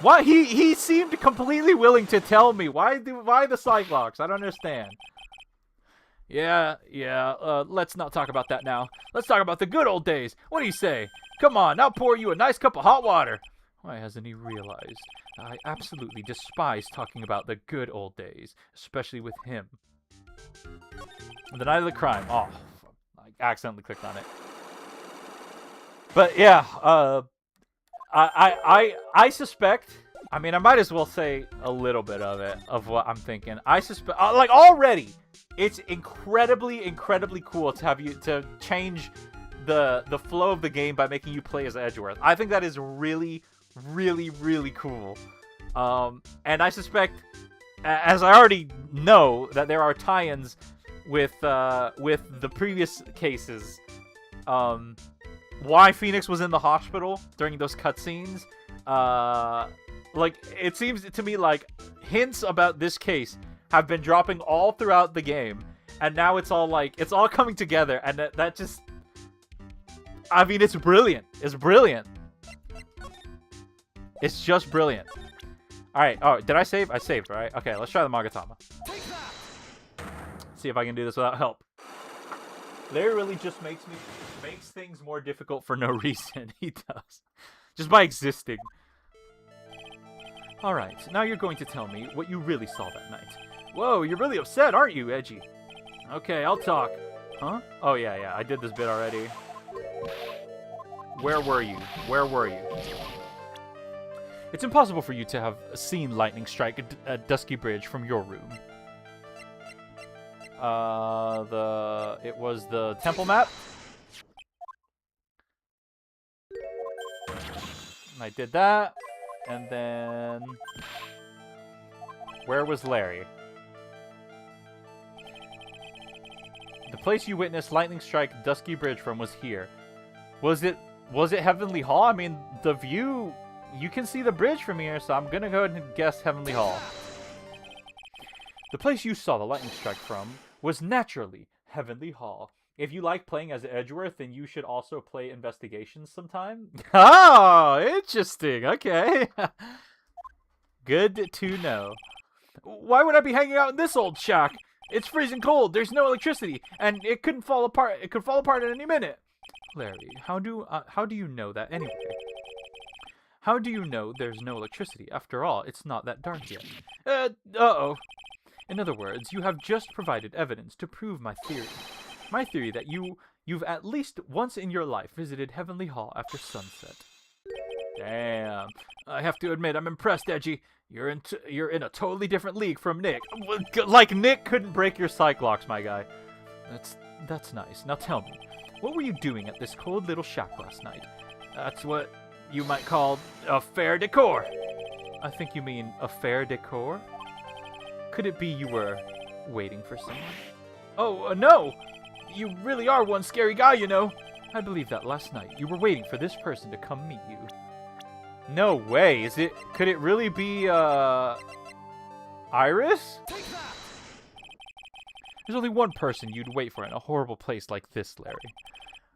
What? He seemed completely willing to tell me. Why the Cyclops? I don't understand. Yeah, let's not talk about that now. Let's talk about the good old days. What do you say? Come on, I'll pour you a nice cup of hot water. Why hasn't he realized? I absolutely despise talking about the good old days, especially with him. The night of the crime. Oh, I accidentally clicked on it. But yeah, I suspect. I mean, I might as well say a little bit of it, of what I'm thinking. I suspect, like already, it's incredibly cool to have you to change the flow of the game by making you play as Edgeworth. I think that is really cool. And I suspect, as I already know, that there are tie-ins with the previous cases. Why Phoenix was in the hospital during those cutscenes. Like, it seems to me like hints about this case have been dropping all throughout the game, and now it's all coming together, and that just, I mean, it's brilliant. It's brilliant. It's just brilliant. Alright, oh, did I save? I saved, right? Okay, let's try the Magatama. See if I can do this without help. Larry really just makes things more difficult for no reason. He does. Just by existing. Alright, now you're going to tell me what you really saw that night. Whoa, you're really upset, aren't you, Edgy? Okay, I'll talk. Huh? Oh, yeah, I did this bit already. Where were you? Where were you? It's impossible for you to have seen lightning strike a Dusky Bridge from your room. It was the temple map. I did that. And then... Where was Larry? The place you witnessed lightning strike Dusky Bridge from was here. Was it Heavenly Hall? I mean, the view... You can see the bridge from here, so I'm gonna go ahead and guess Heavenly Hall. The place you saw the lightning strike from was naturally Heavenly Hall. If you like playing as Edgeworth, then you should also play Investigations sometime. Oh, interesting. Okay. Good to know. Why would I be hanging out in this old shack? It's freezing cold. There's no electricity, and it couldn't fall apart. It could fall apart at any minute. Larry, how do you know that anyway? How do you know there's no electricity? After all, it's not that dark yet. Uh-oh. In other words, you have just provided evidence to prove my theory. My theory that you've at least once in your life visited Heavenly Hall after sunset. Damn. I have to admit, I'm impressed, Edgy. You're in a totally different league from Nick. Like Nick couldn't break your Cyclops, my guy. That's nice. Now tell me, what were you doing at this cold little shack last night? That's what you might call a fair decor. I think you mean a fair decor? Could it be you were waiting for someone? Oh, no! You really are one scary guy, you know. I believe that last night you were waiting for this person to come meet you. No way. Could it really be, Iris? There's only one person you'd wait for in a horrible place like this, Larry.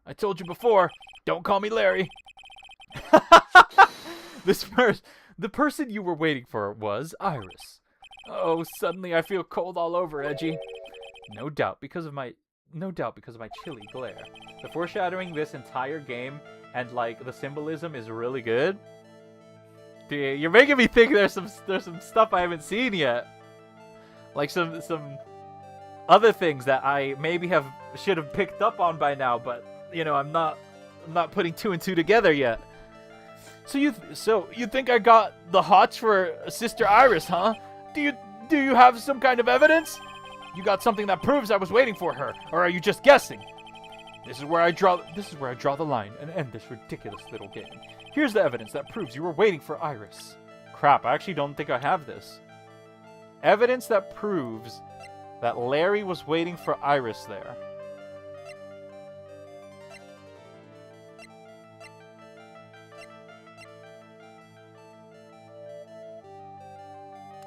I told you before, don't call me Larry. The person you were waiting for was Iris. Oh, suddenly I feel cold all over, Edgy. No doubt because of my chilly glare. The foreshadowing this entire game and like the symbolism is really good. Dude, you're making me think there's some stuff I haven't seen yet. Like some other things that I maybe should have picked up on by now, but you know, I'm not putting two and two together yet. So you think I got the hots for Sister Iris, huh? Do you have some kind of evidence? You got something that proves I was waiting for her, or are you just guessing? This is where I draw the line and end this ridiculous little game. Here's the evidence that proves you were waiting for Iris. Crap, I actually don't think I have this. Evidence that proves that Larry was waiting for Iris there.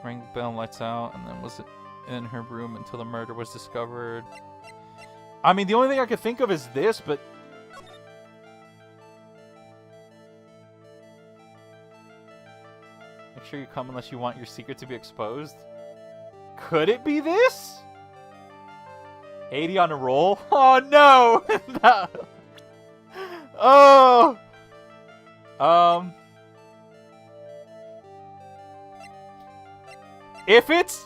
Ring bell, lights out, and then was it in her room until the murder was discovered? I mean, the only thing I could think of is this, but... Make sure you come unless you want your secret to be exposed. Could it be this? A-Dee on a roll? Oh, no! Oh! If it's...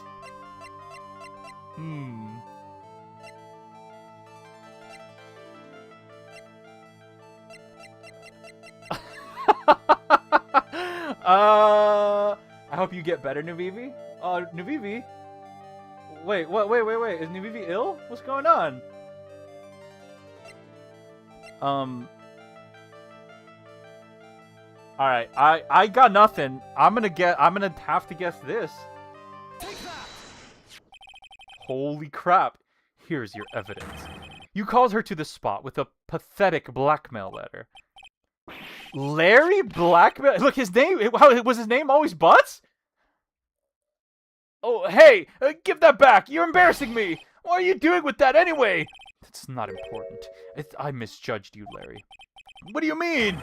I hope you get better, Nuvivi. Nuvivi? Wait. Is Nuvivi ill? What's going on? Alright, I got nothing. I'm gonna have to guess this. Holy crap. Here's your evidence. You called her to the spot with a pathetic blackmail letter. Larry Blackmail? Look, his name... Was his name always Butts? Oh, hey! Give that back! You're embarrassing me! What are you doing with that anyway? It's not important. I misjudged you, Larry. What do you mean?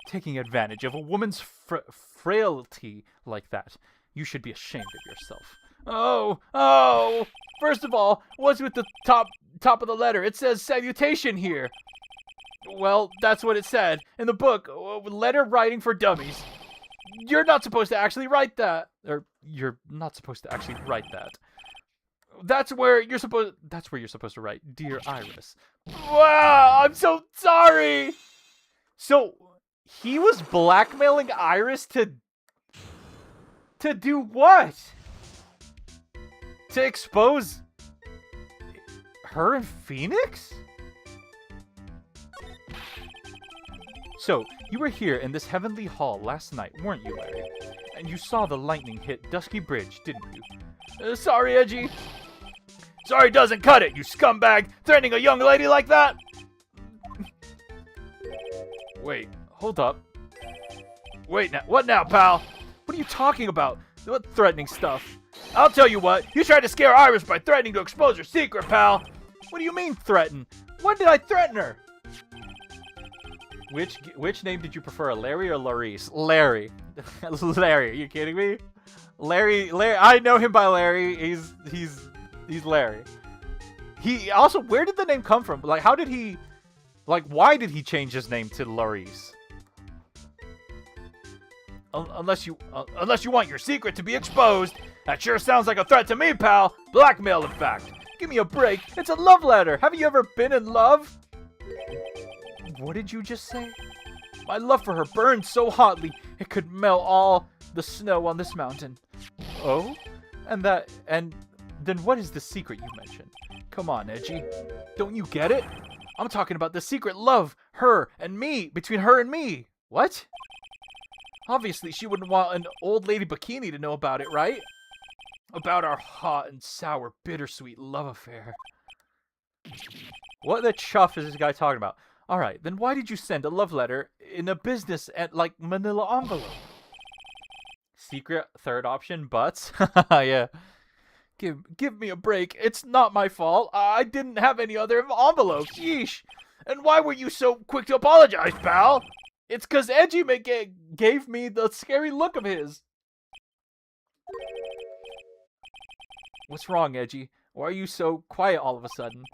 Taking advantage of a woman's frailty like that. You should be ashamed of yourself. Oh! First of all, what's with the top of the letter? It says salutation here. Well, that's what it said. In the book, letter writing for dummies. You're not supposed to actually write that. Or, you're not supposed to actually write that. That's where you're supposed to write, Dear Iris. Wow, I'm so sorry! So, he was blackmailing Iris to do what? To expose her and Phoenix? So, you were here in this heavenly hall last night, weren't you, Larry? And you saw the lightning hit Dusky Bridge, didn't you? Sorry, Edgy. Sorry doesn't cut it, you scumbag! Threatening a young lady like that? Wait, hold up. Wait, now, what now, pal? What are you talking about? What threatening stuff? I'll tell you what, you tried to scare Iris by threatening to expose her secret, pal. What do you mean, threaten? When did I threaten her? Which name did you prefer, Larry or Laurice? Larry. Larry, are you kidding me? Larry, I know him by Larry. He's Larry. He also, where did the name come from? Like, how did he, like, why did he change his name to Laurice? Unless you want your secret to be exposed. That sure sounds like a threat to me, pal. Blackmail, in fact. Give me a break. It's a love letter. Have you ever been in love? What did you just say? My love for her burned so hotly it could melt all the snow on this mountain. Oh? And then what is the secret you mentioned? Come on, Edgy. Don't you get it? I'm talking about the secret love, her and me, between her and me. What? Obviously, she wouldn't want an old lady bikini to know about it, right? About our hot and sour, bittersweet love affair. What the chuff is this guy talking about? Alright, then why did you send a love letter in a business at, like, manila envelope? Secret third option, butts? Yeah. Give me a break. It's not my fault. I didn't have any other envelopes. Yeesh. And why were you so quick to apologize, pal? It's 'cause Edgy gave me the scary look of his. What's wrong, Edgy? Why are you so quiet all of a sudden?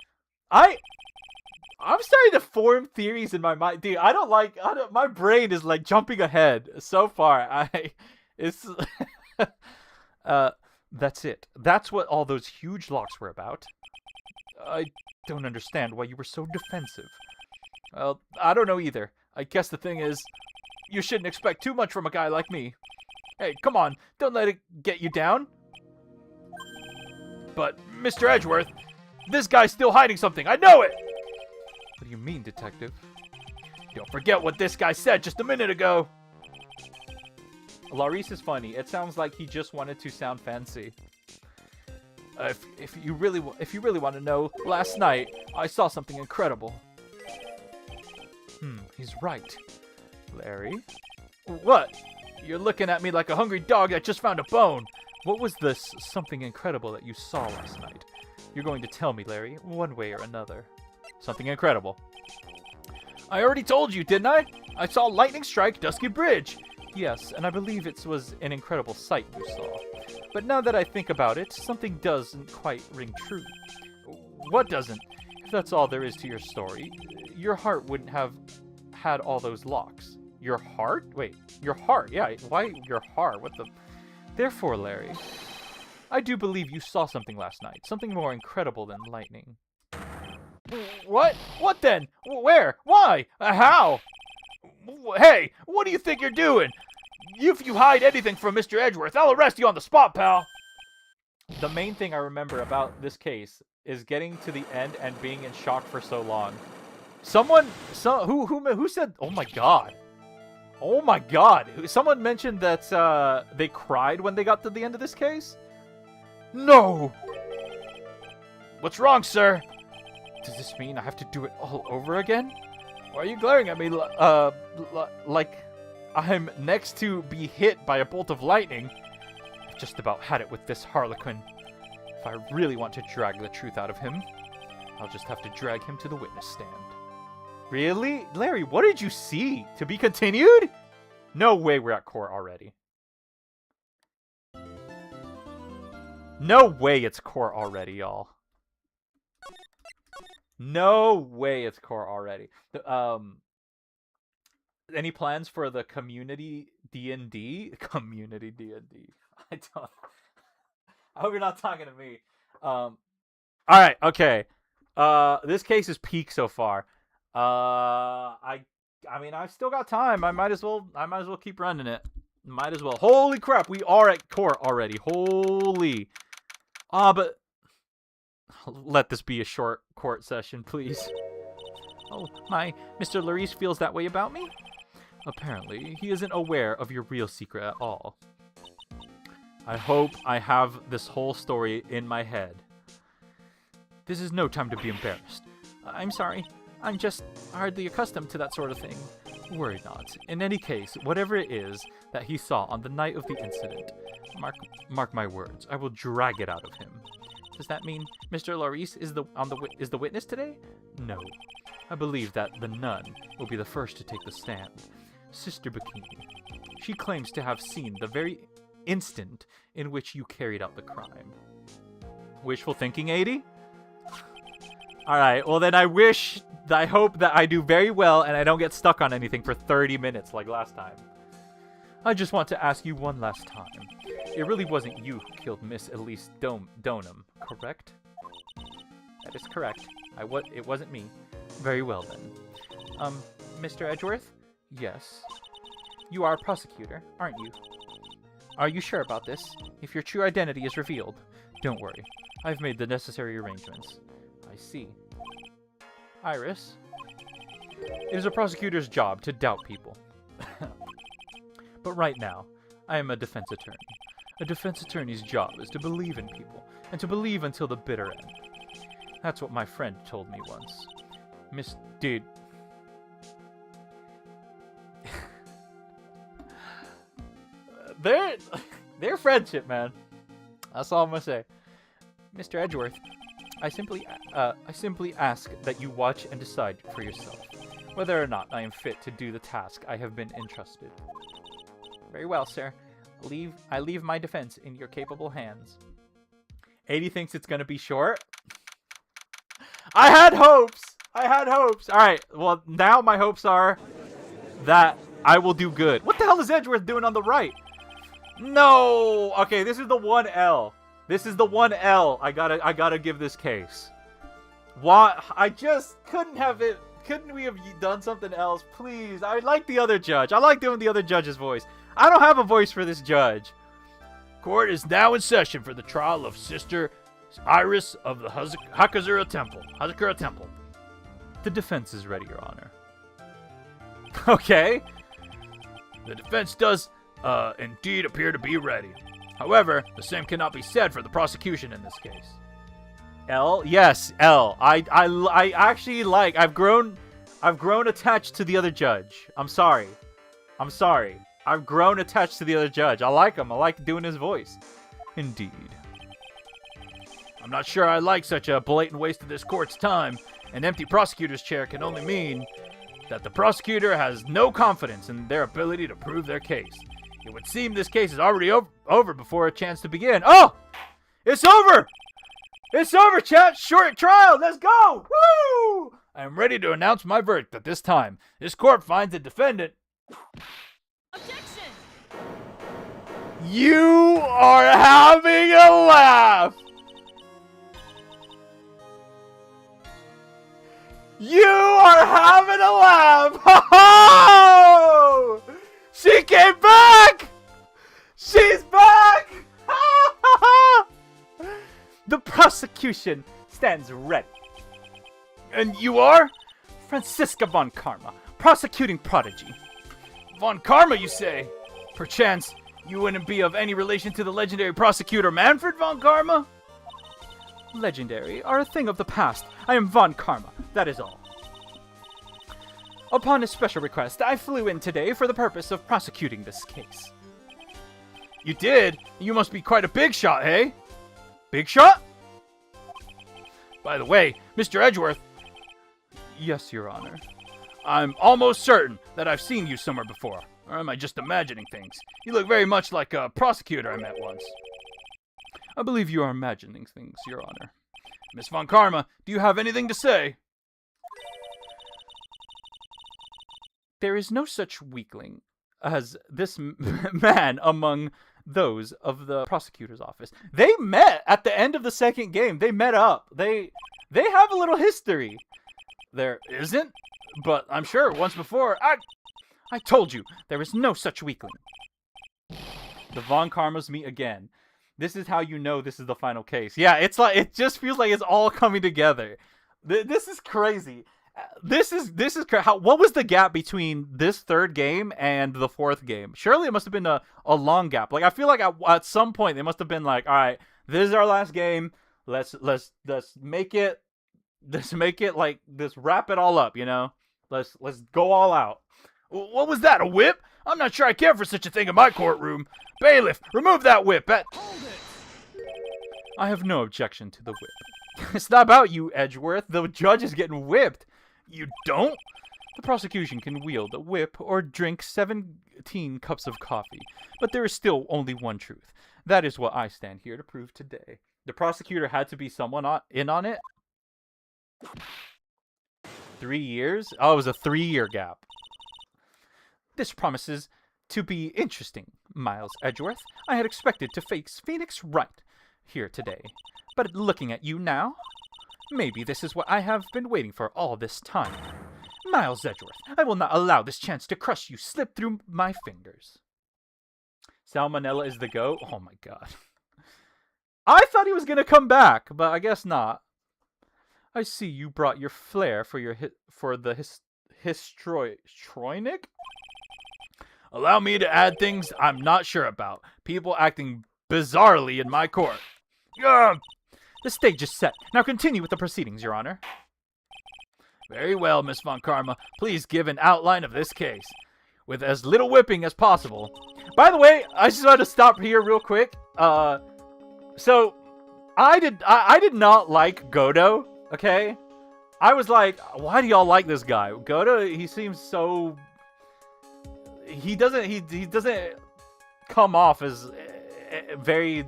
I'm starting to form theories in my mind. Dude, my brain is like jumping ahead so far. That's it. That's what all those huge locks were about. I don't understand why you were so defensive. Well, I don't know either. I guess the thing is, you shouldn't expect too much from a guy like me. Hey, come on, don't let it get you down. But, Mr. Edgeworth, this guy's still hiding something. I know it! What do you mean, detective? Don't forget what this guy said just a minute ago. Laurice is funny. It sounds like he just wanted to sound fancy. If you really want to know, last night I saw something incredible. He's right. Larry? What? You're looking at me like a hungry dog that just found a bone. What was this something incredible that you saw last night? You're going to tell me, Larry, one way or another. Something incredible. I already told you, didn't I? I saw lightning strike Dusky Bridge. Yes, and I believe it was an incredible sight you saw. But now that I think about it, something doesn't quite ring true. What doesn't? If that's all there is to your story, your heart wouldn't have had all those locks. Your heart? Wait, your heart. Yeah, why your heart? What the... Therefore, Larry, I do believe you saw something last night. Something more incredible than lightning. What? What then? Where? Why? How? Hey, what do you think you're doing? If you hide anything from Mr. Edgeworth, I'll arrest you on the spot, pal. The main thing I remember about this case is getting to the end and being in shock for so long. Who said, oh my god. Oh my god. Someone mentioned that they cried when they got to the end of this case? No! What's wrong, sir? Does this mean I have to do it all over again? Why are you glaring at me like I'm next to be hit by a bolt of lightning? I've just about had it with this harlequin. If I really want to drag the truth out of him, I'll just have to drag him to the witness stand. Really? Larry, what did you see? To be continued? No way we're at court already. No way it's court already, y'all. No way it's court already. Any plans for the community D&D? Community D&D. I hope you're not talking to me. Alright, okay. This case is peak so far. I mean, I've still got time. I might as well keep running it. Might as well. Holy crap, we are at court already. Holy. But let this be a short court session, please. Oh, my Mr. Laurice feels that way about me? Apparently, he isn't aware of your real secret at all. I hope I have this whole story in my head. This is no time to be embarrassed. I'm sorry. I'm just hardly accustomed to that sort of thing. Worry not. In any case, whatever it is that he saw on the night of the incident, mark my words, I will drag it out of him. Does that mean Mr. Laurice is the witness today? No. I believe that the nun will be the first to take the stand. Sister Bikini. She claims to have seen the very instant in which you carried out the crime. Wishful thinking, A-Dee? Alright, well then I hope that I do very well and I don't get stuck on anything for 30 minutes like last time. I just want to ask you one last time. It really wasn't you who killed Miss Elise Donham, correct? That is correct. It wasn't me. Very well then. Mr. Edgeworth? Yes. You are a prosecutor, aren't you? Are you sure about this? If your true identity is revealed, don't worry. I've made the necessary arrangements. I see. Iris? It is a prosecutor's job to doubt people. But right now, I am a defense attorney. A defense attorney's job is to believe in people, and to believe until the bitter end. That's what my friend told me once. Dude. Their friendship, man. That's all I'm gonna say. Mr. Edgeworth, I simply ask that you watch and decide for yourself whether or not I am fit to do the task I have been entrusted. Very well, sir. I leave my defense in your capable hands. A-Dee thinks it's gonna be short. I had hopes. All right. Well, now my hopes are that I will do good. What the hell is Edgeworth doing on the right? No. Okay, this is the 1L. I gotta give this case. What? I just couldn't have it. Couldn't we have done something else, please? I like the other judge. I like doing the other judge's voice. I don't have a voice for this judge. Court is now in session for the trial of Sister Iris of the Hazakura Temple. The defense is ready, Your Honor. Okay. The defense does indeed appear to be ready. However, the same cannot be said for the prosecution in this case. L? Yes, L. I actually like. I've grown attached to the other judge. I'm sorry. I've grown attached to the other judge. I like him. I like doing his voice. Indeed. I'm not sure I like such a blatant waste of this court's time. An empty prosecutor's chair can only mean that the prosecutor has no confidence in their ability to prove their case. It would seem this case is already over before a chance to begin. Oh! It's over! It's over, chat! Short trial! Let's go! Woo! I am ready to announce my verdict at this time. This court finds the defendant... Objection! You are having a laugh! You are having a laugh! Ho-ho! She came back! She's back! The prosecution stands ready. And you are? Franziska von Karma, prosecuting prodigy. Von Karma, you say? Perchance, you wouldn't be of any relation to the legendary prosecutor Manfred von Karma? Legendary are a thing of the past. I am von Karma, that is all. Upon a special request, I flew in today for the purpose of prosecuting this case. You did? You must be quite a big shot, hey? Big shot? By the way, Mr. Edgeworth... Yes, Your Honor. I'm almost certain that I've seen you somewhere before. Or am I just imagining things? You look very much like a prosecutor I met once. I believe you are imagining things, Your Honor. Miss von Karma, do you have anything to say? There is no such weakling as this man among those of the prosecutor's office. They met at the end of the second game. They met up. They have a little history. There isn't, but I'm sure once before. I told you, there is no such weakling. The Von Karmas meet again. This is how you know this is the final case. Yeah, it's like it just feels like it's all coming together. This is crazy. What was the gap between this third game and the fourth game? Surely it must have been a long gap. Like I feel like at some point they must have been like, all right, this is our last game. Let's make it. Let's make it like let's wrap it all up. You know, let's go all out. What was that? A whip? I'm not sure I care for such a thing in my courtroom. Bailiff, remove that whip. I have no objection to the whip. It's not about you, Edgeworth. The judge is getting whipped. You don't? The prosecution can wield a whip or drink 17 cups of coffee, but there is still only one truth. That is what I stand here to prove today. The prosecutor had to be someone in on it? 3 years? Oh, it was a 3-year gap. This promises to be interesting, Miles Edgeworth. I had expected to face Phoenix Wright here today, but looking at you now, maybe this is what I have been waiting for all this time. Miles Edgeworth, I will not allow this chance to crush you slip through my fingers. Salmonella is the GOAT? Oh my god. I thought he was going to come back, but I guess not. I see you brought your flair for the histrionic? Allow me to add things I'm not sure about. People acting bizarrely in my court. The stage is set. Now continue with the proceedings, Your Honor. Very well, Miss Von Karma. Please give an outline of this case, with as little whipping as possible. By the way, I just want to stop here real quick. So I did not like Godo. Okay, I was like, why do y'all like this guy? Godo, he seems so. He doesn't come off as very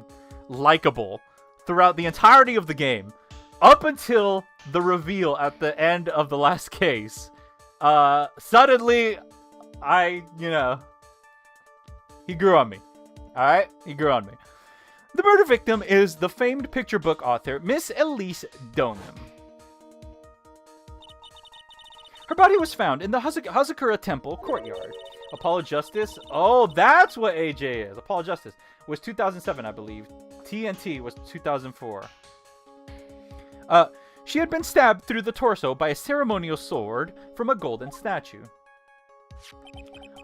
likable throughout the entirety of the game, up until the reveal at the end of the last case. Suddenly, he grew on me. Alright? He grew on me. The murder victim is the famed picture book author, Miss Elise Doman. Her body was found in the Hazakura Temple courtyard. Apollo Justice? Oh, that's what AJ is. Apollo Justice was 2007, I believe. TNT was 2004. She had been stabbed through the torso by a ceremonial sword from a golden statue.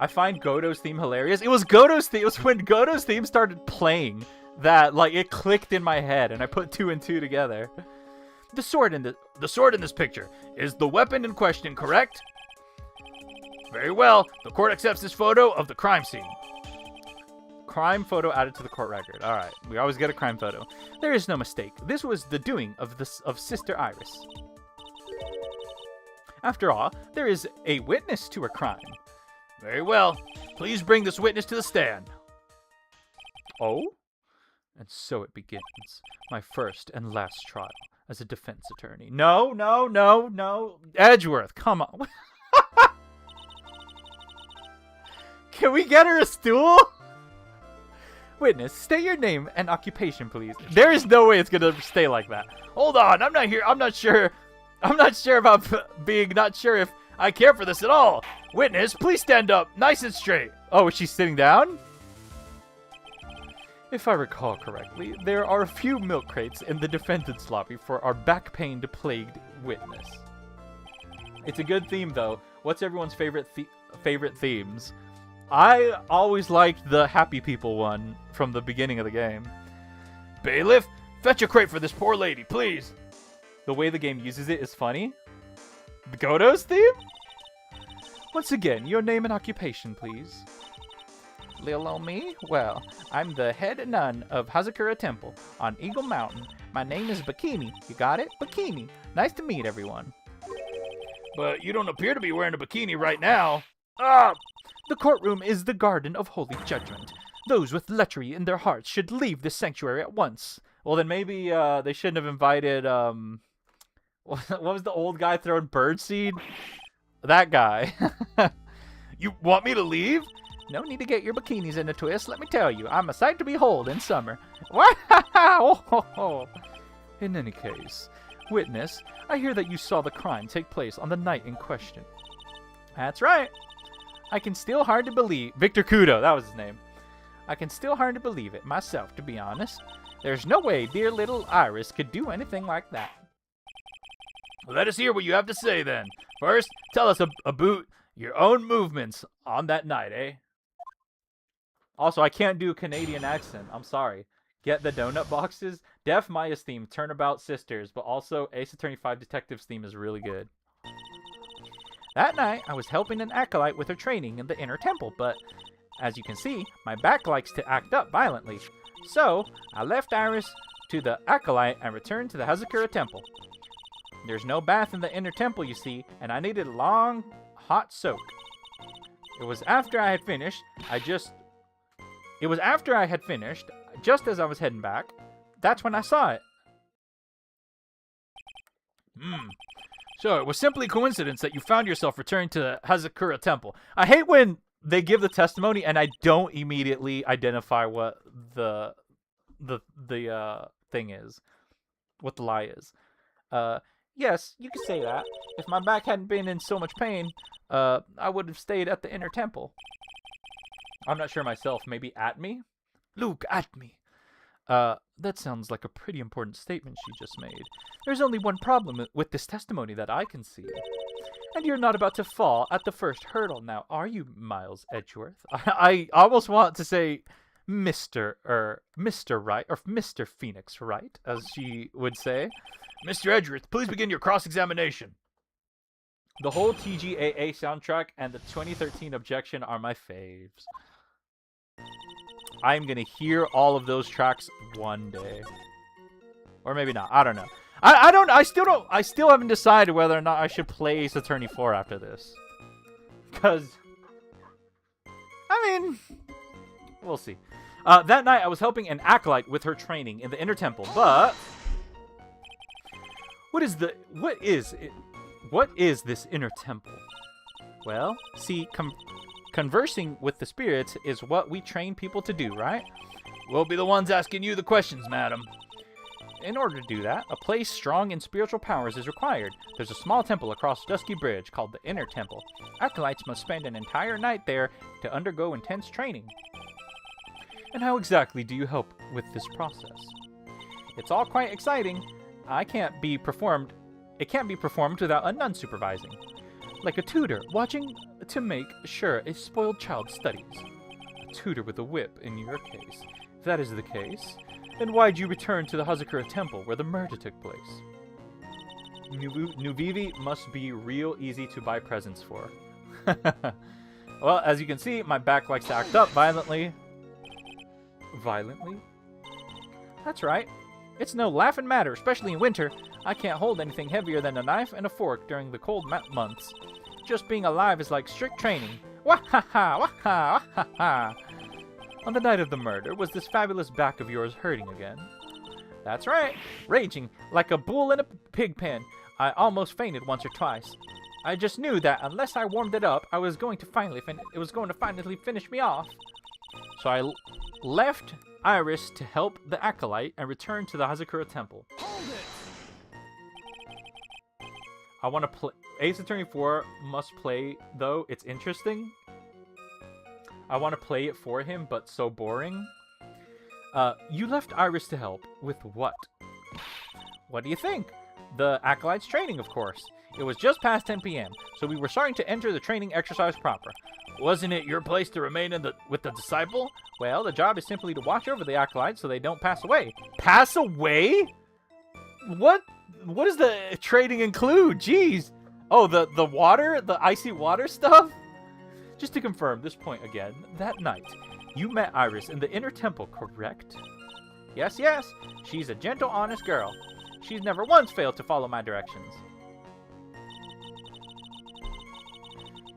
I find Godo's theme hilarious. It was Godo's theme. It was when Godo's theme started playing that, like, it clicked in my head, and I put 2 and 2 together. The sword in this picture is the weapon in question, correct? Very well. The court accepts this photo of the crime scene. Crime photo added to the court record. All right, we always get a crime photo. There is no mistake. This was the doing of Sister Iris. After all, there is a witness to a crime. Very well. Please bring this witness to the stand. Oh? And so it begins. My first and last trial as a defense attorney. No. Edgeworth, come on. Can we get her a stool? Witness, state your name and occupation, please. There is no way it's gonna stay like that. Hold on, I'm not here. I'm not sure about being not sure if I care for this at all. Witness, please stand up, nice and straight. Oh, is she sitting down? If I recall correctly, there are a few milk crates in the defendant's lobby for our back-pained plagued witness. It's a good theme, though. What's everyone's favorite themes? I always liked the happy people one from the beginning of the game. Bailiff, fetch a crate for this poor lady, please. The way the game uses it is funny. The Godo's theme? Once again, your name and occupation, please. Lil' ol' me? Well, I'm the head nun of Hazakura Temple on Eagle Mountain. My name is Bikini. You got it? Bikini. Nice to meet everyone. But you don't appear to be wearing a bikini right now. Ah! The courtroom is the garden of holy judgment. Those with lechery in their hearts should leave this sanctuary at once. Well, then maybe they shouldn't have invited, what was the old guy throwing birdseed? That guy. You want me to leave? No need to get your bikinis in a twist, let me tell you. I'm a sight to behold in summer. Wow! In any case, witness, I hear that you saw the crime take place on the night in question. That's right. I can still hardly believe... Victor Kudo, that was his name. I can still hardly believe it myself, to be honest. There's no way dear little Iris could do anything like that. Let us hear what you have to say then. First, tell us about your own movements on that night, eh? Also, I can't do a Canadian accent. I'm sorry. Get the donut boxes. Def Maya's theme, Turnabout Sisters, but also Ace Attorney 5 Detective's theme is really good. That night, I was helping an acolyte with her training in the inner temple, but as you can see, my back likes to act up violently. So, I left Iris to the acolyte and returned to the Hazakura temple. There's no bath in the inner temple, you see, and I needed a long, hot soak. It was after I had finished, just as I was heading back. That's when I saw it. So it was simply coincidence that you found yourself returning to the Hazakura temple. I hate when they give the testimony and I don't immediately identify what the thing is, what the lie is. Yes, you could say that. If my back hadn't been in so much pain, I would have stayed at the inner temple. I'm not sure myself. Maybe at me? Luke, at me. That sounds like a pretty important statement she just made. There's only one problem with this testimony that I can see. And you're not about to fall at the first hurdle now, are you, Miles Edgeworth? I almost want to say Mr. Wright, or Mr. Phoenix Wright, as she would say. Mr. Edgeworth, please begin your cross-examination. The whole TGAA soundtrack and the 2013 Objection are my faves. I'm gonna hear all of those tracks one day. Or maybe not. I don't know. I still haven't decided whether or not I should play Ace Attorney 4 after this. Because, I mean, we'll see. That night I was helping an acolyte with her training in the inner temple, but what is this inner temple? Well, see, conversing with the spirits is what we train people to do, right? We'll be the ones asking you the questions, madam. In order to do that, a place strong in spiritual powers is required. There's a small temple across Dusky Bridge called the Inner Temple. Acolytes must spend an entire night there to undergo intense training. And how exactly do you help with this process? It's all quite exciting. It can't be performed without a nun supervising. Like a tutor watching to make sure a spoiled child studies. A tutor with a whip in your case. If that is the case, then why'd you return to the Hazakura temple where the murder took place? Nuvivi must be real easy to buy presents for. Well, as you can see, my back likes to act up violently. Violently? That's right. It's no laughing matter, especially in winter. I can't hold anything heavier than a knife and a fork during the cold months. Just being alive is like strict training. Wah-ha-ha! Wah-ha! Wah-ha-ha! On the night of the murder, was this fabulous back of yours hurting again? That's right. Raging like a bull in a pig pen. I almost fainted once or twice. I just knew that unless I warmed it up, it was going to finally finish me off. So I left Iris to help the acolyte and returned to the Hazakura temple. Hold it! I want to play Ace Attorney 4 must play, though. It's interesting. I want to play it for him, but so boring. You left Iris to help. With what? What do you think? The acolyte's training, of course. It was just past 10 p.m., so we were starting to enter the training exercise proper. Wasn't it your place to remain with the disciple? Well, the job is simply to watch over the acolytes so they don't pass away. Pass away? What does the training include? Jeez. Oh, the water? The icy water stuff? Just to confirm this point again, that night, you met Iris in the inner temple, correct? Yes, yes. She's a gentle, honest girl. She's never once failed to follow my directions.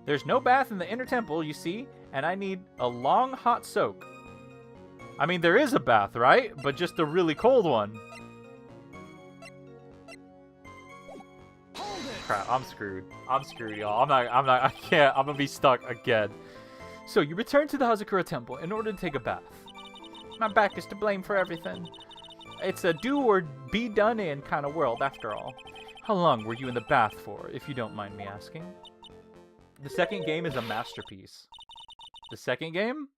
There's no bath in the inner temple, you see, and I need a long, hot soak. I mean, there is a bath, right? But just a really cold one. Crap, I'm screwed. I'm screwed, y'all. I can't. I'm gonna be stuck again. So, you return to the Hazakura temple in order to take a bath. My back is to blame for everything. It's a do or be done in kind of world, after all. How long were you in the bath for, if you don't mind me asking? The second game is a masterpiece. The second game?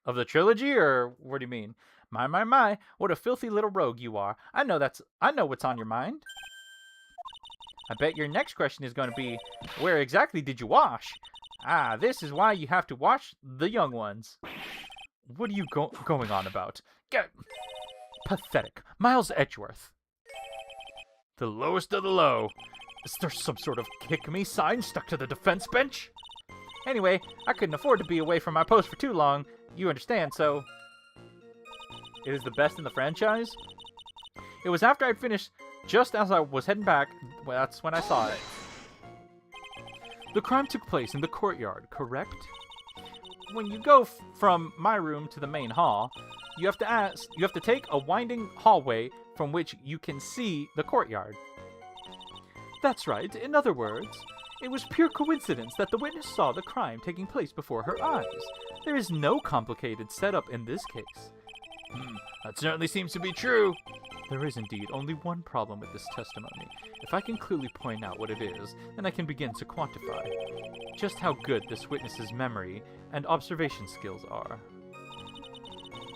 Of the trilogy, or what do you mean? My, what a filthy little rogue you are. I know what's on your mind. I bet your next question is going to be, where exactly did you wash? Ah, this is why you have to watch the young ones. What are you going on about? Get pathetic. Miles Edgeworth. The lowest of the low. Is there some sort of kick-me sign stuck to the defense bench? Anyway, I couldn't afford to be away from my post for too long. You understand, so... It is the best in the franchise? It was after I'd finished, just as I was heading back, well, that's when I saw it. The crime took place in the courtyard, correct? When you go from my room to the main hall, you have to take a winding hallway from which you can see the courtyard. That's right. In other words, it was pure coincidence that the witness saw the crime taking place before her eyes. There is no complicated setup in this case. That certainly seems to be true. There is indeed only one problem with this testimony. If I can clearly point out what it is, then I can begin to quantify just how good this witness's memory and observation skills are.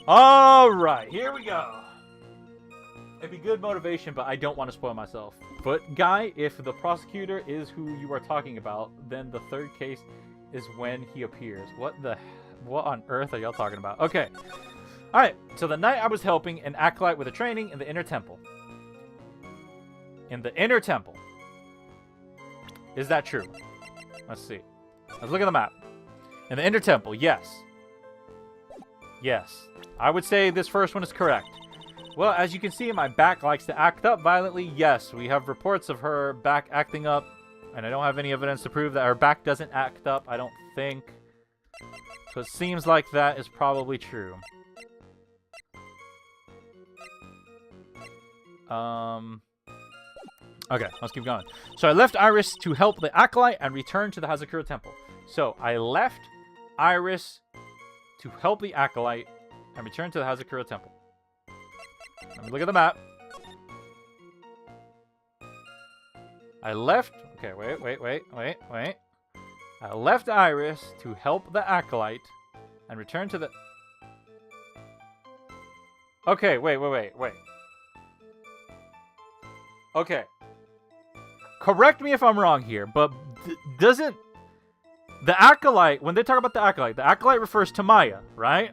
Alright, here we go. It'd be good motivation, but I don't want to spoil myself. But, Guy, if the prosecutor is who you are talking about, then the third case is when he appears. What on earth are y'all talking about? Okay. Alright, so the night I was helping an acolyte with a training in the inner temple. In the inner temple. Is that true? Let's see. Let's look at the map. In the inner temple, yes. Yes. I would say this first one is correct. Well, as you can see, my back likes to act up violently. Yes, we have reports of her back acting up. And I don't have any evidence to prove that her back doesn't act up, I don't think. So it seems like that is probably true. Okay, let's keep going. So I left Iris to help the acolyte and return to the Hazakura temple. So I left Iris to help the acolyte and return to the Hazakura temple. Let me look at the map. I left... Okay, wait. I left Iris to help the acolyte and return to the... Okay, wait. Okay. Correct me if I'm wrong here, but doesn't... The acolyte, when they talk about the acolyte refers to Maya, right?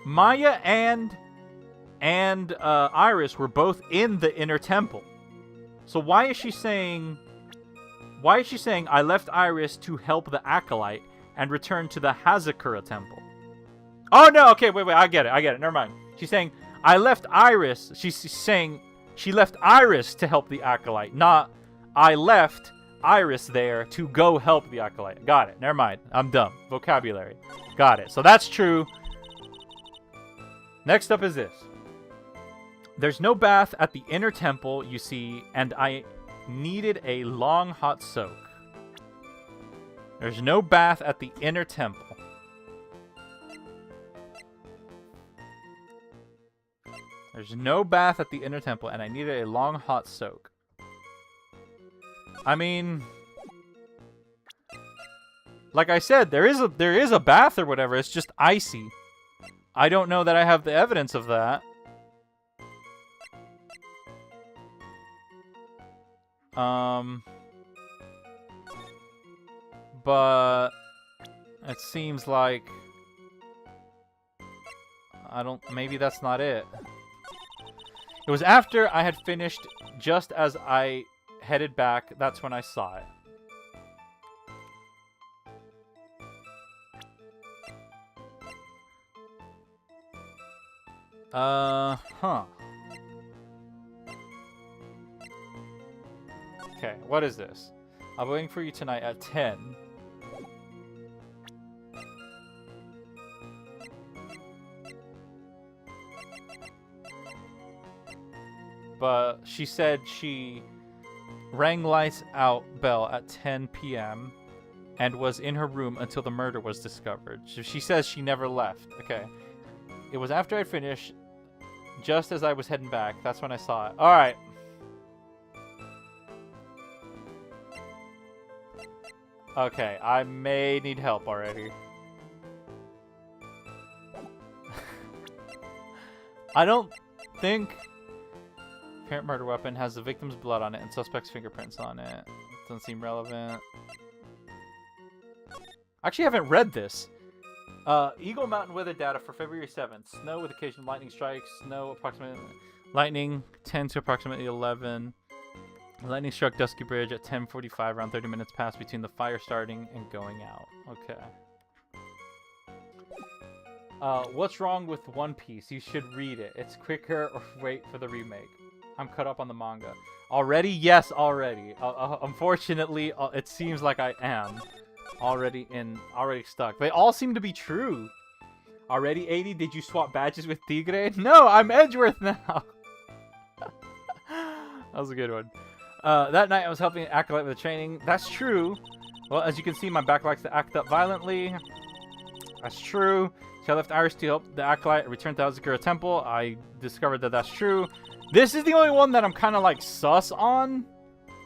Maya and Iris were both in the inner temple. So why is she saying I left Iris to help the acolyte and return to the Hazakura temple? Oh no, okay, wait, I get it, never mind. She's saying I left Iris, she's saying she left Iris to help the acolyte, not I left Iris there to go help the acolyte. Got it, never mind, I'm dumb. Vocabulary. Got it, so that's true. Next up is this. There's no bath at the inner temple, you see, and I needed a long hot soak. There's no bath at the inner temple. There's no bath at the inner temple, and I needed a long hot soak. I mean... Like I said, there is a bath or whatever, it's just icy. I don't know that I have the evidence of that. But it seems like maybe that's not it. It was after I had finished, just as I headed back, that's when I saw it. Huh. Okay, what is this? I'm waiting for you tonight at 10. But she said she rang lights out bell at 10 p.m. and was in her room until the murder was discovered. She says she never left. Okay. It was after I finished, just as I was heading back. That's when I saw it. Alright. Okay, I may need help already. I don't think Apparent murder weapon has the victim's blood on it and suspect's fingerprints on it. Doesn't seem relevant. Actually, I haven't read this. Eagle Mountain weather data for February 7th. Snow with occasional lightning strikes. Snow approximately... Lightning 10 to approximately 11. Lightning struck Dusky Bridge at 10:45. Around 30 minutes passed between the fire starting and going out. Okay. What's wrong with One Piece? You should read it. It's quicker or wait for the remake. I'm caught up on the manga. Already? Yes, already. Unfortunately, it seems like I am already stuck. They all seem to be true. Already, A-Dee, did you swap badges with Tigre? No, I'm Edgeworth now. That was a good one. That night I was helping Acolyte with the training. That's true. Well, as you can see, my back likes to act up violently. That's true. So I left Iris to help the Acolyte and returned to Hazakura Temple. I discovered that that's true. This is the only one that I'm kind of like sus on.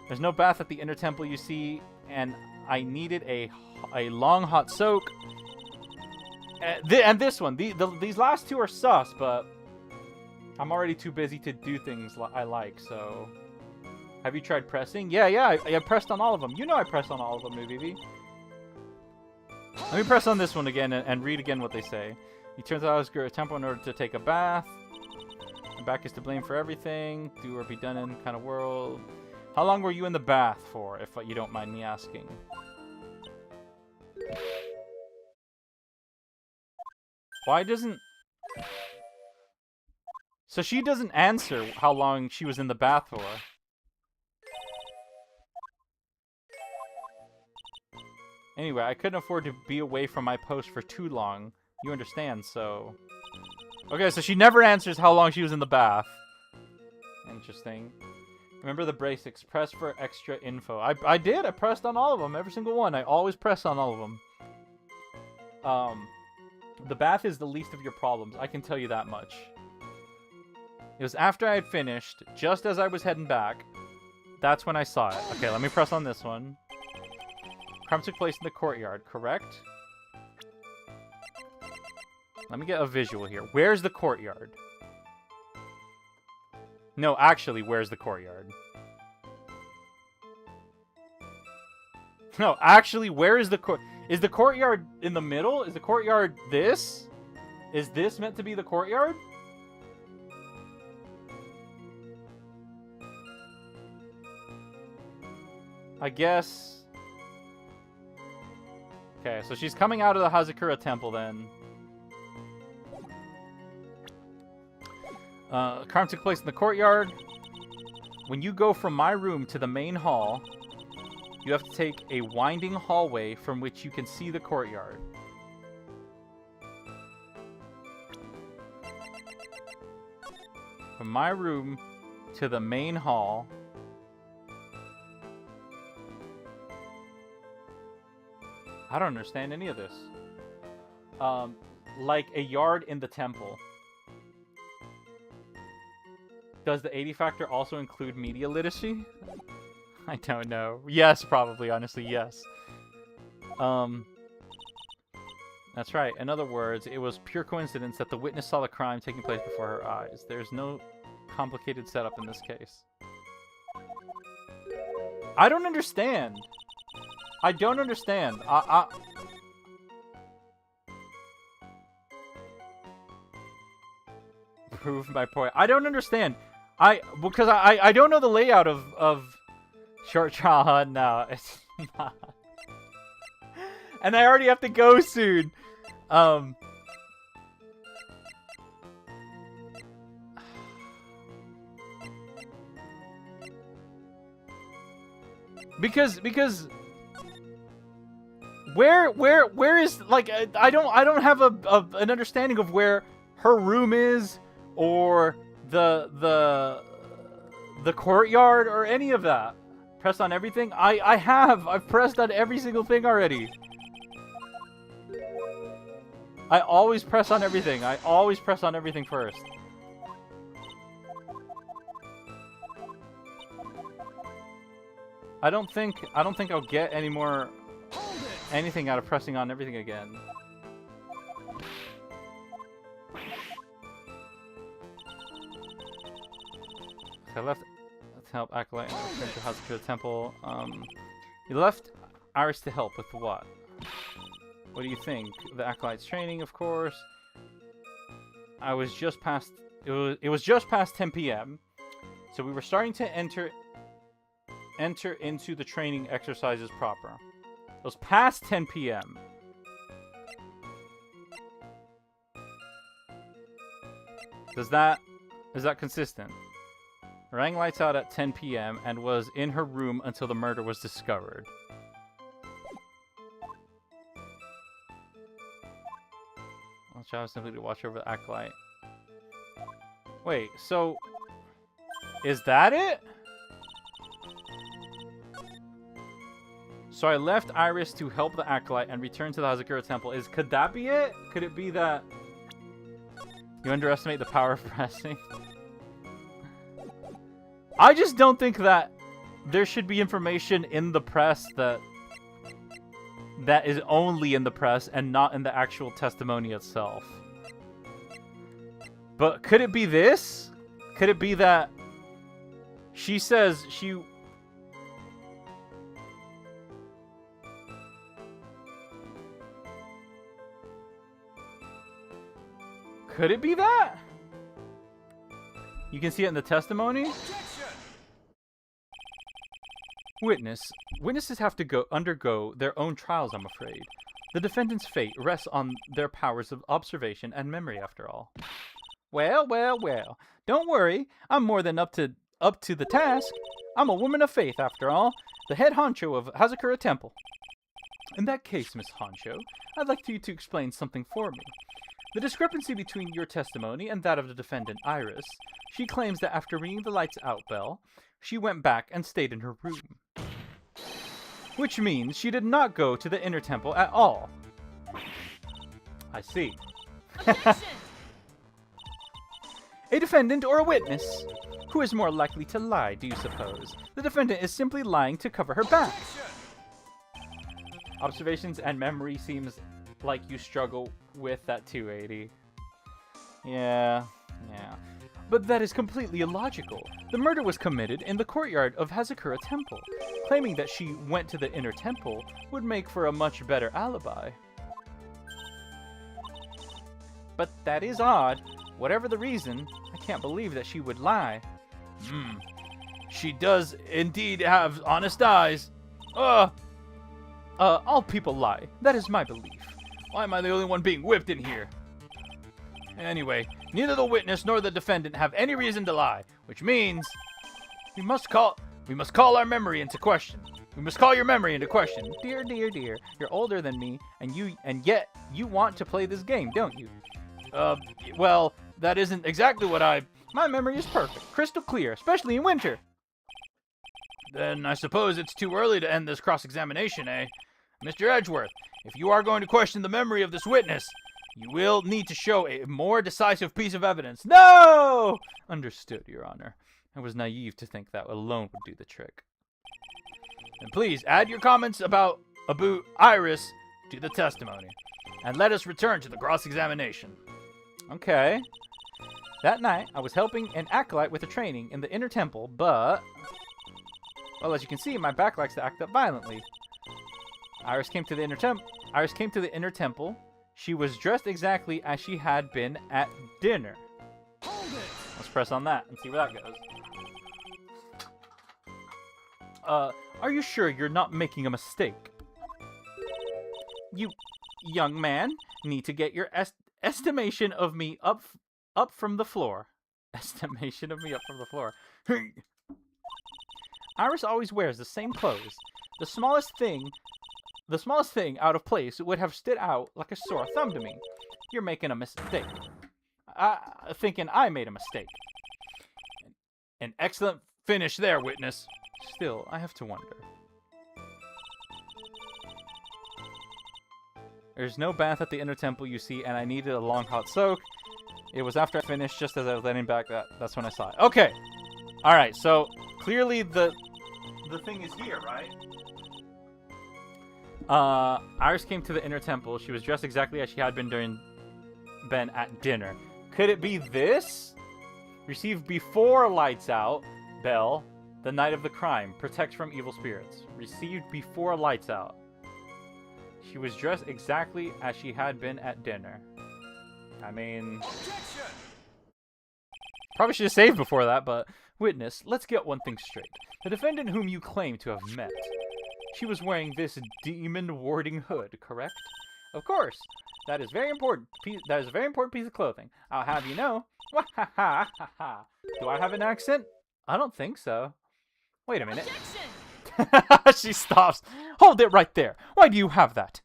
There's no bath at the inner temple, you see, and I needed a long hot soak. And this one, these last two are sus, but I'm already too busy to do things I like, so... Have you tried pressing? Yeah, I pressed on all of them. You know I pressed on all of them, New BB. Let me press on this one again and read again what they say. You turn to the Hazakura Temple in order to take a bath. The back is to blame for everything. Do or be done in kind of world. How long were you in the bath for, if you don't mind me asking? Why doesn't... So she doesn't answer how long she was in the bath for. Anyway, I couldn't afford to be away from my post for too long. You understand, so... Okay, so she never answers how long she was in the bath. Interesting. Remember the basics. Press for extra info. I did. I pressed on all of them. Every single one. I always press on all of them. The bath is the least of your problems. I can tell you that much. It was after I had finished, just as I was heading back. That's when I saw it. Okay, let me press on this one. Crime took place in the courtyard, correct? Let me get a visual here. Where's the courtyard? No, actually, where's the courtyard? No, actually, where is the Is the courtyard in the middle? Is the courtyard this? Is this meant to be the courtyard? I guess... Okay, so she's coming out of the Hazakura Temple then. Crime took place in the courtyard. When you go from my room to the main hall, you have to take a winding hallway from which you can see the courtyard. From my room to the main hall. I don't understand any of this. Like a yard in the temple. Does the 80 factor also include media literacy? I don't know. Yes, probably, honestly, yes. That's right. In other words, it was pure coincidence that the witness saw the crime taking place before her eyes. There's no complicated setup in this case. I don't understand. I don't understand. Prove my point. I don't understand. Because I don't know the layout of Short Trial Hunt now. It's not. And I already have to go soon. Because where is, like, I don't have an understanding of where her room is, or the courtyard, or any of that. Press on everything? I've pressed on every single thing already. I always press on everything. I always press on everything first. I don't think I'll get any more anything out of pressing on everything again. So I left to help Acolyte and return to Hazakura Temple. You left Iris to help with what? What do you think? The Acolyte's training, of course. I was just past... It was just past 10 p.m. So we were starting to enter into the training exercises proper. It was past 10 p.m. Is that consistent? Rang lights out at 10 p.m. and was in her room until the murder was discovered. Well, job is simply to watch over the Acolyte. Wait, so... Is that it? So I left Iris to help the Acolyte and return to the Hazakura Temple. Could that be it? Could it be that you underestimate the power of pressing? I just don't think that there should be information in the press that is only in the press and not in the actual testimony itself. But could it be this? Could it be that she says she... Could it be that? You can see it in the testimony? Witnesses have to undergo their own trials, I'm afraid. The defendant's fate rests on their powers of observation and memory, after all. Well, well, well. Don't worry. I'm more than up to the task. I'm a woman of faith, after all. The head honcho of Hazakura Temple. In that case, Miss Honcho, I'd like you to explain something for me. The discrepancy between your testimony and that of the defendant, Iris. She claims that after ringing the lights out bell, she went back and stayed in her room. Which means she did not go to the inner temple at all. I see. Objection! A defendant or a witness? Who is more likely to lie, do you suppose? The defendant is simply lying to cover her back. Observations and memory seems like you struggle with that too, A-Dee. Yeah. But that is completely illogical. The murder was committed in the courtyard of Hazakura Temple. Claiming that she went to the inner temple would make for a much better alibi. But that is odd. Whatever the reason, I can't believe that she would lie. She does indeed have honest eyes. All people lie. That is my belief. Why am I the only one being whipped in here? Anyway, neither the witness nor the defendant have any reason to lie, which means we must call our memory into question. We must call your memory into question. Dear, you're older than me, and yet you want to play this game, don't you? Well, that isn't exactly what My memory is perfect, crystal clear, especially in winter. Then I suppose it's too early to end this cross-examination, eh? Mr. Edgeworth, if you are going to question the memory of this witness, you will need to show a more decisive piece of evidence. No! Understood, Your Honor. I was naive to think that alone would do the trick. And please add your comments about Iris to the testimony, and let us return to the cross-examination. Okay. That night, I was helping an acolyte with a training in the inner temple, but... Well, as you can see, my back likes to act up violently. Iris came to the inner temple. She was dressed exactly as she had been at dinner. Let's press on that and see where that goes. Are you sure you're not making a mistake? You, young man, need to get your estimation of me up from the floor. Estimation of me up from the floor. Iris always wears the same clothes. The smallest thing out of place would have stood out like a sore thumb to me. You're making a mistake. Thinking I made a mistake. An excellent finish there, witness. Still, I have to wonder. There's no bath at the inner temple, you see, and I needed a long hot soak. It was after I finished, just as I was letting back that's when I saw it. Okay. Alright, so clearly the thing is here, right? Iris came to the inner temple. She was dressed exactly as she had been at dinner. Could it be this? Received before lights out. Bell, the night of the crime, protects from evil spirits. Received before lights out. She was dressed exactly as she had been at dinner. I mean... Probably should have saved before that, but... Witness, let's get one thing straight. The defendant whom you claim to have met. She was wearing this demon-warding hood, correct? Of course. That is very important. That is a very important piece of clothing. I'll have you know. Do I have an accent? I don't think so. Wait a minute. Objection! She stops. Hold it right there. Why do you have that?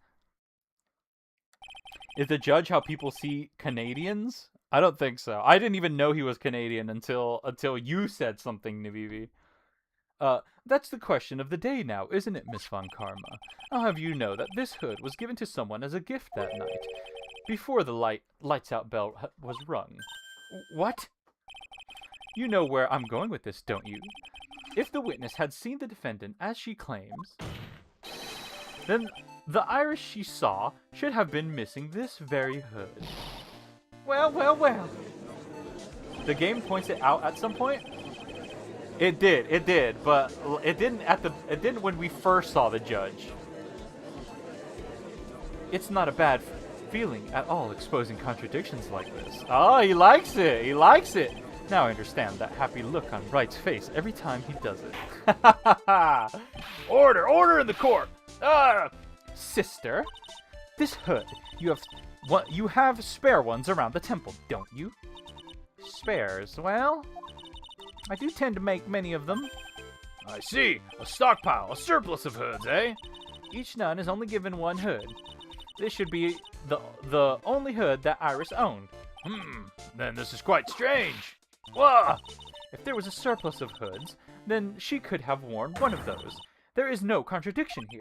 Is the judge how people see Canadians? I don't think so. I didn't even know he was Canadian until you said something, Navivi. That's the question of the day now, isn't it, Miss Von Karma? I'll have you know that this hood was given to someone as a gift that night, before the lights out bell was rung. What? You know where I'm going with this, don't you? If the witness had seen the defendant as she claims, then the iris she saw should have been missing this very hood. Well, well, well. The game points it out at some point. It did, but it didn't when we first saw the judge. It's not a bad feeling at all exposing contradictions like this. Oh, he likes it. He likes it. Now I understand that happy look on Wright's face every time he does it. Order in the court. Sister, this hood, you have spare ones around the temple, don't you? Spares, well, I do tend to make many of them. I see. A stockpile, a surplus of hoods, eh? Each nun is only given one hood. This should be the only hood that Iris owned. Then this is quite strange. Whoa! If there was a surplus of hoods, then she could have worn one of those. There is no contradiction here.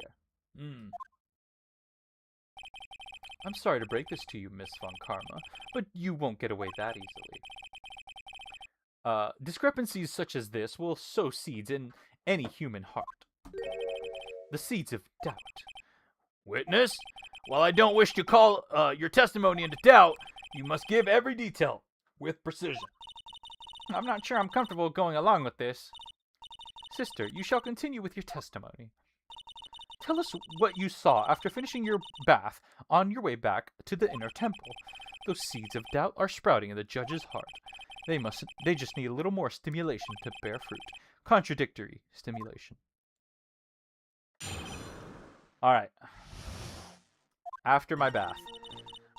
I'm sorry to break this to you, Miss Von Karma, but you won't get away that easily. Discrepancies such as this will sow seeds in any human heart. The seeds of doubt. Witness, while I don't wish to call your testimony into doubt, you must give every detail with precision. I'm not sure I'm comfortable going along with this. Sister, you shall continue with your testimony. Tell us what you saw after finishing your bath on your way back to the inner temple. Those seeds of doubt are sprouting in the judge's heart. They just need a little more stimulation to bear fruit. Contradictory stimulation. Alright. After my bath.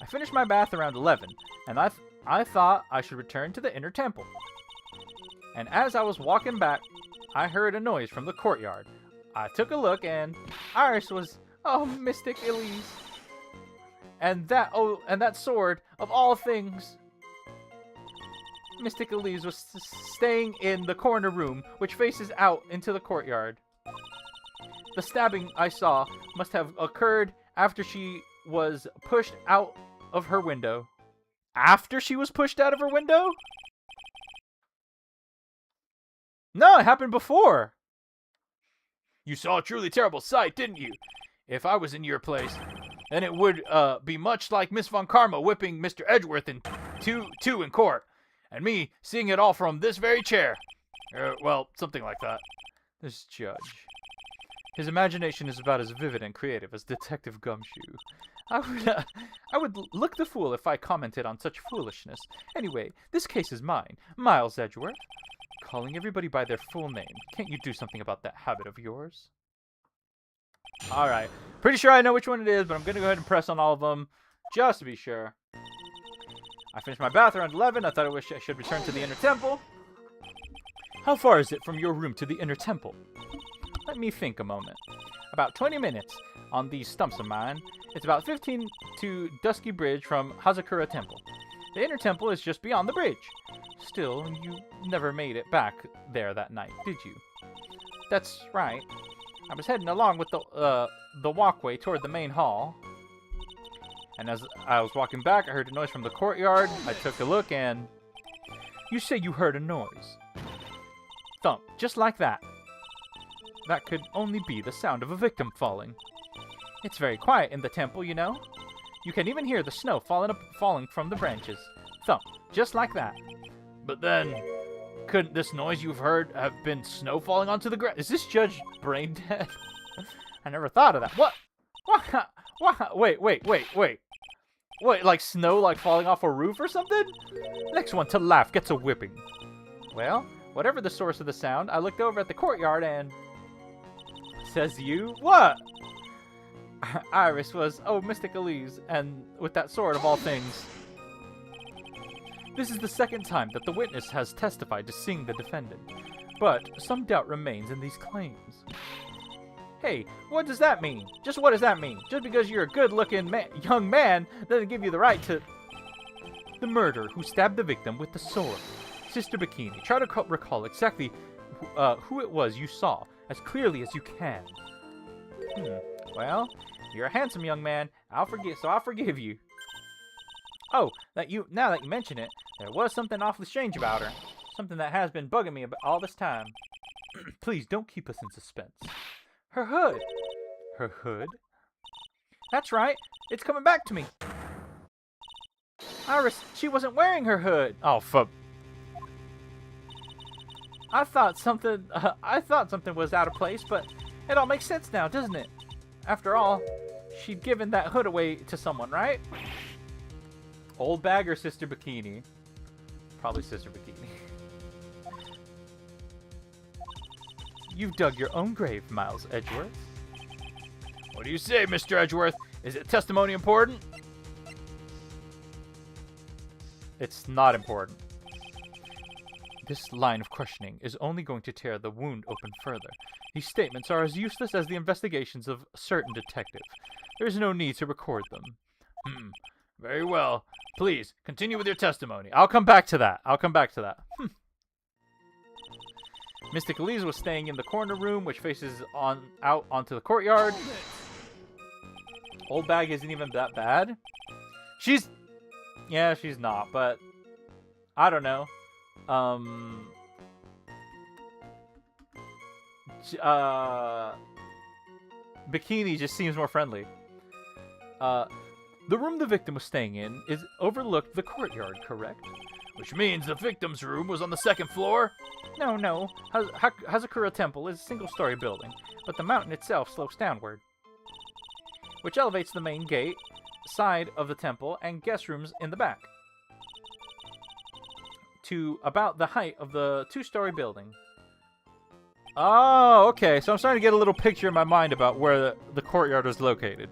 I finished my bath around 11, and I thought I should return to the inner temple. And as I was walking back, I heard a noise from the courtyard. I took a look, and Iris was, Mystic Elise. And that sword, of all things. Mystic Elise was staying in the corner room, which faces out into the courtyard. The stabbing I saw must have occurred after she was pushed out of her window. After she was pushed out of her window? No, it happened before. You saw a truly terrible sight, didn't you? If I was in your place, then it would be much like Miss Von Karma whipping Mr. Edgeworth in two in court, and me seeing it all from this very chair. Well, something like that. This judge. His imagination is about as vivid and creative as Detective Gumshoe. I would look the fool if I commented on such foolishness. Anyway, this case is mine, Miles Edgeworth. Calling everybody by their full name. Can't you do something about that habit of yours? Alright. Pretty sure I know which one it is, but I'm going to go ahead and press on all of them, just to be sure. I finished my bath around 11. I thought I should return to the inner temple. How far is it from your room to the inner temple? Let me think a moment. About 20 minutes on these stumps of mine. It's about 15 to Dusky Bridge from Hazakura Temple. The inner temple is just beyond the bridge. Still, you never made it back there that night, did you? That's right. I was heading along with the walkway toward the main hall. And as I was walking back, I heard a noise from the courtyard. I took a look and... You say you heard a noise. Thump, just like that. That could only be the sound of a victim falling. It's very quiet in the temple, you know. You can even hear the snow falling from the branches. Thump, just like that. But then, Couldn't this noise you've heard have been snow falling onto the ground? Is this Judge brain dead? I never thought of that. What? What? Wait. Wait, like snow like falling off a roof or something? Next one to laugh gets a whipping. Well, whatever the source of the sound, I looked over at the courtyard and... Says you? What? Iris was, Mystic Elise, and with that sword of all things. This is the second time that the witness has testified to seeing the defendant, but some doubt remains in these claims. Hey, what does that mean? Just what does that mean? Just because you're a good-looking young man doesn't give you the right to... The murderer who stabbed the victim with the sword. Sister Bikini, try to recall exactly who it was you saw, as clearly as you can. Well, you're a handsome young man. I'll forgive you. Oh, now that you mention it, there was something awfully strange about her. Something that has been bugging me about all this time. Please don't keep us in suspense. Her hood. Her hood? That's right. It's coming back to me. Iris, she wasn't wearing her hood. Oh, fuck. I thought something was out of place, but it all makes sense now, doesn't it? After all, she'd given that hood away to someone, right? Old bag or Sister Bikini? Probably Sister Bikini. You've dug your own grave, Miles Edgeworth. What do you say, Mr. Edgeworth? Is it testimony important? It's not important. This line of questioning is only going to tear the wound open further. These statements are as useless as the investigations of a certain detective. There is no need to record them. Very well. Please, continue with your testimony. I'll come back to that. Mystic Elise was staying in the corner room, which faces out onto the courtyard. Old bag isn't even that bad. She's not, but I don't know. Bikini just seems more friendly. The room the victim was staying in overlooked the courtyard, correct? Which means the victim's room was on the second floor? No. Hazakura Temple is a single-story building, but the mountain itself slopes downward, which elevates the main gate, side of the temple, and guest rooms in the back to about the height of the two-story building. Oh, okay. So I'm starting to get a little picture in my mind about where the courtyard is located.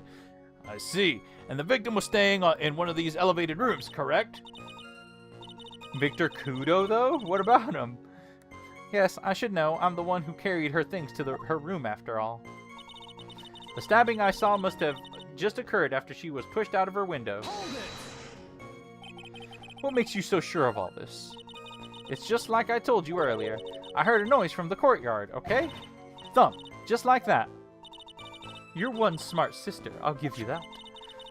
I see. And the victim was staying in one of these elevated rooms, correct? Victor Kudo, though? What about him? Yes, I should know. I'm the one who carried her things to her room, after all. The stabbing I saw must have just occurred after she was pushed out of her window. What makes you so sure of all this? It's just like I told you earlier. I heard a noise from the courtyard, okay? Thump, just like that. You're one smart sister, I'll give you that.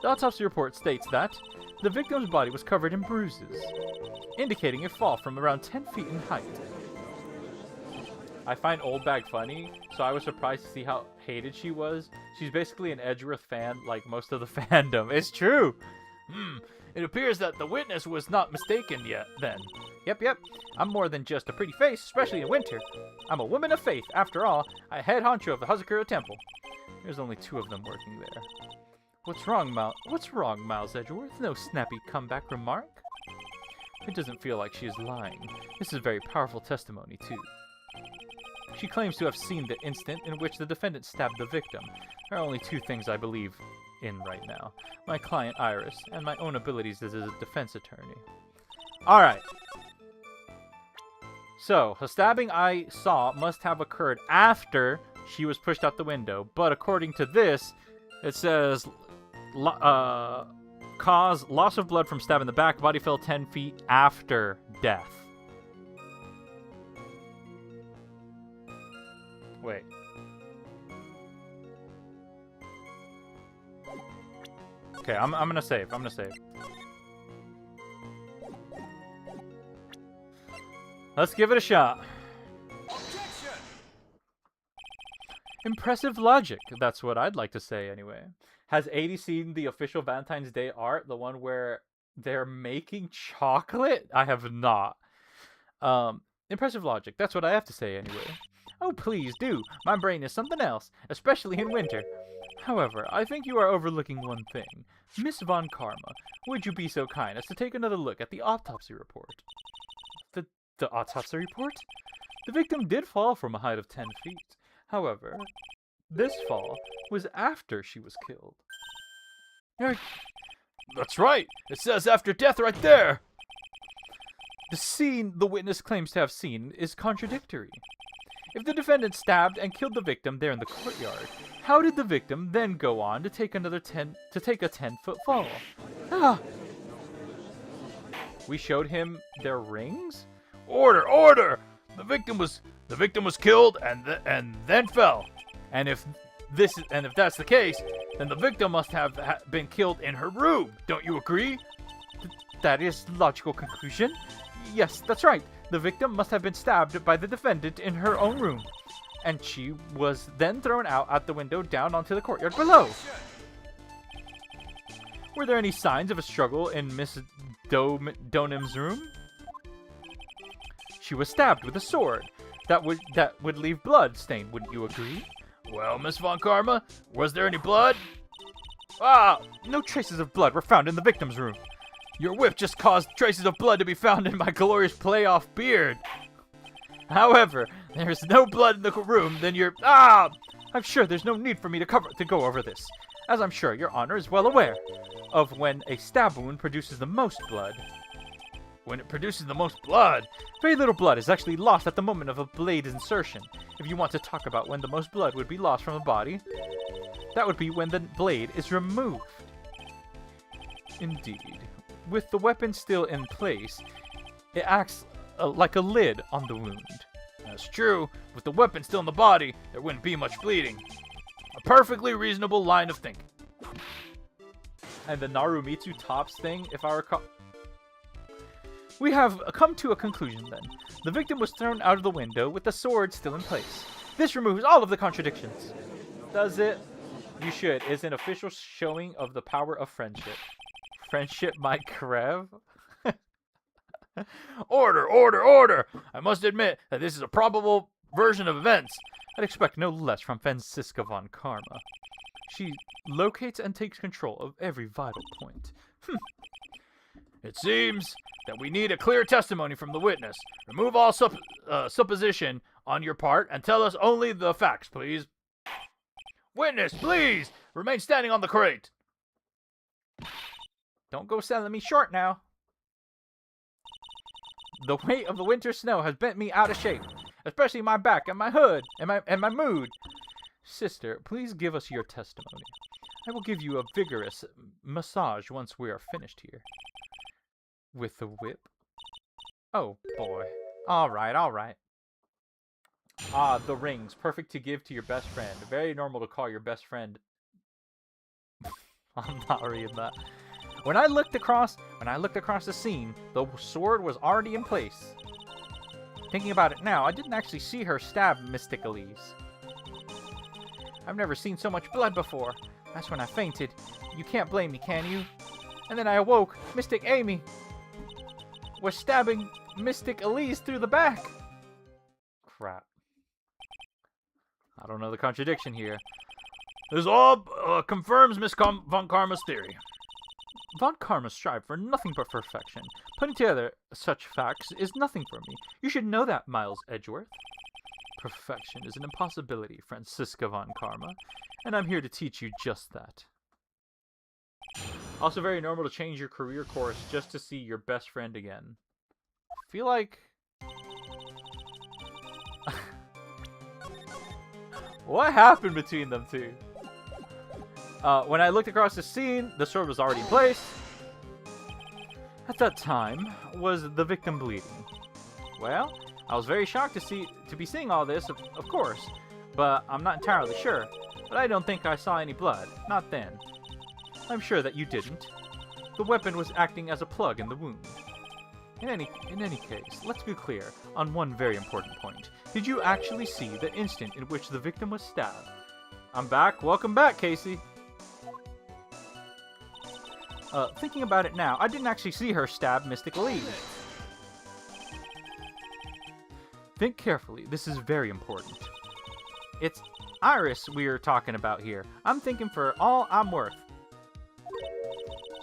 The autopsy report states that the victim's body was covered in bruises, indicating a fall from around 10 feet in height. I find Old Bag funny, so I was surprised to see how hated she was. She's basically an Edgeworth fan, like most of the fandom. It's true! It appears that the witness was not mistaken yet, then. Yep. I'm more than just a pretty face, especially in winter. I'm a woman of faith, after all. I head honcho of the Hazakura Temple. There's only 2 of them working there. What's wrong, Miles Edgeworth? No snappy comeback remark? It doesn't feel like she is lying. This is very powerful testimony, too. She claims to have seen the instant in which the defendant stabbed the victim. There are only 2 things I believe in right now. My client, Iris, and my own abilities as a defense attorney. Alright. So, the stabbing I saw must have occurred after she was pushed out the window, but according to this, it says cause loss of blood from stab in the back, body fell 10 feet after death. Wait. Okay, I'm gonna save. Let's give it a shot. Impressive logic. That's what I'd like to say, anyway. Has A-Dee seen the official Valentine's Day art? The one where they're making chocolate? I have not. Impressive logic. That's what I have to say anyway. Oh, please do. My brain is something else, especially in winter. However, I think you are overlooking one thing. Miss Von Karma, would you be so kind as to take another look at the autopsy report? The autopsy report? The victim did fall from a height of 10 feet. However, this fall was after she was killed. That's right. It says after death right there. The scene the witness claims to have seen is contradictory. If the defendant stabbed and killed the victim there in the courtyard, how did the victim then go on to take a 10-foot fall? Ah! We showed him their rings? Order, order! The victim was killed and then fell. And if that's the case, then the victim must have been killed in her room. Don't you agree? That is logical conclusion. Yes, that's right. The victim must have been stabbed by the defendant in her own room, and she was then thrown out the window down onto the courtyard below. Were there any signs of a struggle in Miss Donim's room? She was stabbed with a sword. That would leave blood stain, wouldn't you agree? Well, Miss Von Karma, was there any blood? Ah! No traces of blood were found in the victim's room. Your whip just caused traces of blood to be found in my glorious playoff beard. However, there's no blood in the room, then you're... Ah! I'm sure there's no need for me to go over this, as I'm sure your honor is well aware of when a stab wound produces the most blood. When it produces the most blood? Very little blood is actually lost at the moment of a blade insertion. If you want to talk about when the most blood would be lost from a body, that would be when the blade is removed. Indeed. With the weapon still in place, it acts like a lid on the wound. That's true. With the weapon still in the body, there wouldn't be much bleeding. A perfectly reasonable line of thinking. And the Narumitsu tops thing, if I recall... We have come to a conclusion then. The victim was thrown out of the window with the sword still in place. This removes all of the contradictions. Does it? You should. It's an official showing of the power of friendship. Friendship, my Krev? Order, order, order! I must admit that this is a probable version of events. I'd expect no less from Franziska von Karma. She locates and takes control of every vital point. It seems that we need a clear testimony from the witness. Remove all supposition on your part and tell us only the facts, please. Witness, please! Remain standing on the crate. Don't go selling me short now. The weight of the winter snow has bent me out of shape, especially my back and my hood and my mood. Sister, please give us your testimony. I will give you a vigorous massage once we are finished here. With the whip? Oh, boy. All right. Ah, the rings. Perfect to give to your best friend. Very normal to call your best friend. I'm not reading that. When I looked across the scene, the sword was already in place. Thinking about it now, I didn't actually see her stab Mystic Elise. I've never seen so much blood before. That's when I fainted. You can't blame me, can you? And then I awoke. Mystic Amy was stabbing Mystic Elise through the back. Crap. I don't know the contradiction here. This all confirms Miss Von Karma's theory. Von Karma strive for nothing but perfection. Putting together such facts is nothing for me. You should know that, Miles Edgeworth. Perfection is an impossibility, Franziska Von Karma, and I'm here to teach you just that. Also very normal to change your career course just to see your best friend again. I feel like... What happened between them two? When I looked across the scene, the sword was already in place. At that time, was the victim bleeding? Well, I was very shocked to be seeing all this, of course, but I'm not entirely sure. But I don't think I saw any blood, not then. I'm sure that you didn't. The weapon was acting as a plug in the wound. In any case, let's be clear on one very important point. Did you actually see the instant in which the victim was stabbed? I'm back. Welcome back, Casey. Thinking about it now, I didn't actually see her stab Mystic Elise. Think carefully. This is very important. It's Iris we're talking about here. I'm thinking for all I'm worth.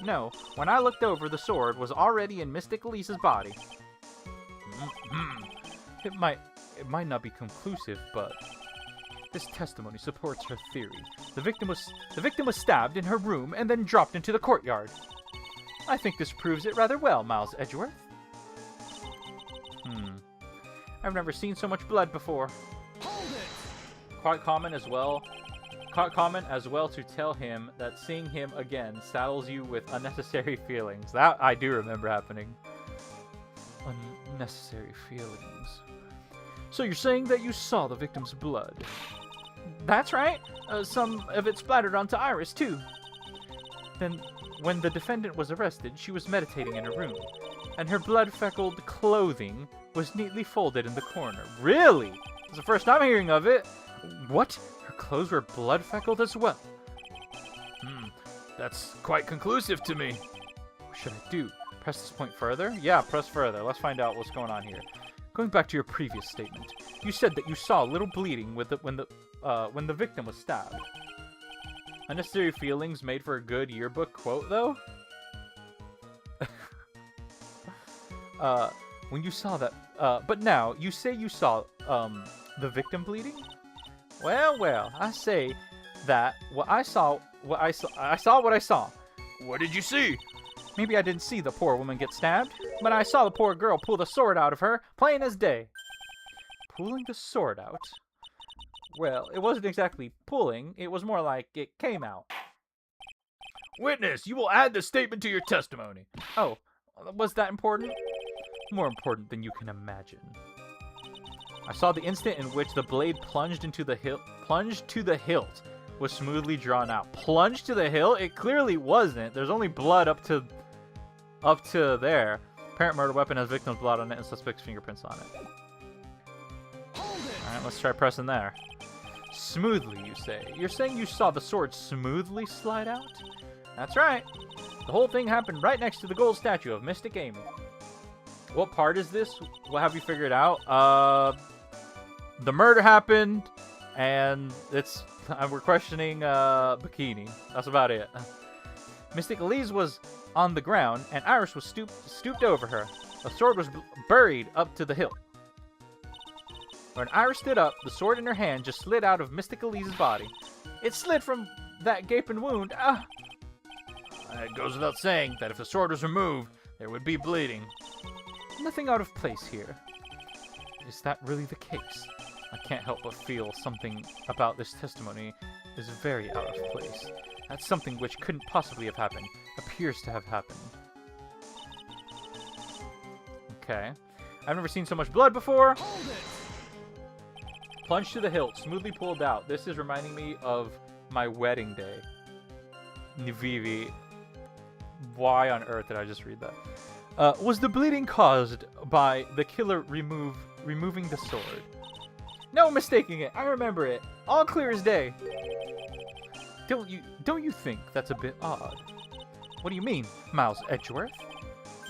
No, when I looked over, the sword was already in Mystic Elise's body. It might not be conclusive, but this testimony supports her theory. The victim was stabbed in her room and then dropped into the courtyard. I think this proves it rather well, Miles Edgeworth. I've never seen so much blood before. Hold it! Quite common as well to tell him that seeing him again saddles you with unnecessary feelings. That I do remember happening. Unnecessary feelings. So you're saying that you saw the victim's blood? That's right. Some of it splattered onto Iris, too. Then, when the defendant was arrested, she was meditating in her room, and her blood-freckled clothing was neatly folded in the corner. Really? It's the first time hearing of it. What? Her clothes were blood-freckled as well? That's quite conclusive to me. What should I do? Press this point further? Yeah, press further. Let's find out what's going on here. Going back to your previous statement, you said that you saw a little bleeding when the victim was stabbed. Unnecessary feelings made for a good yearbook quote, though? When you saw that, but now, you say you saw, the victim bleeding? Well, I say that I saw what I saw. What did you see? Maybe I didn't see the poor woman get stabbed, but I saw the poor girl pull the sword out of her, plain as day. Pulling the sword out? Well, it wasn't exactly pulling, it was more like it came out. Witness, you will add the statement to your testimony. Oh, was that important? More important than you can imagine. I saw the instant in which the blade plunged to the hilt was smoothly drawn out. Plunged to the hilt? It clearly wasn't. There's only blood up to there. Apparent murder weapon has victim's blood on it and suspect's fingerprints on it. Alright, let's try pressing there. Smoothly, you say? You're saying you saw the sword smoothly slide out? That's right. The whole thing happened right next to the gold statue of Mystic Amy. What part is this? What have you figured out? The murder happened, and we're questioning Bikini. That's about it. Mystic Elise was on the ground, and Iris was stooped over her. The sword was buried up to the hilt. When Iris stood up, the sword in her hand just slid out of Mystic Elise's body. It slid from that gaping wound. It goes without saying that if the sword was removed, there would be bleeding. Nothing out of place here. Is that really the case? I can't help but feel something about this testimony is very out of place. That's something which couldn't possibly have happened. Appears to have happened. Okay. I've never seen so much blood before. Hold it! Plunge to the hilt, smoothly pulled out. This is reminding me of my wedding day. Nivivi. Why on earth did I just read that? Was the bleeding caused by the killer removing the sword? No mistaking it. I remember it. All clear as day. Don't you think that's a bit odd? What do you mean, Miles Edgeworth?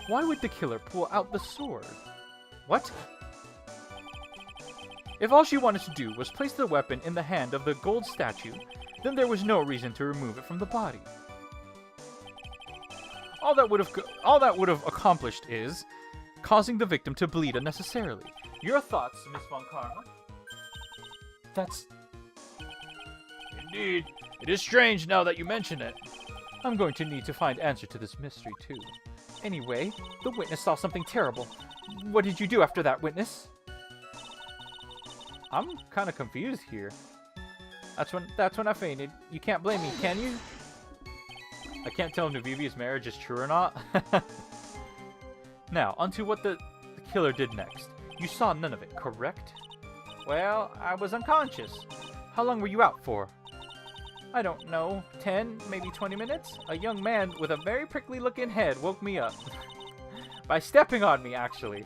Why would the killer pull out the sword? What? If all she wanted to do was place the weapon in the hand of the gold statue, then there was no reason to remove it from the body. All that would have accomplished is causing the victim to bleed unnecessarily. Your thoughts, Miss Von Karma? That's... Indeed. It is strange now that you mention it. I'm going to need to find answer to this mystery, too. Anyway, the witness saw something terrible. What did you do after that, witness? I'm kind of confused here. That's when I fainted. You can't blame me, can you? I can't tell if Navivi's marriage is true or not. Now, onto what the killer did next. You saw none of it, correct? Well, I was unconscious. How long were you out for? I don't know, 10, maybe 20 minutes? A young man with a very prickly-looking head woke me up. By stepping on me, actually.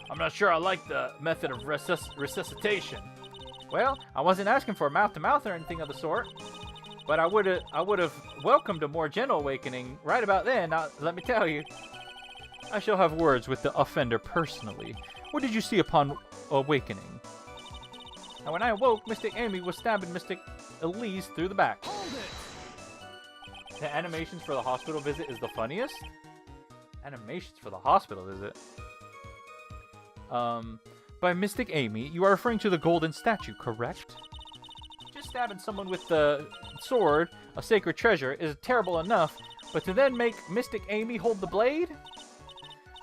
I'm not sure I like the method of resuscitation. Well, I wasn't asking for mouth-to-mouth or anything of the sort. But I would have welcomed a more gentle awakening right about then, let me tell you. I shall have words with the offender personally. What did you see upon awakening? And when I awoke, Mystic Amy was stabbing Mystic Elise through the back. The animations for the hospital visit is the funniest? Animations for the hospital visit? By Mystic Amy, you are referring to the golden statue, correct? Just stabbing someone with the sword, a sacred treasure, is terrible enough, but to then make Mystic Amy hold the blade?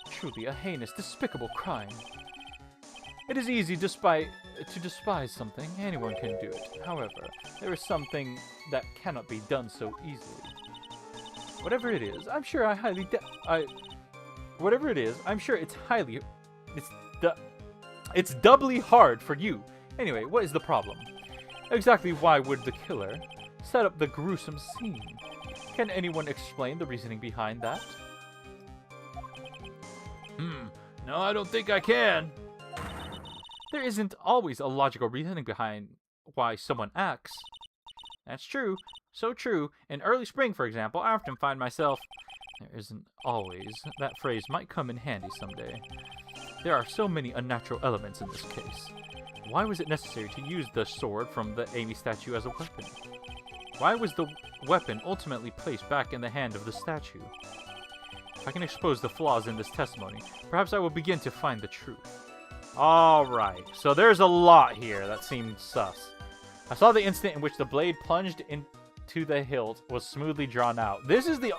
Truly a heinous, despicable crime. It is easy to despise something. Anyone can do it. However, there is something that cannot be done so easily. Whatever it is, I'm sure Whatever it is, I'm sure it's doubly hard for you. Anyway, what is the problem? Exactly why would the killer set up the gruesome scene? Can anyone explain the reasoning behind that? No, I don't think I can. There isn't always a logical reasoning behind why someone acts. That's true. So true. In early spring, for example, I often find myself... There isn't always. That phrase might come in handy someday. There are so many unnatural elements in this case. Why was it necessary to use the sword from the Amy statue as a weapon? Why was the weapon ultimately placed back in the hand of the statue? If I can expose the flaws in this testimony, perhaps I will begin to find the truth. Alright, so there's a lot here that seemed sus. I saw the instant in which the blade plunged into the hilt was smoothly drawn out. This is the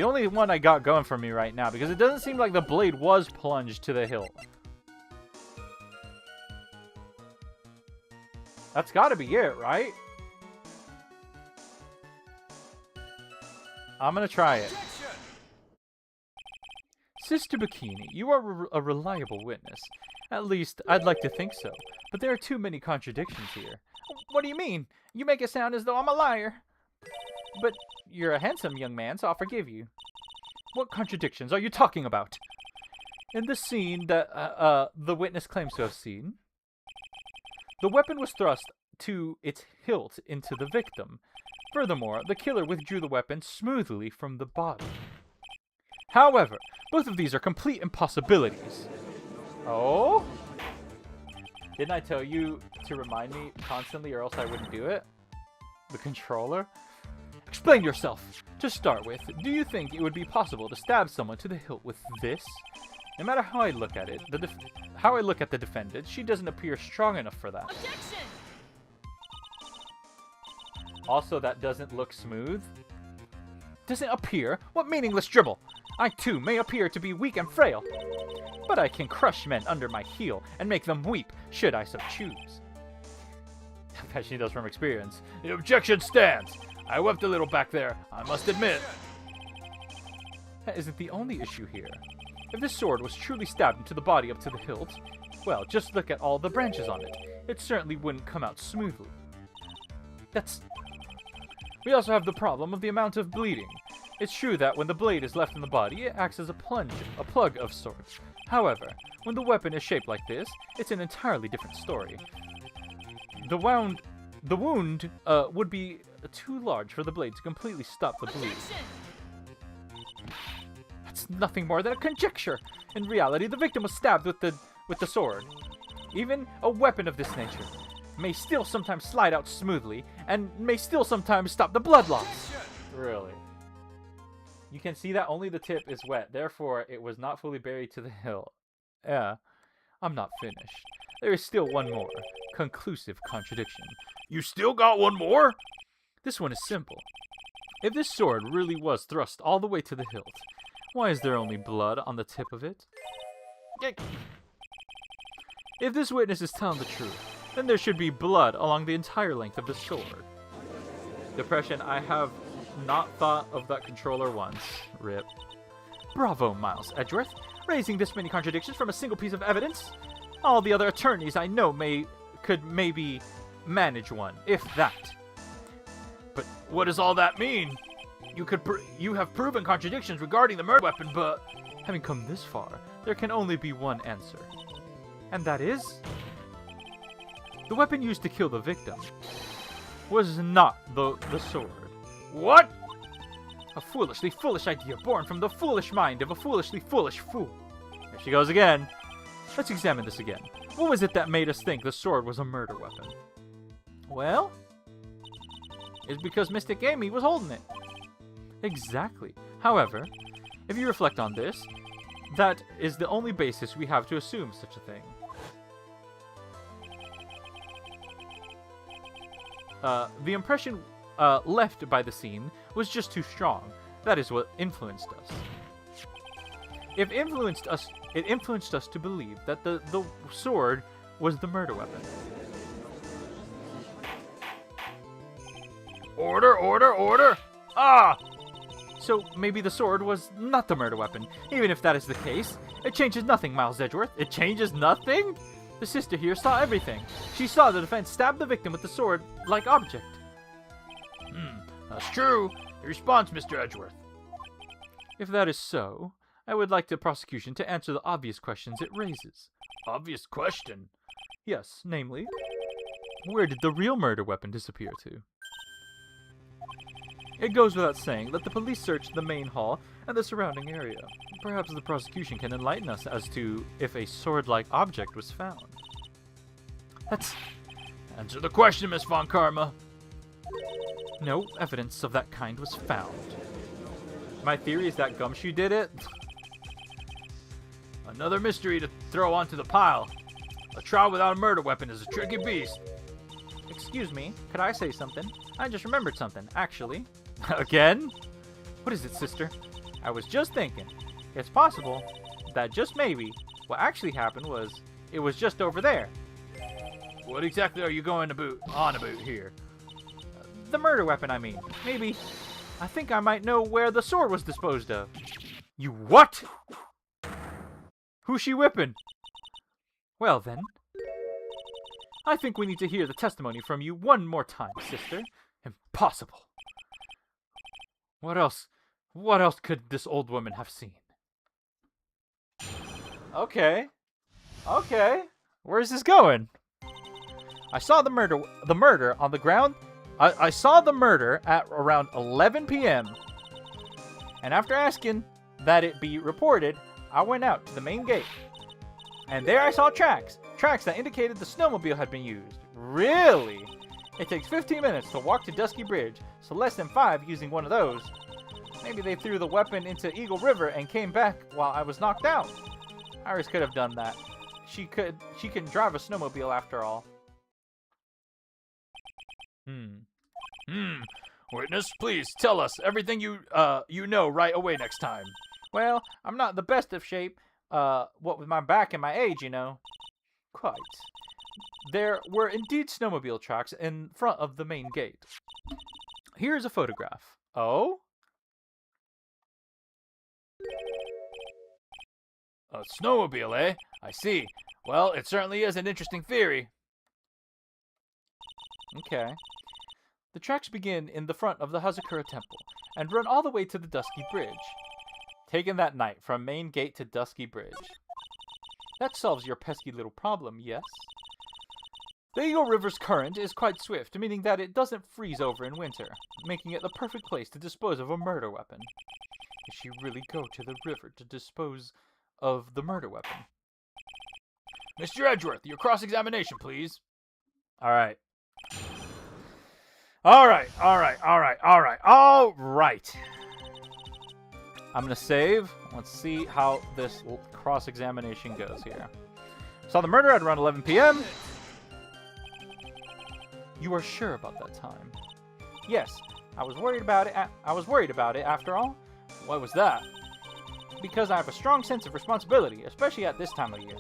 only one I got going for me right now, because it doesn't seem like the blade was plunged to the hilt. That's gotta be it, right? I'm gonna try it. Sister Bikini, you are a reliable witness. At least, I'd like to think so. But there are too many contradictions here. What do you mean? You make it sound as though I'm a liar. But you're a handsome young man, so I'll forgive you. What contradictions are you talking about? In the scene that the witness claims to have seen, the weapon was thrust to its hilt into the victim. Furthermore, the killer withdrew the weapon smoothly from the body. However, both of these are complete impossibilities. Oh? Didn't I tell you to remind me constantly or else I wouldn't do it? The controller? Explain yourself. To start with, do you think it would be possible to stab someone to the hilt with this? No matter how I look at it, how I look at the defendant, she doesn't appear strong enough for that. Objection! Also, that doesn't look smooth. Doesn't appear? What meaningless dribble! I too may appear to be weak and frail, but I can crush men under my heel and make them weep, should I so choose. I bet she does from experience. The objection stands. I wept a little back there, I must admit. That isn't the only issue here. If this sword was truly stabbed into the body up to the hilt, well, just look at all the branches on it. It certainly wouldn't come out smoothly. We also have the problem of the amount of bleeding. It's true that when the blade is left in the body, it acts as a plug of sorts. However, when the weapon is shaped like this, it's an entirely different story. The wound would be too large for the blade to completely stop the bleed. That's nothing more than a conjecture. In reality, the victim was stabbed with the sword. Even a weapon of this nature may still sometimes slide out smoothly, and may still sometimes stop the blood loss. Really? You can see that only the tip is wet, therefore it was not fully buried to the hilt. Yeah, I'm not finished. There is still one more conclusive contradiction. You still got one more? This one is simple. If this sword really was thrust all the way to the hilt, why is there only blood on the tip of it? If this witness is telling the truth, then there should be blood along the entire length of the sword. Depression, I have not thought of that controller once. Rip. Bravo, Miles Edgeworth. Raising this many contradictions from a single piece of evidence? All the other attorneys I know could maybe manage one, if that. But what does all that mean? You have proven contradictions regarding the murder weapon, but... Having come this far, there can only be one answer. And that is... the weapon used to kill the victim was not the sword. What? A foolishly foolish idea born from the foolish mind of a foolishly foolish fool. There she goes again. Let's examine this again. What was it that made us think the sword was a murder weapon? Well, it's because Mystic Amy was holding it. Exactly. However, if you reflect on this, that is the only basis we have to assume such a thing. The impression left by the scene was just too strong. That is what influenced us. It influenced us to believe that the sword was the murder weapon. Order, order, order! Ah! So maybe the sword was not the murder weapon. Even if that is the case, it changes nothing, Miles Edgeworth. It changes nothing? The sister here saw everything. She saw the defense stab the victim with the sword-like object. That's true. Your response, Mr. Edgeworth. If that is so, I would like the prosecution to answer the obvious questions it raises. Obvious question. Yes, namely, where did the real murder weapon disappear to? It goes without saying that the police searched the main hall and the surrounding area. Perhaps the prosecution can enlighten us as to if a sword-like object was found. Answer the question, Miss Von Karma. No evidence of that kind was found. My theory is that Gumshoe did it. Another mystery to throw onto the pile. A trial without a murder weapon is a tricky beast. Excuse me, could I say something? I just remembered something, actually. Again? What is it, sister? I was just thinking, it's possible that just maybe what actually happened was it was just over there. What exactly are you going on about here? The murder weapon, I mean. Maybe. I think I might know where the sword was disposed of. You what? Who's she whipping? Well then, I think we need to hear the testimony from you one more time, sister. Impossible. What else could this old woman have seen? Okay. Where's this going? I saw the murder on the ground. I saw the murder at around 11 p.m. And after asking that it be reported, I went out to the main gate. And there I saw tracks that indicated the snowmobile had been used. Really? It takes 15 minutes to walk to Dusky Bridge, so less than 5 using one of those. Maybe they threw the weapon into Eagle River and came back while I was knocked out. Iris could have done that. She can drive a snowmobile after all. Witness, please tell us everything you know right away next time. Well, I'm not the best of shape, what with my back and my age, you know. Quite. There were indeed snowmobile tracks in front of the main gate. Here's a photograph. Oh? A snowmobile, eh? I see. Well, it certainly is an interesting theory. Okay. The tracks begin in the front of the Hazakura Temple and run all the way to the Dusky Bridge. Taken that night from main gate to Dusky Bridge. That solves your pesky little problem, yes? The Eagle River's current is quite swift, meaning that it doesn't freeze over in winter, making it the perfect place to dispose of a murder weapon. Did she really go to the river to dispose of the murder weapon? Mr. Edgeworth, your cross-examination, please. All right. I'm going to save. Let's see how this cross-examination goes here. Saw the murder at around 11 p.m. You are sure about that time? Yes, I was worried about it after all. Why was that? Because I have a strong sense of responsibility, especially at this time of year.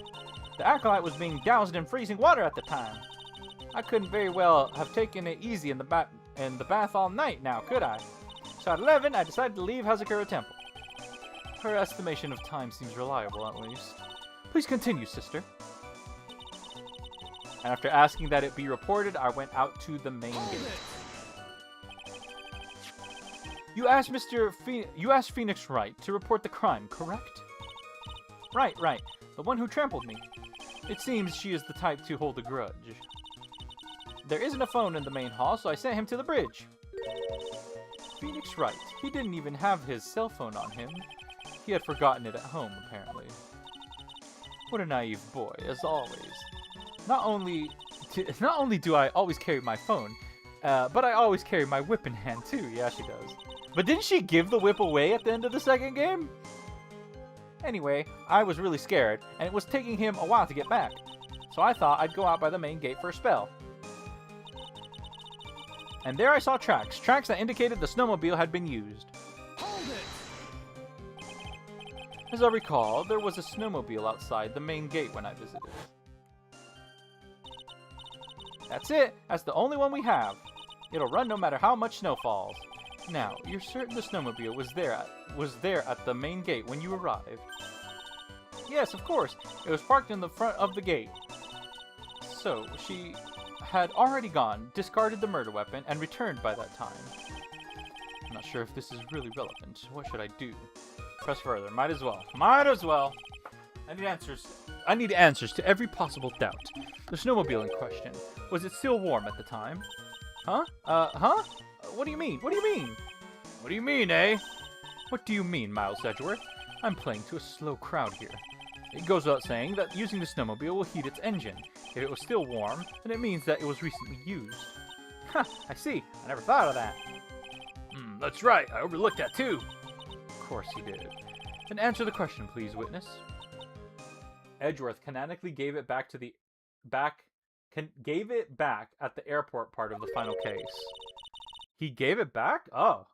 The acolyte was being doused in freezing water at the time. I couldn't very well have taken it easy in the bath all night now, could I? So at 11, I decided to leave Hazakura Temple. Her estimation of time seems reliable, at least. Please continue, sister. And after asking that it be reported, I went out to the main gate. You asked Phoenix Wright to report the crime, correct? Right. The one who trampled me. It seems she is the type to hold a grudge. There isn't a phone in the main hall, so I sent him to the bridge. Phoenix Wright. He didn't even have his cell phone on him. He had forgotten it at home, apparently. What a naive boy, as always. Not only do I always carry my phone, but I always carry my whip in hand too. Yeah, she does. But didn't she give the whip away at the end of the second game? Anyway, I was really scared, and it was taking him a while to get back. So I thought I'd go out by the main gate for a spell. And there I saw tracks that indicated the snowmobile had been used. Hold it! As I recall, there was a snowmobile outside the main gate when I visited. That's it. That's the only one we have. It'll run no matter how much snow falls. Now, you're certain the snowmobile was there at the main gate when you arrived? Yes, of course. It was parked in the front of the gate. So, she had already gone, discarded the murder weapon, and returned by that time. I'm not sure if this is really relevant. What should I do? Press further. Might as well. Might as well. I need answers. I need answers to every possible doubt. The snowmobile in question. Was it still warm at the time? Huh? Huh? What do you mean? What do you mean? What do you mean, eh? What do you mean, Miles Edgeworth? I'm playing to a slow crowd here. It goes without saying that using the snowmobile will heat its engine. If it was still warm, then it means that it was recently used. Ha! I see. I never thought of that. That's right. I overlooked that too. Of course you did. Then answer the question, please, witness. Edgeworth canonically gave it back at the airport part of the final case. He gave it back? Oh.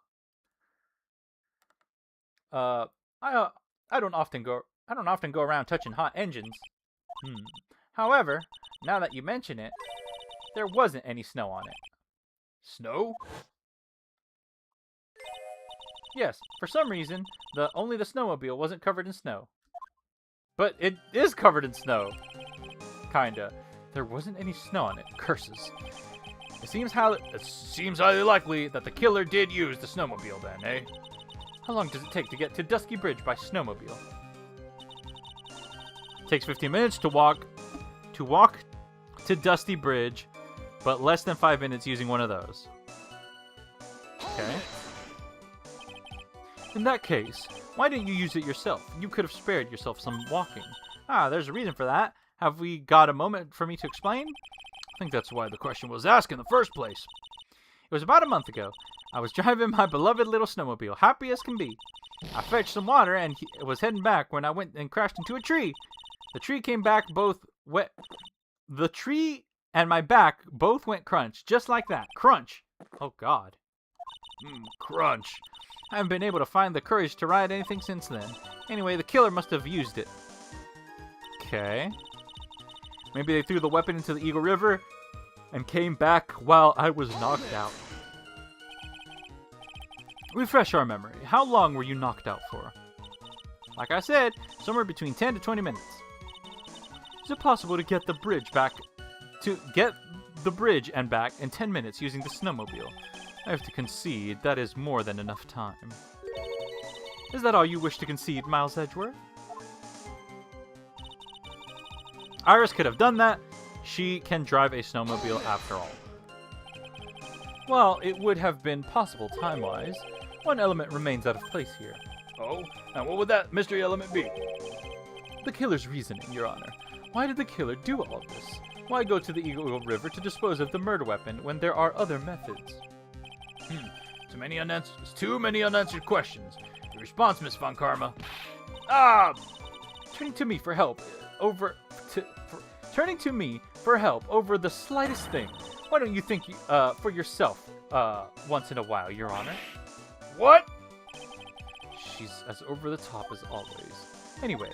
I don't often go around touching hot engines. However, now that you mention it, there wasn't any snow on it. Snow? Yes, for some reason, only the snowmobile wasn't covered in snow. But it is covered in snow. Kinda. There wasn't any snow on it. Curses. It seems highly likely that the killer did use the snowmobile then, eh? How long does it take to get to Dusky Bridge by snowmobile? It takes 15 minutes to walk to Dusty Bridge, but less than 5 minutes using one of those. Okay. In that case, why didn't you use it yourself? You could have spared yourself some walking. There's a reason for that. Have we got a moment for me to explain? I think that's why the question was asked in the first place. It was about a month ago. I was driving my beloved little snowmobile, happy as can be. I fetched some water and was heading back when I went and crashed into a tree. The tree came back both wet. The tree and my back both went crunch, just like that. Crunch. Oh, God. Crunch. I haven't been able to find the courage to ride anything since then. Anyway, the killer must have used it. Okay. Maybe they threw the weapon into the Eagle River and came back while I was knocked out. Refresh our memory. How long were you knocked out for? Like I said, somewhere between 10 to 20 minutes. Is it possible to get the bridge and back in 10 minutes using the snowmobile? I have to concede that is more than enough time. Is that all you wish to concede, Miles Edgeworth? Iris could have done that. She can drive a snowmobile after all. Well, it would have been possible time-wise. One element remains out of place here. Oh, and what would that mystery element be? The killer's reasoning, Your Honor. Why did the killer do all of this? Why go to the Eagle River to dispose of the murder weapon when there are other methods? Too many unanswered questions. Your response, Miss Von Karma. Turning to me for help over the slightest thing. Why don't you think for yourself once in a while, Your Honor? What? She's as over the top as always. Anyway,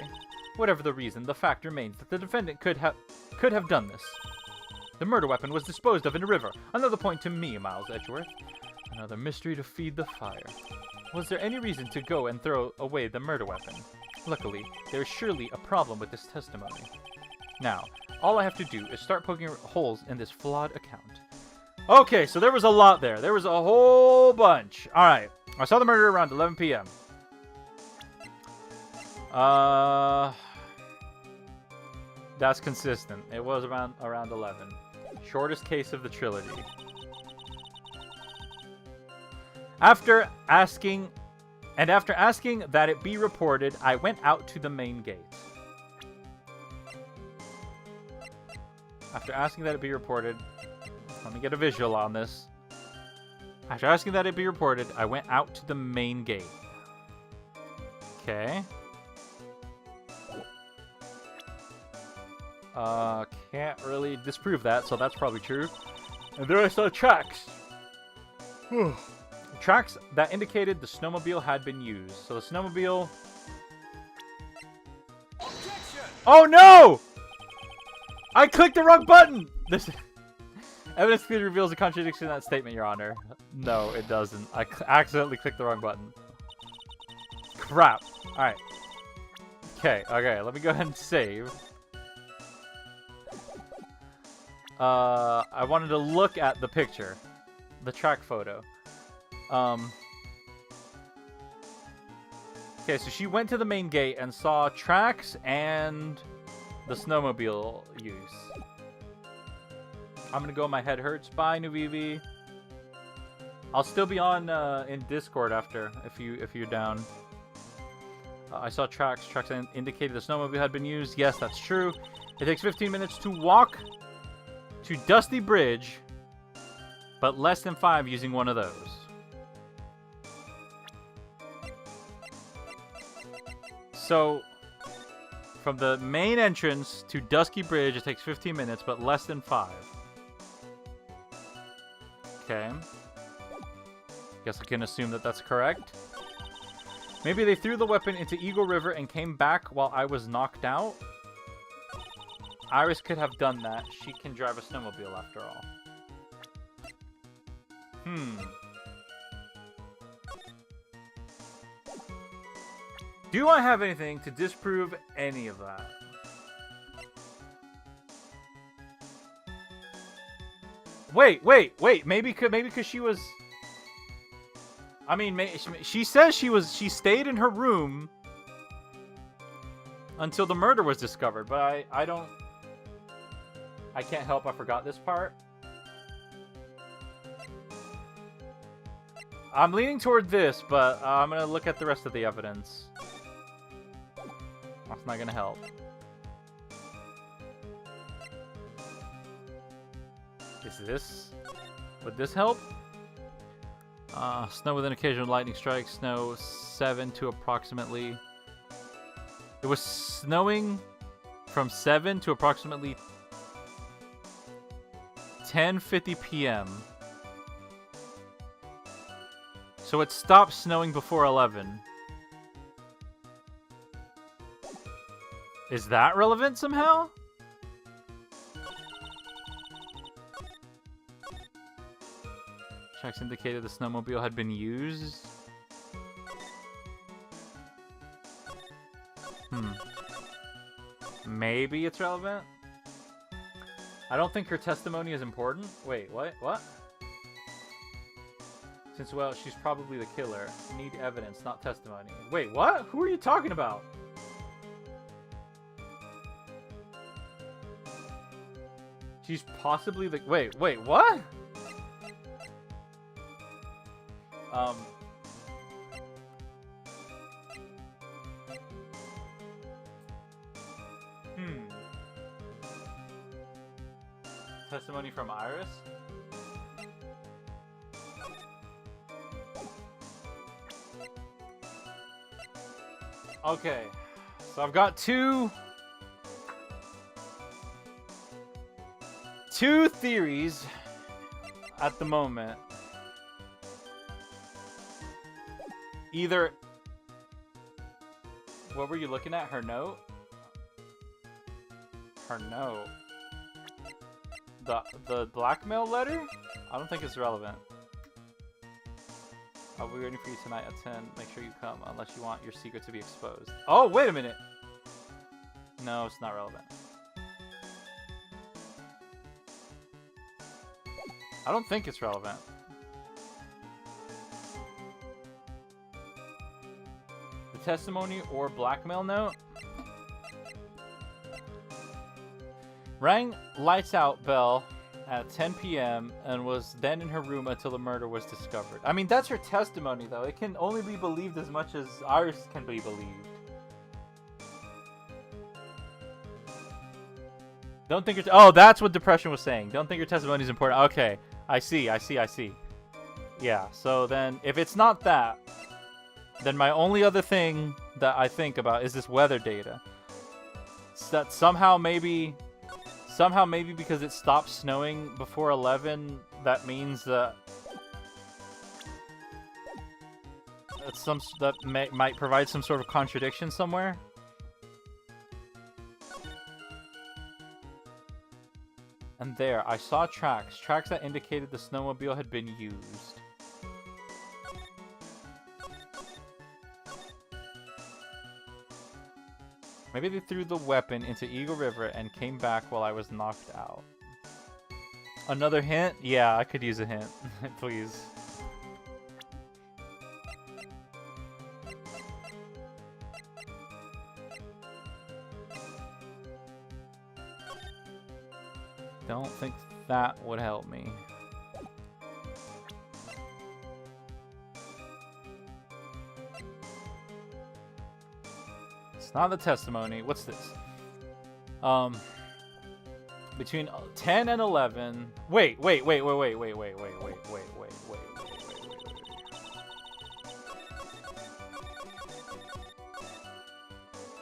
whatever the reason, the fact remains that the defendant could have done this. The murder weapon was disposed of in a river. Another point to me, Miles Edgeworth. Another mystery to feed the fire. Was there any reason to go and throw away the murder weapon? Luckily, there is surely a problem with this testimony. Now, all I have to do is start poking holes in this flawed account. Okay, so there was a lot there. There was a whole bunch. Alright, I saw the murder around 11 p.m. That's consistent. It was around 11. Shortest case of the trilogy. After asking that it be reported, I went out to the main gate. After asking that it be reported, let me get a visual on this. After asking that it be reported, I went out to the main gate. Okay. Can't really disprove that, so that's probably true. And there I saw tracks. Tracks that indicated the snowmobile had been used. So the snowmobile... Objection! Oh no! I clicked the wrong button! This evidence clearly reveals a contradiction in that statement, Your Honor. No, it doesn't. I accidentally clicked the wrong button. Crap. Alright. Okay, let me go ahead and save. I wanted to look at the picture. The track photo. Okay, so she went to the main gate and saw tracks and the snowmobile use. I'm gonna go My Head Hurts. Bye, Nuvivi. I'll still be on in Discord after if you're down. I saw tracks. Tracks indicated the snowmobile had been used. Yes, that's true. It takes 15 minutes to walk to Dusty Bridge, but less than 5 using one of those. So, from the main entrance to Dusky Bridge, it takes 15 minutes, but less than 5. Okay. Guess I can assume that that's correct. Maybe they threw the weapon into Eagle River and came back while I was knocked out? Iris could have done that. She can drive a snowmobile after all. Do I have anything to disprove any of that? Wait. Maybe because she was... I mean, she says she stayed in her room until the murder was discovered, but I don't... I can't help I forgot this part. I'm leaning toward this, but I'm going to look at the rest of the evidence. That's not going to help. Is this... Would this help? Snow with an occasional lightning strike. Snow 7 to approximately... It was snowing from 7 to approximately 10:50 p.m. So it stopped snowing before 11. Is that relevant somehow? Checks indicated the snowmobile had been used. Maybe it's relevant. I don't think her testimony is important. Wait, what? What? Since, well, she's probably the killer. Need evidence, not testimony. Wait, what? Who are you talking about? She's possibly the... Wait, what? Testimony from Iris? Okay, so I've got two theories at the moment. Either... What were you looking at? Her note? The blackmail letter? I don't think it's relevant. I'll be waiting for you tonight at 10. Make sure you come, unless you want your secret to be exposed. Oh, wait a minute! No, it's not relevant. I don't think it's relevant. The testimony or blackmail note? Rang lights out bell at 10 p.m. and was then in her room until the murder was discovered. I mean, that's her testimony, though. It can only be believed as much as ours can be believed. Don't think your... Oh, that's what depression was saying. Don't think your testimony is important. Okay. I see. Yeah, so then if it's not that, then my only other thing that I think about is this weather data. It's that somehow maybe because it stopped snowing before 11, that means that might provide some sort of contradiction somewhere. And there, I saw tracks that indicated the snowmobile had been used. Maybe they threw the weapon into Eagle River and came back while I was knocked out. Another hint? Yeah, I could use a hint. Please. Don't think that would help me. It's not the testimony. What's this? Between 10 and 11. Wait.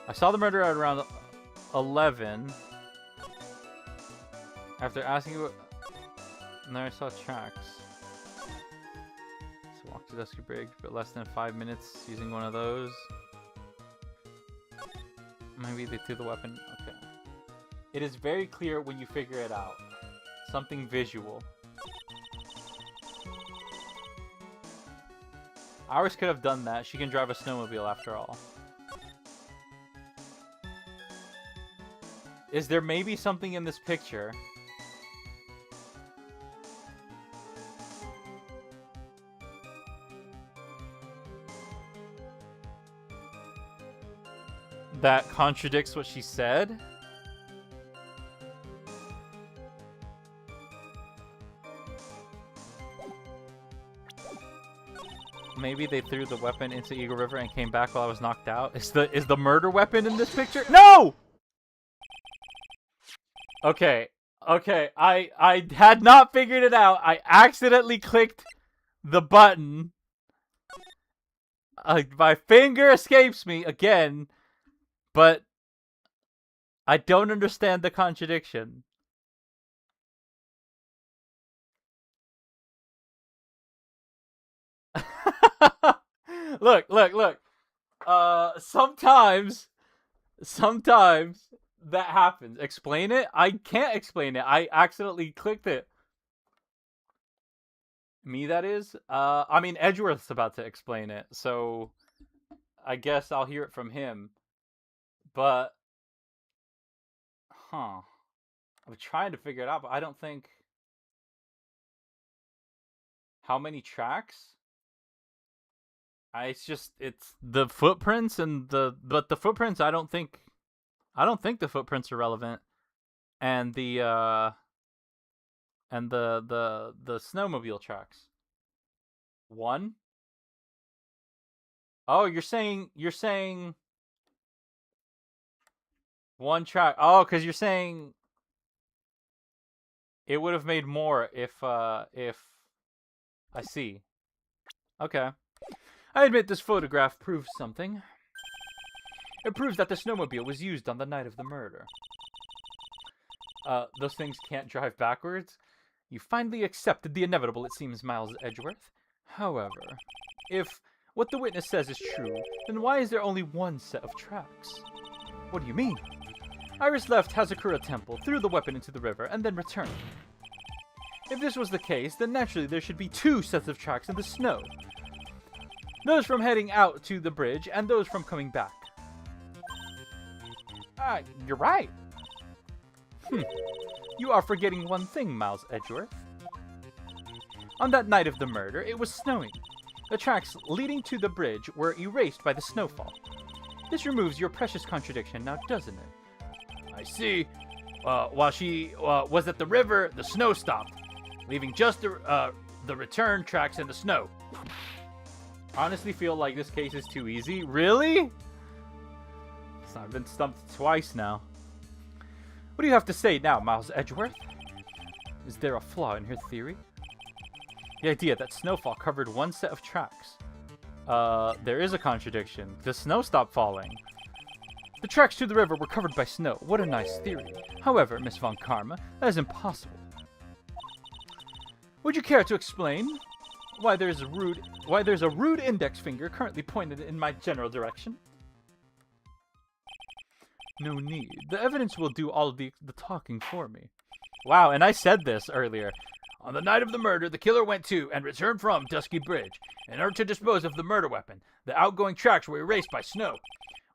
I saw the murder at around 11. After asking you, and then I saw tracks. So walk to Dusky Bridge, but less than 5 minutes using one of those. Maybe they threw the weapon. Okay. It is very clear when you figure it out. Something visual. Iris could have done that. She can drive a snowmobile after all. Is there maybe something in this picture that contradicts what she said? Maybe they threw the weapon into Eagle River and came back while I was knocked out. Is the murder weapon in this picture? No! Okay. I had not figured it out. I accidentally clicked the button. My finger escapes me again. But I don't understand the contradiction. Look. Sometimes that happens. Explain it? I can't explain it. I accidentally clicked it. Me, that is? I mean, Edgeworth's about to explain it, so I guess I'll hear it from him. But, I'm trying to figure it out, but I don't think... How many tracks? It's the footprints and but the footprints, I don't think the footprints are relevant. And the snowmobile tracks. One? Oh, you're saying one track. Oh, because you're saying it would have made more if I see. Okay. I admit this photograph proves something. It proves that the snowmobile was used on the night of the murder. Those things can't drive backwards. You finally accepted the inevitable, it seems, Miles Edgeworth. However, if what the witness says is true, then why is there only one set of tracks? What do you mean? Iris left Hazakura Temple, threw the weapon into the river, and then returned. If this was the case, then naturally there should be two sets of tracks in the snow. Those from heading out to the bridge, and those from coming back. You're right. You are forgetting one thing, Miles Edgeworth. On that night of the murder, it was snowing. The tracks leading to the bridge were erased by the snowfall. This removes your precious contradiction, now doesn't it? I see. While she was at the river, the snow stopped, leaving just the return tracks in the snow. Honestly feel like this case is too easy. Really? I've been stumped twice now. What do you have to say now, Miles Edgeworth? Is there a flaw in her theory? The idea that snowfall covered one set of tracks. There is a contradiction. The snow stopped falling. The tracks to the river were covered by snow. What a nice theory. However, Miss Von Karma, that is impossible. Would you care to explain why there's a rude index finger currently pointed in my general direction? No need. The evidence will do all of the talking for me. Wow, and I said this earlier. On the night of the murder, the killer went to and returned from Dusky Bridge. In order to dispose of the murder weapon, the outgoing tracks were erased by snow.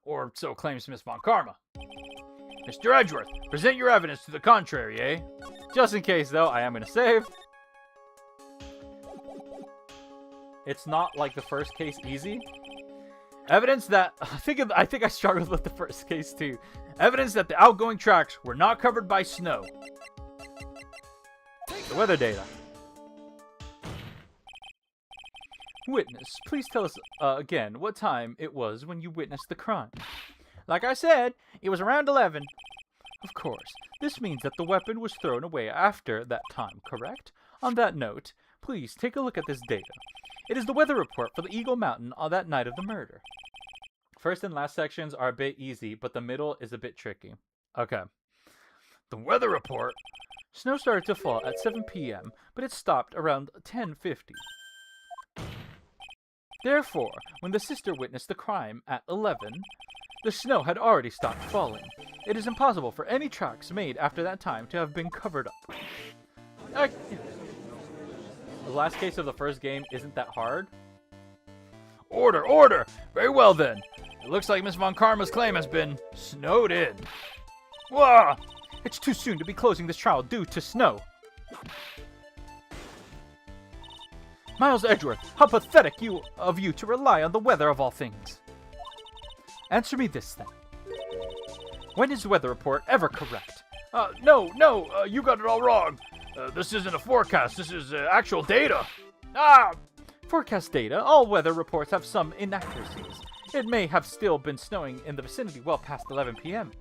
Or so claims Miss Von Karma. Mr. Edgeworth, present your evidence to the contrary, eh? Just in case, though, I am going to save. It's not like the first case easy. Evidence that... I think I struggled with the first case, too. Evidence that the outgoing tracks were not covered by snow. The weather data. Witness, please tell us again what time it was when you witnessed the crime. Like I said, it was around 11. Of course. This means that the weapon was thrown away after that time, correct? On that note, please take a look at this data. It is the weather report for the Eagle Mountain on that night of the murder. First and last sections are a bit easy, but the middle is a bit tricky. Okay. The weather report? Snow started to fall at 7 p.m., but it stopped around 10:50. Therefore, when the sister witnessed the crime at 11, the snow had already stopped falling. It is impossible for any tracks made after that time to have been covered up. The last case of the first game isn't that hard. Order, order! Very well then. It looks like Miss Von Karma's claim has been snowed in. Whoa! It's too soon to be closing this trial due to snow. Miles Edgeworth, how pathetic of you to rely on the weather of all things. Answer me this then. When is the weather report ever correct? No, you got it all wrong. This isn't a forecast, this is actual data. Forecast data, all weather reports have some inaccuracies. It may have still been snowing in the vicinity well past 11 p.m.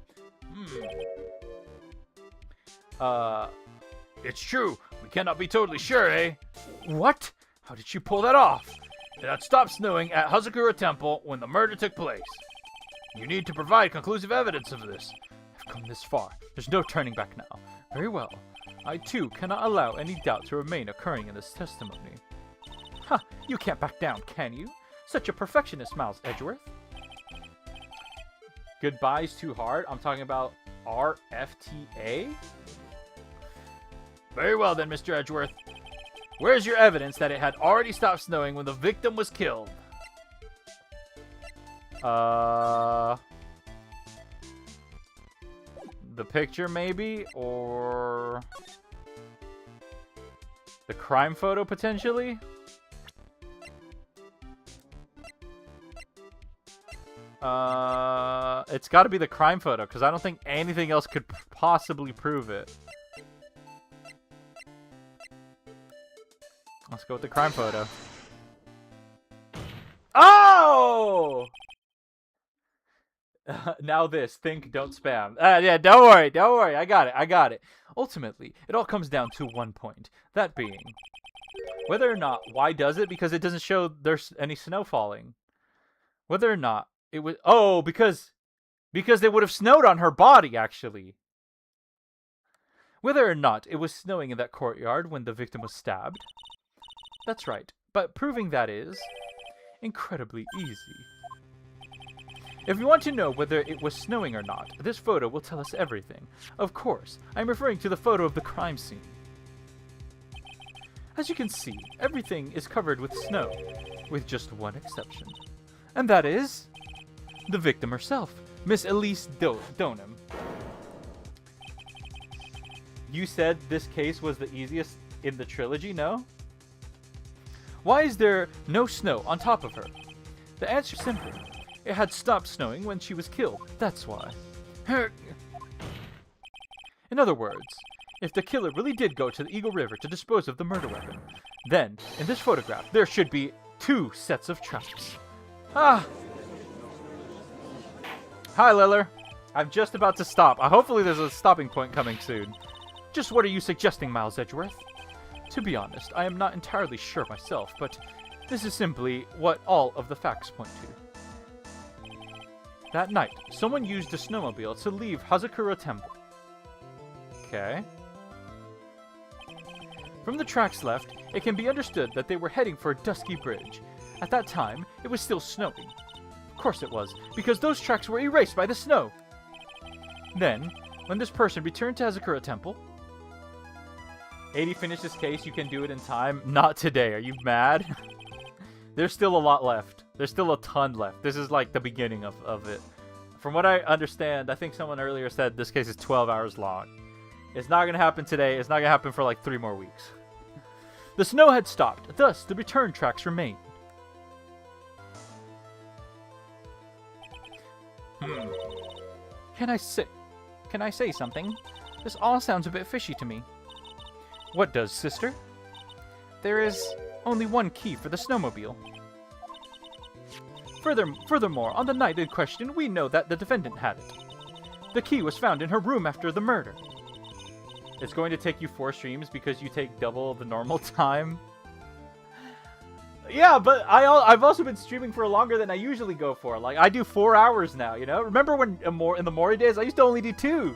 It's true. We cannot be totally sure, eh? What? How did you pull that off? It had stopped snowing at Hazakura Temple when the murder took place. You need to provide conclusive evidence of this. I've come this far. There's no turning back now. Very well. I, too, cannot allow any doubt to remain occurring in this testimony. Ha! You can't back down, can you? Such a perfectionist, Miles Edgeworth. Goodbye's too hard. I'm talking about RFTA? Very well then, Mr. Edgeworth. Where's your evidence that it had already stopped snowing when the victim was killed? The picture, maybe? Or the crime photo, potentially? It's got to be the crime photo, because I don't think anything else could possibly prove it. Let's go with the crime photo. Oh! Now this. Think, don't spam. Yeah, don't worry. I got it. Ultimately, it all comes down to one point. That being, whether or not, why does it? Because it doesn't show there's any snow falling. Whether or not it was, because they would have snowed on her body, actually. Whether or not it was snowing in that courtyard when the victim was stabbed. That's right, but proving that is incredibly easy. If you want to know whether it was snowing or not, this photo will tell us everything. Of course, I'm referring to the photo of the crime scene. As you can see, everything is covered with snow, with just one exception. And that is the victim herself, Miss Elise Donham. You said this case was the easiest in the trilogy, no? Why is there no snow on top of her? The answer is simple. It had stopped snowing when she was killed. That's why. In other words, if the killer really did go to the Eagle River to dispose of the murder weapon, then, in this photograph, there should be 2 sets of tracks. Ah! Hi, Liller. I'm just about to stop. Hopefully there's a stopping point coming soon. Just what are you suggesting, Miles Edgeworth? To be honest, I am not entirely sure myself, but this is simply what all of the facts point to. That night, someone used a snowmobile to leave Hazakura Temple. Okay. From the tracks left, it can be understood that they were heading for a dusky bridge. At that time, it was still snowing. Of course it was, because those tracks were erased by the snow. Then, when this person returned to Hazakura Temple... A-Dee, finish this case, you can do it in time. Not today, are you mad? There's still a lot left. There's still a ton left. This is like the beginning of it. From what I understand, I think someone earlier said this case is 12 hours long. It's not going to happen today. It's not going to happen for like 3 more weeks. The snow had stopped. Thus, the return tracks remained. Can I say something? This all sounds a bit fishy to me. What does, sister? There is only one key for the snowmobile. Furthermore, on the night in question, we know that the defendant had it. The key was found in her room after the murder. It's going to take you 4 streams because you take double the normal time. Yeah, but I've also been streaming for longer than I usually go for. Like, I do 4 hours now, you know? Remember when in the Mori days, I used to only do 2.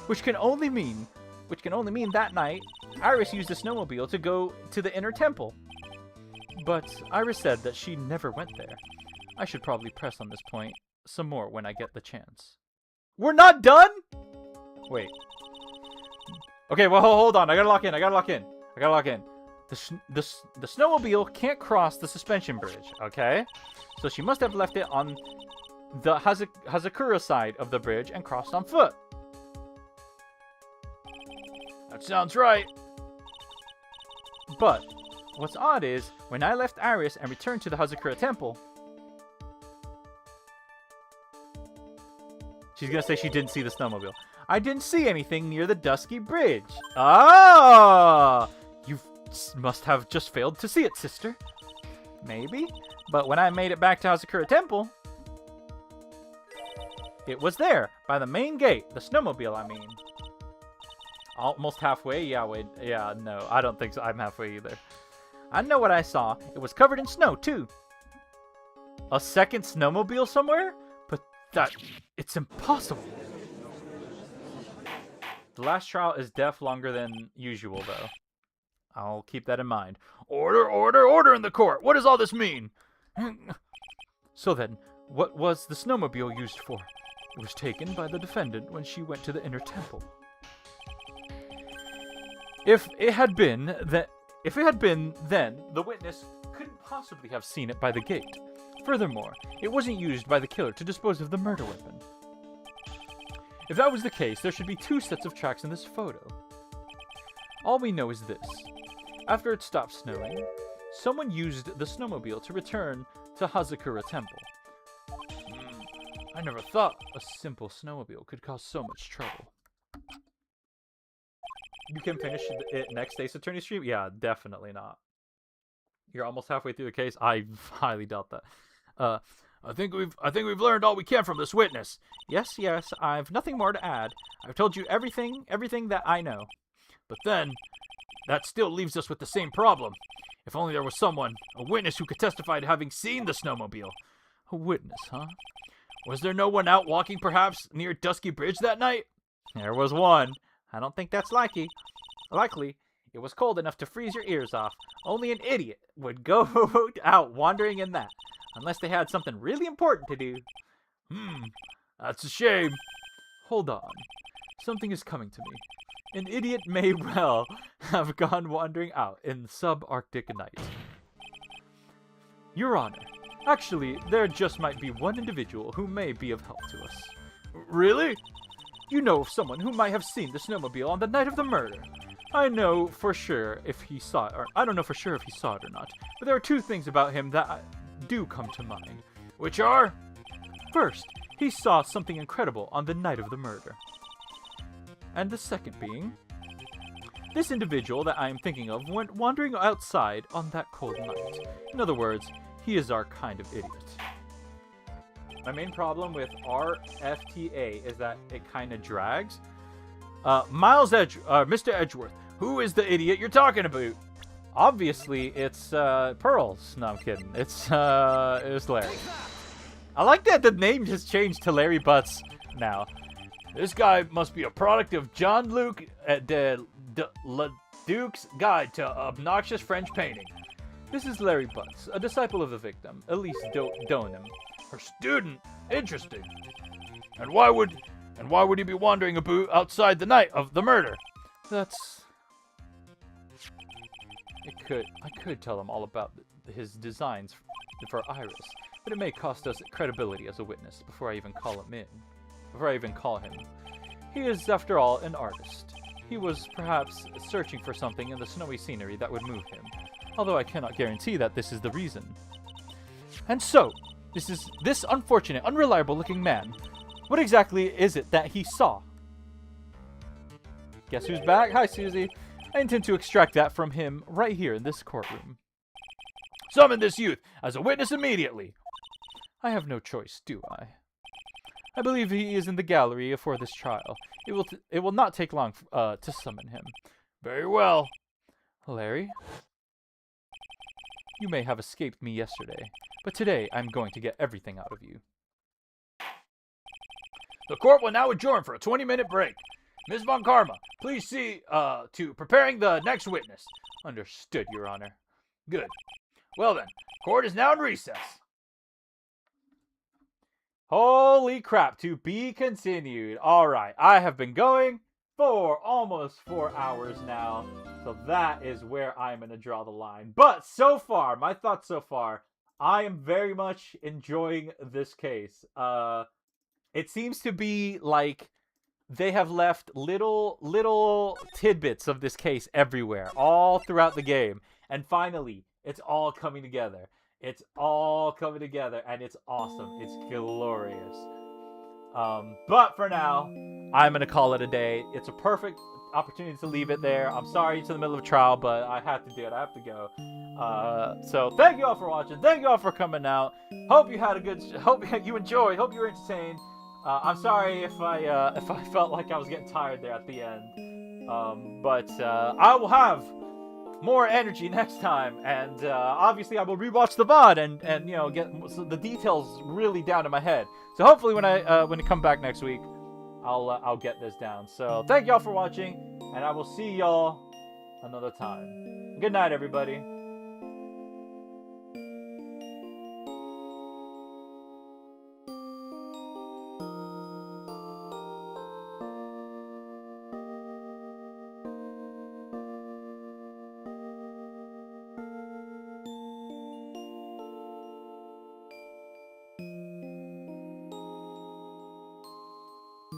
Which can only mean that night, Iris used the snowmobile to go to the inner temple. But Iris said that she never went there. I should probably press on this point some more when I get the chance. We're not done? Wait. Okay, well, hold on. I gotta lock in. The snowmobile can't cross the suspension bridge, okay? So she must have left it on the Hazakura side of the bridge and crossed on foot. That sounds right. But what's odd is, when I left Iris and returned to the Hazakura Temple... She's gonna say she didn't see the snowmobile. I didn't see anything near the dusky bridge. Ah! You must have just failed to see it, sister. Maybe. But when I made it back to Hazakura Temple... It was there, by the main gate. The snowmobile, I mean. Almost halfway? Yeah, wait. Yeah, no. I don't think so. I'm halfway either. I know what I saw. It was covered in snow, too. A second snowmobile somewhere? But it's impossible. The last trial is def longer than usual, though. I'll keep that in mind. Order in the court. What does all this mean? So then, what was the snowmobile used for? It was taken by the defendant when she went to the inner temple. If it had been then, the witness couldn't possibly have seen it by the gate. Furthermore, it wasn't used by the killer to dispose of the murder weapon. If that was the case, there should be 2 sets of tracks in this photo. All we know is this. After it stopped snowing, someone used the snowmobile to return to Hazakura Temple. I never thought a simple snowmobile could cause so much trouble. You can finish it next Ace Attorney stream? Yeah, definitely not. You're almost halfway through the case? I highly doubt that. I think we've learned all we can from this witness. Yes, I've nothing more to add. I've told you everything that I know. But then, that still leaves us with the same problem. If only there was someone, a witness who could testify to having seen the snowmobile. A witness, huh? Was there no one out walking, perhaps, near Dusky Bridge that night? There was one. I don't think that's likely. It was cold enough to freeze your ears off. Only an idiot would go out wandering in that. Unless they had something really important to do. That's a shame. Hold on. Something is coming to me. An idiot may well have gone wandering out in subarctic night. Your Honor, actually, there just might be one individual who may be of help to us. Really? You know of someone who might have seen the snowmobile on the night of the murder. I don't know for sure if he saw it or not, but there are 2 things about him that do come to mind. Which are? First, he saw something incredible on the night of the murder. And the second being, this individual that I am thinking of went wandering outside on that cold night. In other words, he is our kind of idiot. My main problem with RFTA is that it kind of drags. Mr. Edgeworth, who is the idiot you're talking about? Obviously, it's Pearls. No, I'm kidding. It's Larry. I like that the name just changed to Larry Butts now. This guy must be a product of John Luc de Duke's Guide to Obnoxious French Painting. This is Larry Butts, a disciple of the victim, Elise Donem. Her student? Interesting. And why would he be wandering about outside the night of the murder? That's... I could tell him all about his designs for Iris, but it may cost us credibility as a witness before I even call him. He is, after all, an artist. He was perhaps searching for something in the snowy scenery that would move him, although I cannot guarantee that this is the reason. And so, this unfortunate, unreliable-looking man. What exactly is it that he saw? Guess who's back? Hi, Susie. I intend to extract that from him right here in this courtroom. Summon this youth as a witness immediately. I have no choice, do I? I believe he is in the gallery for this trial. It will not take long to summon him. Very well. Larry? You may have escaped me yesterday, but today I'm going to get everything out of you. The court will now adjourn for a 20-minute break. Ms. Von Karma, please see to preparing the next witness. Understood, Your Honor. Good. Well then, court is now in recess. Holy crap, to be continued. Alright, I have been going for almost 4 hours now, so that is where I'm going to draw the line. But so far, my thoughts so far, I am very much enjoying this case. It seems to be like they have left little tidbits of this case everywhere, all throughout the game. And finally, it's all coming together. It's all coming together, and it's awesome. It's glorious. But for now, I'm going to call it a day. It's a perfect opportunity to leave it there. I'm sorry it's in the middle of a trial, but I have to do it. I have to go. So thank you all for watching. Thank you all for coming out. Hope you had a good... Hope you enjoyed. Hope you were entertained. I'm sorry if I felt like I was getting tired there at the end. But I will have more energy next time, and obviously I will rewatch the VOD and you know, get the details really down to my head. So hopefully when I come back next week, I'll get this down. So thank y'all for watching, and I will see y'all another time. Good night, everybody.